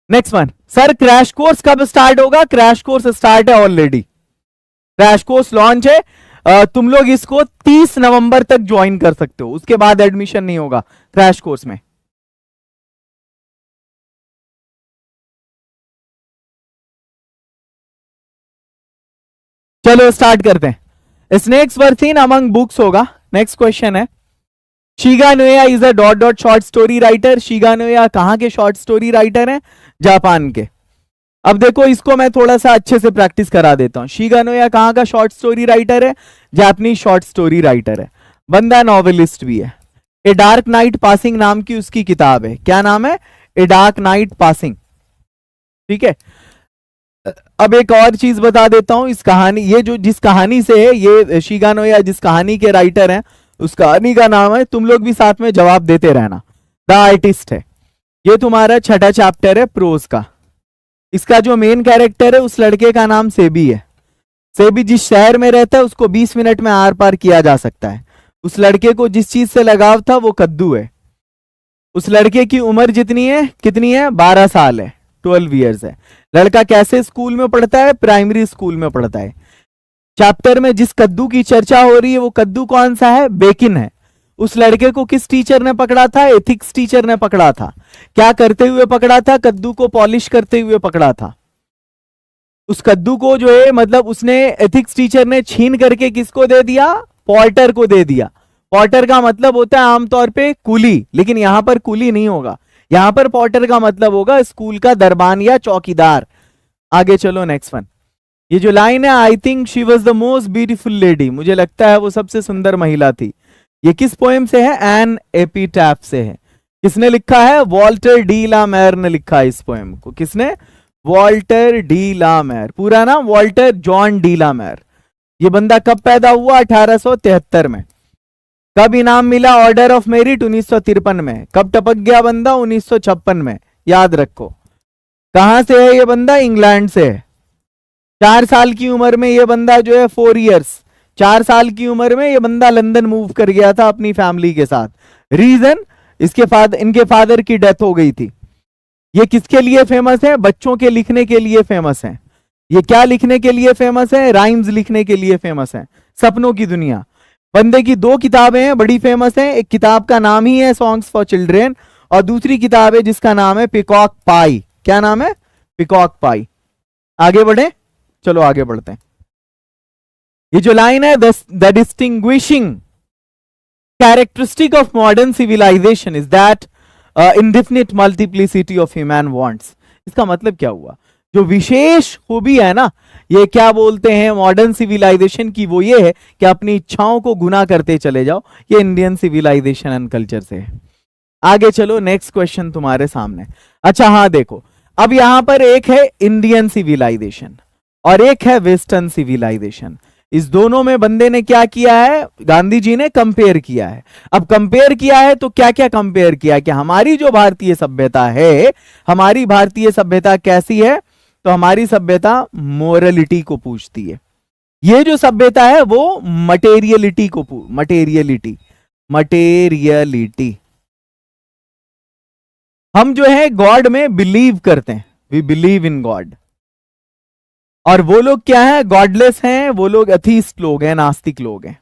A: Next one, sir crash course कब स्टार्ट होगा? क्रैश कोर्स स्टार्ट है ऑलरेडी, क्रैश कोर्स लॉन्च है। तुम लोग इसको 30 नवंबर तक ज्वाइन कर सकते हो, उसके बाद एडमिशन नहीं होगा क्रैश कोर्स में। चलो स्टार्ट करते हैं। Snakes were seen among books होगा। नेक्स्ट क्वेश्चन है, Shiga Naoya is a dot dot short story writer. Shiga Naoya कहां के शॉर्ट स्टोरी राइटर हैं? जापान के। अब देखो, इसको मैं थोड़ा सा अच्छे से प्रैक्टिस करा देता हूं। शिगा नोया कहां का शॉर्ट स्टोरी राइटर है? जापानीज शॉर्ट स्टोरी राइटर है, बंदा नॉवेलिस्ट भी है। ए डार्क नाइट पासिंग नाम की उसकी किताब है। क्या नाम है? A dark night passing. ठीक है, अब एक और चीज बता देता हूं, इस कहानी, ये जो जिस कहानी से है, ये शिगा नोया जिस कहानी के राइटर हैं, उस कहानी का नाम है, तुम लोग भी साथ में जवाब देते रहना, द आर्टिस्ट है। ये तुम्हारा 6ठा चैप्टर है प्रोज का। इसका जो मेन कैरेक्टर है उस लड़के का नाम सेबी है। सेबी जिस शहर में रहता है उसको 20 मिनट में आर पार किया जा सकता है। उस लड़के को जिस चीज से लगाव था वो कद्दू है। उस लड़के की उम्र जितनी है, कितनी है, 12 साल है, 12 इयर्स है। लड़का कैसे स्कूल में पढ़ता है, प्राइमरी स्कूल में पढ़ता है। चैप्टर में जिस कद्दू की चर्चा हो रही है वो कद्दू कौन सा है, बेकिन है। उस लड़के को किस टीचर ने पकड़ा था, एथिक्स टीचर ने पकड़ा था। क्या करते हुए पकड़ा था, कद्दू को पॉलिश करते हुए पकड़ा था। उस कद्दू को जो है मतलब उसने एथिक्स टीचर ने छीन करके किसको दे दिया, पॉर्टर को दे दिया। पॉर्टर का मतलब होता है आमतौर पे कूली, लेकिन यहां पर कूली नहीं होगा, यहां पर पॉर्टर का मतलब होगा स्कूल का दरबान या चौकीदार। आगे चलो नेक्स्ट वन। ये जो लाइन है, I think she was the most beautiful lady, मुझे लगता है वो सबसे सुंदर महिला थी। ये किस पोएम से है, एन एपिटैफ से है। किसने लिखा है, वॉल्टर डी ला मेयर ने लिखा है इस पोएम को। किसने, वॉल्टर डी ला मेयर, पूरा नाम Walter John de la Mare. ये बंदा कब पैदा हुआ, 1873 में। कब इनाम मिला, ऑर्डर ऑफ मेरिट 1953 में। कब टपक गया बंदा, 1956 में, याद रखो। कहां से है ये बंदा, इंग्लैंड से है। 4 साल की उम्र में ये बंदा जो है 4 इयर्स, 4 साल की उम्र में ये बंदा लंदन मूव कर गया था अपनी फैमिली के साथ। रीजन, इनके फादर की डेथ हो गई थी। ये किसके लिए फेमस है, बच्चों के लिखने के लिए फेमस है। ये क्या लिखने के लिए फेमस है, राइम्स लिखने के लिए फेमस है। सपनों की दुनिया, बंदे की 2 किताबें हैं, बड़ी फेमस है। एक किताब का नाम ही है सॉन्ग्स फॉर चिल्ड्रेन, और दूसरी किताब है जिसका नाम है पिकॉक पाई। क्या नाम है, पिकॉक पाई। आगे बढ़े, चलो आगे बढ़ते हैं। ये जो लाइन है, the distinguishing characteristic of modern civilization is that indefinite multiplicity of human wants. इसका मतलब क्या हुआ, जो विशेष खूबी है ना, ये क्या बोलते हैं मॉडर्न सिविलाइजेशन की, वो ये है कि अपनी इच्छाओं को गुना करते चले जाओ। ये इंडियन सिविलाइजेशन एंड कल्चर से है। आगे चलो, नेक्स्ट क्वेश्चन तुम्हारे सामने। अच्छा हाँ देखो, अब यहां पर एक है इंडियन सिविलाइजेशन और एक है वेस्टर्न सिविलाइजेशन। इस दोनों में बंदे ने क्या किया है, गांधी जी ने कंपेयर किया है। अब कंपेयर किया है तो क्या क्या कंपेयर किया, कि हमारी जो भारतीय सभ्यता है, हमारी भारतीय सभ्यता कैसी है, तो हमारी सभ्यता मोरलिटी को पूछती है। ये जो सभ्यता है वो मटेरियलिटी को मटेरियलिटी हम जो है गॉड में बिलीव करते हैं, वी बिलीव इन गॉड। और वो लोग क्या है, गॉडलेस हैं, वो लोग अथीस्ट लोग हैं, नास्तिक लोग हैं।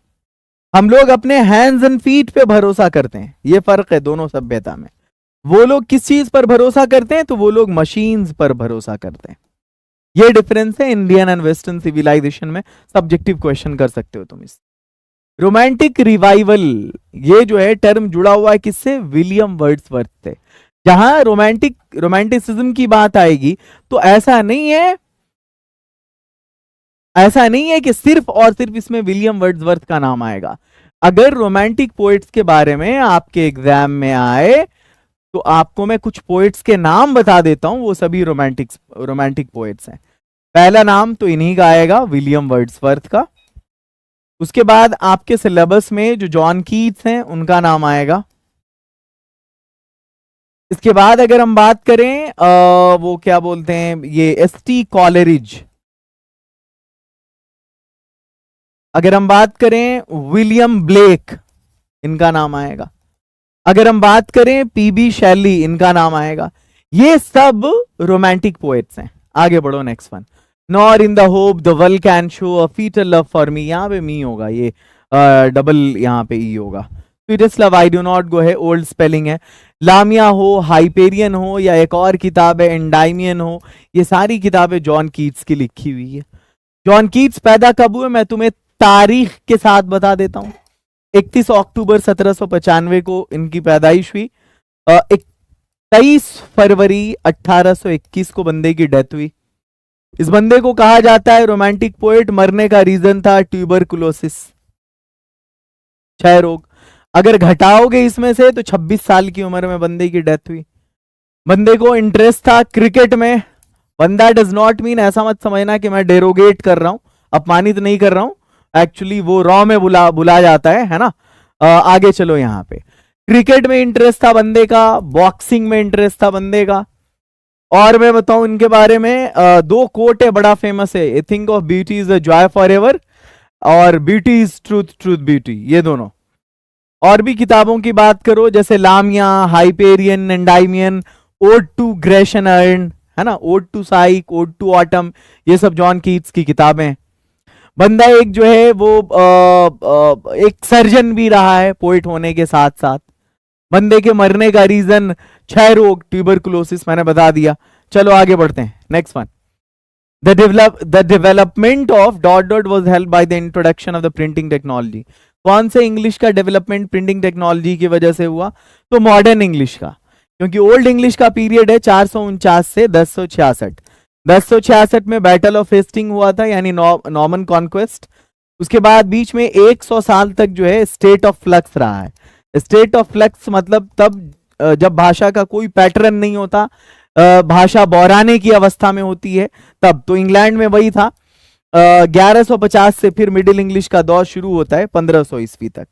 A: हम लोग अपने हैंड्स एंड फीट पे भरोसा करते हैं, ये फर्क है दोनों सभ्यता में। वो लोग किस चीज पर भरोसा करते हैं, तो वो लोग मशीन्स पर भरोसा करते हैं। ये डिफरेंस है इंडियन एंड वेस्टर्न सिविलाइजेशन में। सब्जेक्टिव क्वेश्चन कर सकते हो तुम इस। रोमांटिक रिवाइवल, ये जो है टर्म जुड़ा हुआ है किससे, विलियम वर्ड्सवर्थ से। जहां रोमांटिसिज्म की बात आएगी तो ऐसा नहीं है कि सिर्फ और सिर्फ इसमें विलियम वर्ड्सवर्थ का नाम आएगा। अगर रोमांटिक पोएट्स के बारे में आपके एग्जाम में आए तो आपको मैं कुछ पोएट्स के नाम बता देता हूं, वो सभी रोमांटिक पोएट्स हैं। पहला नाम तो इन्हीं का आएगा, विलियम वर्ड्सवर्थ का। उसके बाद आपके सिलेबस में जो जॉन कीट्स हैं उनका नाम आएगा। इसके बाद अगर हम बात करें वो क्या बोलते हैं, ये एसटी कॉलरिज। अगर हम बात करें विलियम ब्लेक, इनका नाम आएगा। अगर हम बात करें पीबी शैली, इनका नाम आएगा। ये सब रोमांटिक पोएट्स हैं। आगे बढ़ो next one. Nor in the hope the world can show a fitful love for me, यहां पे मी होगा, ये डबल यहां पे ई होगा। Sweetest love I do not go है, ओल्ड स्पेलिंग है। लामिया हो, हाइपेरियन हो, या एक और किताब है एंडाइमियन हो, ये सारी किताबें जॉन कीट्स की लिखी हुई है। जॉन कीट्स पैदा कब हुए, मैं तुम्हें तारीख के साथ बता देता हूं। 31 अक्टूबर 1795 को इनकी पैदाइश हुई। 23 फरवरी 1821 को बंदे की डेथ हुई। इस बंदे को कहा जाता है रोमांटिक पोएट। मरने का रीजन था ट्यूबरकुलोसिस, क्षय रोग। अगर घटाओगे इसमें से तो 26 साल की उम्र में बंदे की डेथ हुई। बंदे को इंटरेस्ट था क्रिकेट में। बंदा डज नॉट मीन ऐसा मत समझना कि मैं डेरोगेट कर रहा हूं, अपमानित नहीं कर रहा हूं, एक्चुअली वो रॉ में बुला जाता है ना। आगे चलो, यहां पे क्रिकेट में इंटरेस्ट था बंदे का, बॉक्सिंग में इंटरेस्ट था बंदे का, और मैं बताऊं इनके बारे में, दो कोट है बड़ा फेमस है, a thing of beauty is a joy for ever, और beauty is truth, truth beauty, ये दोनों। और भी किताबों की बात करो जैसे Lamia, Hyperion, Endymion, ode to Grecian urn, है ना, ode to Psyche, ode to autumn, ये सब जॉन कीट्स की किताबें हैं। बंदा एक जो है वो एक सर्जन भी रहा है पोइट होने के साथ साथ। बंदे के मरने का रीजन क्षय रोग, ट्यूबरकुलोसिस, मैंने बता दिया। चलो आगे बढ़ते हैं, next one. The development of dot dot was helped by the introduction of the printing technology. कौन से इंग्लिश का डेवलपमेंट प्रिंटिंग टेक्नोलॉजी की वजह से हुआ? तो मॉडर्न इंग्लिश का, क्योंकि ओल्ड इंग्लिश का पीरियड है 449 से 1066। 1066 में बैटल ऑफ हेस्टिंग हुआ था, यानी नॉर्मन कॉन्क्वेस्ट। उसके बाद बीच में 100 साल तक जो है स्टेट ऑफ फ्लक्स रहा है। स्टेट ऑफ फ्लक्स मतलब तब जब भाषा का कोई पैटर्न नहीं होता, भाषा बौराने की अवस्था में होती है तब। तो इंग्लैंड में वही था। 1150 से फिर मिडिल इंग्लिश का दौर शुरू होता है 1500 ईस्वी तक।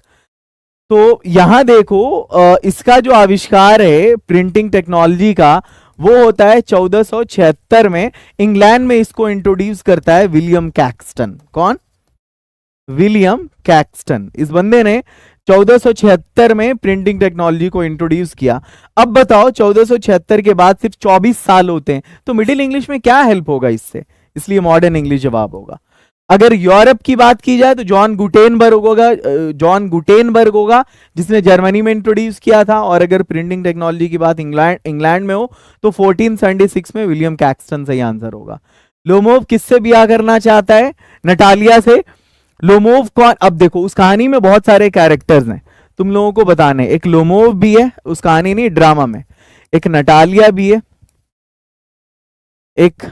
A: तो यहां देखो इसका जो आविष्कार है प्रिंटिंग टेक्नोलॉजी का, वो होता है 1476 में। इंग्लैंड में इसको इंट्रोड्यूस करता है विलियम कैक्सटन। कौन? William Caxton. इस बंदे ने 1476 में प्रिंटिंग टेक्नोलॉजी को इंट्रोड्यूस किया। अब बताओ 1476 के बाद सिर्फ 24 साल होते हैं, तो मिडिल इंग्लिश में क्या हेल्प होगा इससे? इसलिए मॉडर्न इंग्लिश जवाब होगा। अगर यूरोप की बात की जाए तो जॉन गुटेनबर्ग होगा जिसने जर्मनी में इंट्रोड्यूस किया था। और अगर प्रिंटिंग टेक्नोलॉजी की बात इंग्लैंड में हो तो 1476 में विलियम कैक्सटन सही आंसर होगा। लोमोव किससे ब्याह करना चाहता है? नटालिया से। लोमोव कौन? अब देखो उस कहानी में बहुत सारे कैरेक्टर्स हैं, तुम लोगों को बताने। एक लोमोव भी है उस कहानी नहीं, ड्रामा में। एक नटालिया भी है, एक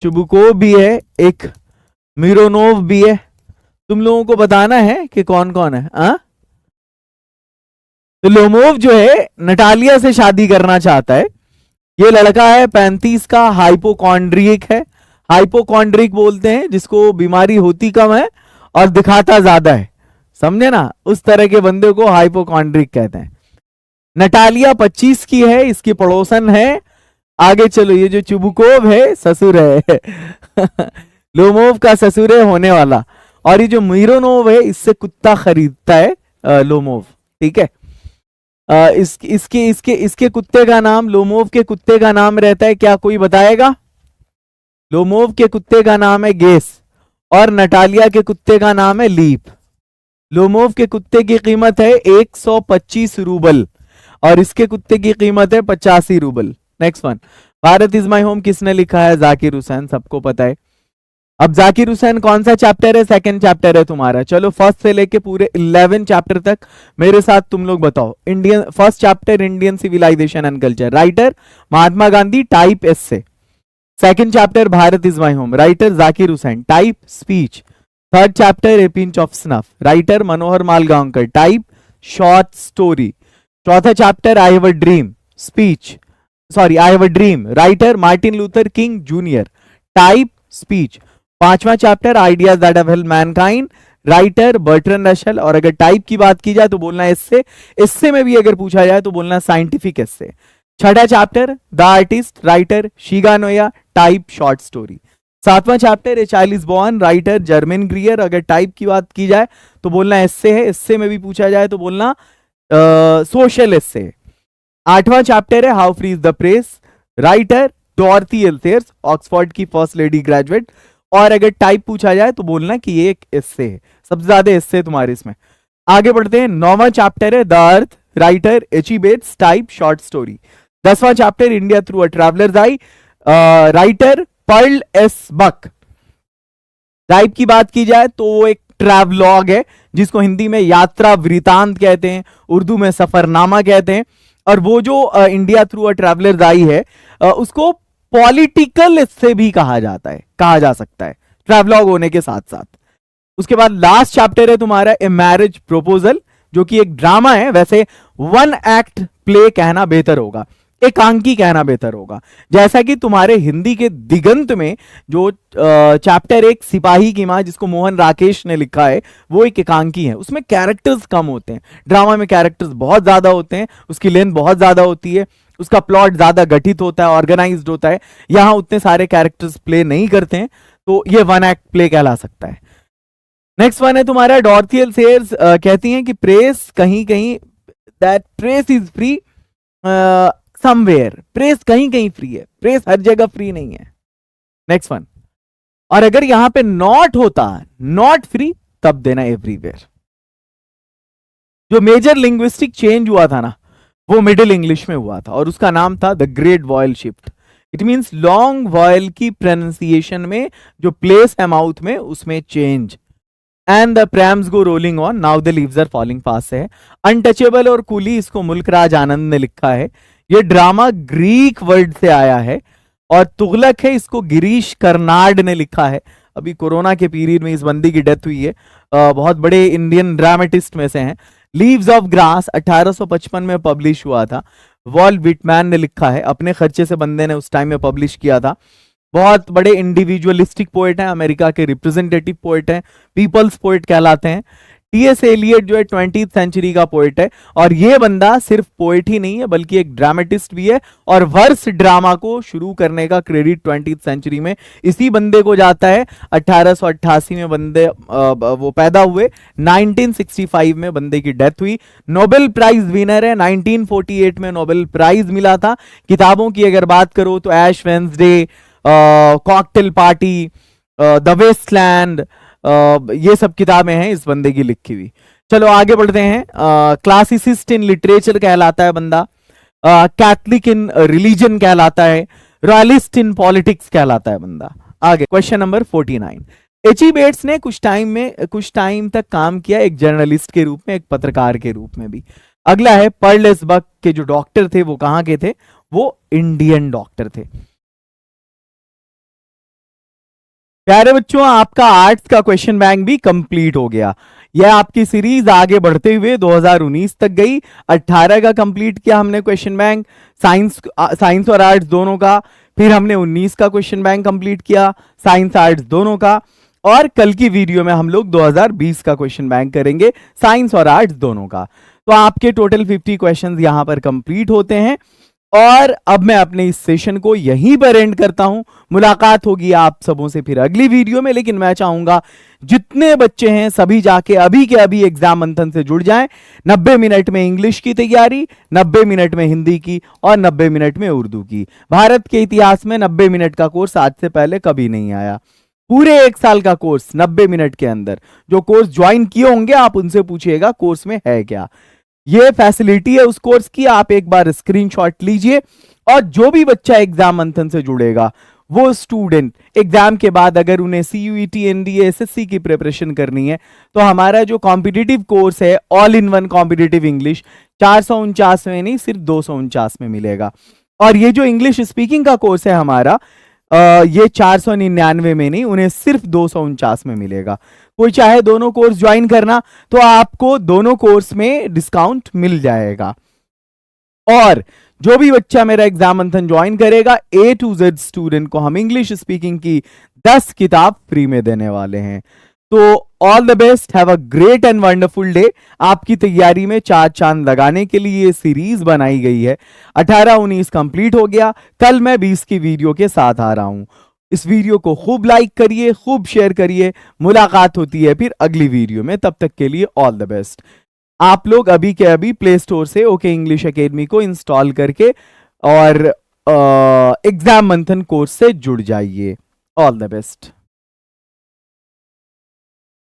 A: चुबुकोव भी है, एक मिरोनोव भी है। तुम लोगों को बताना है कि कौन कौन है। तो लोमोव जो है नटालिया से शादी करना चाहता है। ये लड़का है 35 का, हाइपोकॉन्ड्रिक है। हाइपोकॉन्ड्रिक बोलते हैं जिसको बीमारी होती कम है और दिखाता ज्यादा है, समझे ना, उस तरह के बंदे को हाइपोकॉन्ड्रिक कहते हैं। नटालिया 25 की है, इसकी पड़ोसन है। आगे चलो, ये जो चुबुकोव है ससुर है लोमोव का ससुर है होने वाला। और ये जो मिरोनोव है इससे कुत्ता खरीदता है लोमोव, ठीक है। इसके कुत्ते का नाम, लोमोव के कुत्ते का नाम रहता है क्या? कोई बताएगा? लोमोव के कुत्ते का नाम है गेस और नटालिया के कुत्ते का नाम है लीप। लोमोव के कुत्ते की कीमत है 125 रूबल और इसके कुत्ते की कीमत है 85 rouble. Next one, Bharat is my home किसने लिखा है? जाकिर हुसैन, सबको पता है। अब जाकिर हुसैन कौन सा चैप्टर है? सेकंड चैप्टर है तुम्हारा। चलो फर्स्ट से लेके पूरे 11 चैप्टर तक मेरे साथ तुम लोग बताओ। Indian first chapter Indian civilisation and culture, writer Mahatma Gandhi, type essay. Second chapter Bharat is my home, writer Zakir Hussain, type speech. Third chapter a pinch of snuff, writer Manohar Malgonkar, type short story. चौथा chapter I have a dream, speech, sorry I have a dream, writer Martin Luther King junior, type speech. पांचवा chapter ideas that have helped mankind, writer Bertrand Russell. और अगर type की बात की जाए तो बोलना एस्से। एस्से में भी अगर पूछा जाए तो बोलना साइंटिफिक एस्से। छठा chapter the artist, writer Shiga Naoya, type short story. सातवां chapter a child is born, writer Germaine Greer. अगर टाइप की बात की जाए तो बोलना एस्से है। एस्से में भी पूछा जाए तो बोलना सोशल एस्से। आठवां चैप्टर है how free is the press, writer Dorothy L Sayers, Oxford की फर्स्ट लेडी ग्रेजुएट। और अगर टाइप पूछा जाए तो बोलना कि ये एक एस्से है। सबसे ज्यादा एस्से तुम्हारे इसमें। आगे बढ़ते हैं, नौवां चैप्टर है the earth, writer H E Bates, type short story. 10वां chapter India through a traveller's eye, writer Pearl S Buck. Type की बात की जाए तो वो एक ट्रैवलॉग है जिसको हिंदी में यात्रा वृतांत कहते हैं, उर्दू में सफरनामा कहते हैं। और वो जो इंडिया थ्रू अ ट्रैवलर्स आई है उसको पॉलिटिकल से भी कहा जाता है, कहा जा सकता है ट्रैवलॉग होने के साथ साथ। उसके बाद लास्ट चैप्टर है तुम्हारा ए मैरिज प्रपोजल, जो कि एक ड्रामा है। वैसे वन एक्ट प्ले कहना बेहतर होगा, एकांकी कहना बेहतर होगा। जैसा कि तुम्हारे हिंदी के दिगंत में जो चैप्टर एक सिपाही की मां जिसको मोहन राकेश ने लिखा है वो एक एकांकी है। उसमें कैरेक्टर्स कम होते हैं, ड्रामा में कैरेक्टर्स बहुत ज्यादा होते हैं, उसकी लेंथ बहुत ज्यादा होती है। उसका प्लॉट ज्यादा गठित होता है, ऑर्गेनाइज्ड होता है। यहां उतने सारे कैरेक्टर्स प्ले नहीं करते हैं, तो ये वन एक्ट प्ले कहला सकता है। नेक्स्ट वन है तुम्हारा डॉर्थी एल सेयर्स, कहती हैं कि प्रेस कहीं कहीं, that press is free somewhere, press कहीं कहीं फ्री है, प्रेस हर जगह फ्री नहीं है। नेक्स्ट वन, और अगर यहां पे नॉट होता, नॉट फ्री, तब देना एवरीवेयर। जो मेजर लिंग्विस्टिक चेंज हुआ था ना, वो मिडिल इंग्लिश में हुआ था और उसका नाम था the great vowel shift. It means long vowel की प्रोनाउंसिएशन में जो प्लेस है माउथ में, उसमें change. And the prams go rolling on, now the leaves are falling fast है। अनटचेबल और कूली, इसको मुल्कराज आनंद ने लिखा है। ये ड्रामा ग्रीक वर्ड से आया है। और तुगलक है, इसको गिरीश कर्नाड ने लिखा है। अभी कोरोना के पीरियड में इस बंदी की डेथ हुई है, बहुत बड़े इंडियन ड्रामेटिस्ट में से हैं। लीव्स ऑफ ग्रास 1855 में पब्लिश हुआ था, वॉल विटमैन ने लिखा है। अपने खर्चे से बंदे ने उस टाइम में पब्लिश किया था। बहुत बड़े इंडिविजुअलिस्टिक पोएट हैं, अमेरिका के रिप्रेजेंटेटिव पोएट हैं, पीपल्स पोएट कहलाते हैं। टी.एस. एलियट जो है 20th सेंचुरी का पोएट है, और ये बंदा सिर्फ पोएट ही नहीं है बल्कि एक ड्रामेटिस्ट भी है। और वर्स ड्रामा को शुरू करने का क्रेडिट 20th सेंचुरी में इसी बंदे को जाता है। 1888 में बंदे वो पैदा हुए, 1965 में बंदे की डेथ हुई। नोबेल प्राइज विनर है, 1948 में नोबेल प्राइज मिला था। किताबों की अगर बात करो तो Ash Wednesday, cocktail party, the Westland, ये सब किताबें हैं इस बंदे की लिखी हुई। चलो आगे बढ़ते हैं। क्लासिसिस्ट इन लिटरेचर कहलाता है बंदा, कैथलिक इन रिलीजन कहलाता है, रॉयलिस्ट इन पॉलिटिक्स कहलाता है बंदा। आगे क्वेश्चन नंबर 49। एच.ई. बेट्स ने कुछ टाइम तक काम किया एक जर्नलिस्ट के रूप में, एक पत्रकार के रूप में भी। अगला है पर्लेस बक के जो डॉक्टर थे वो कहां के थे? वो इंडियन डॉक्टर थे। प्यारे बच्चों, आपका आर्ट्स का क्वेश्चन बैंक भी कंप्लीट हो गया। यह आपकी सीरीज आगे बढ़ते हुए 2019 तक गई। 18 का कंप्लीट किया हमने क्वेश्चन बैंक, साइंस और आर्ट्स दोनों का। फिर हमने 19 का क्वेश्चन बैंक कंप्लीट किया, साइंस आर्ट्स दोनों का। और कल की वीडियो में हम लोग 2020 का क्वेश्चन बैंक करेंगे, साइंस और आर्ट्स दोनों का। तो आपके टोटल 50 क्वेश्चंस यहां पर कंप्लीट होते हैं। और अब मैं अपने इस सेशन को यहीं पर एंड करता हूं। मुलाकात होगी आप सबों से फिर अगली वीडियो में, लेकिन मैं चाहूंगा जितने बच्चे हैं सभी जाके अभी के अभी एग्जाम मंथन से जुड़ जाएं। 90 मिनट में इंग्लिश की तैयारी, 90 मिनट में हिंदी की और 90 मिनट में उर्दू की। भारत के इतिहास में 90 मिनट का कोर्स आज से पहले कभी नहीं आया। पूरे 1 साल का कोर्स 90 मिनट के अंदर। जो कोर्स ज्वाइन किए होंगे आप उनसे पूछिएगा कोर्स में है क्या। ये फैसिलिटी है उस कोर्स की, आप एक बार स्क्रीनशॉट लीजिए। और जो भी बच्चा एग्जाम मंथन से जुड़ेगा, वो स्टूडेंट एग्जाम के बाद अगर उन्हें सीयूईटी, एनडीए, एसएससी की प्रिपरेशन करनी है, तो हमारा जो कॉम्पिटिटिव कोर्स है all in one competitive English 449 में नहीं, सिर्फ 249 में मिलेगा। और ये जो इंग्लिश स्पीकिंग का कोर्स है हमारा, ये 499 में नहीं, उन्हें सिर्फ 249 में मिलेगा। कोई चाहे दोनों कोर्स ज्वाइन करना तो आपको दोनों कोर्स में डिस्काउंट मिल जाएगा। और जो भी बच्चा मेरा एग्जाम मंथन ज्वाइन करेगा, A to Z स्टूडेंट को हम इंग्लिश स्पीकिंग की 10 किताब फ्री में देने वाले हैं। तो all the best, have a great and wonderful day. आपकी तैयारी में 4 चांद लगाने के लिए ये सीरीज बनाई गई है। 18-19 कंप्लीट हो गया, कल मैं 20 की वीडियो के साथ आ रहा हूं। इस वीडियो को खूब लाइक करिए, खूब शेयर करिए। मुलाकात होती है फिर अगली वीडियो में, तब तक के लिए ऑल द बेस्ट। आप लोग अभी के अभी प्ले स्टोर से ओके इंग्लिश एकेडमी को इंस्टॉल करके और एग्जाम मंथन कोर्स से जुड़ जाइए। All the best.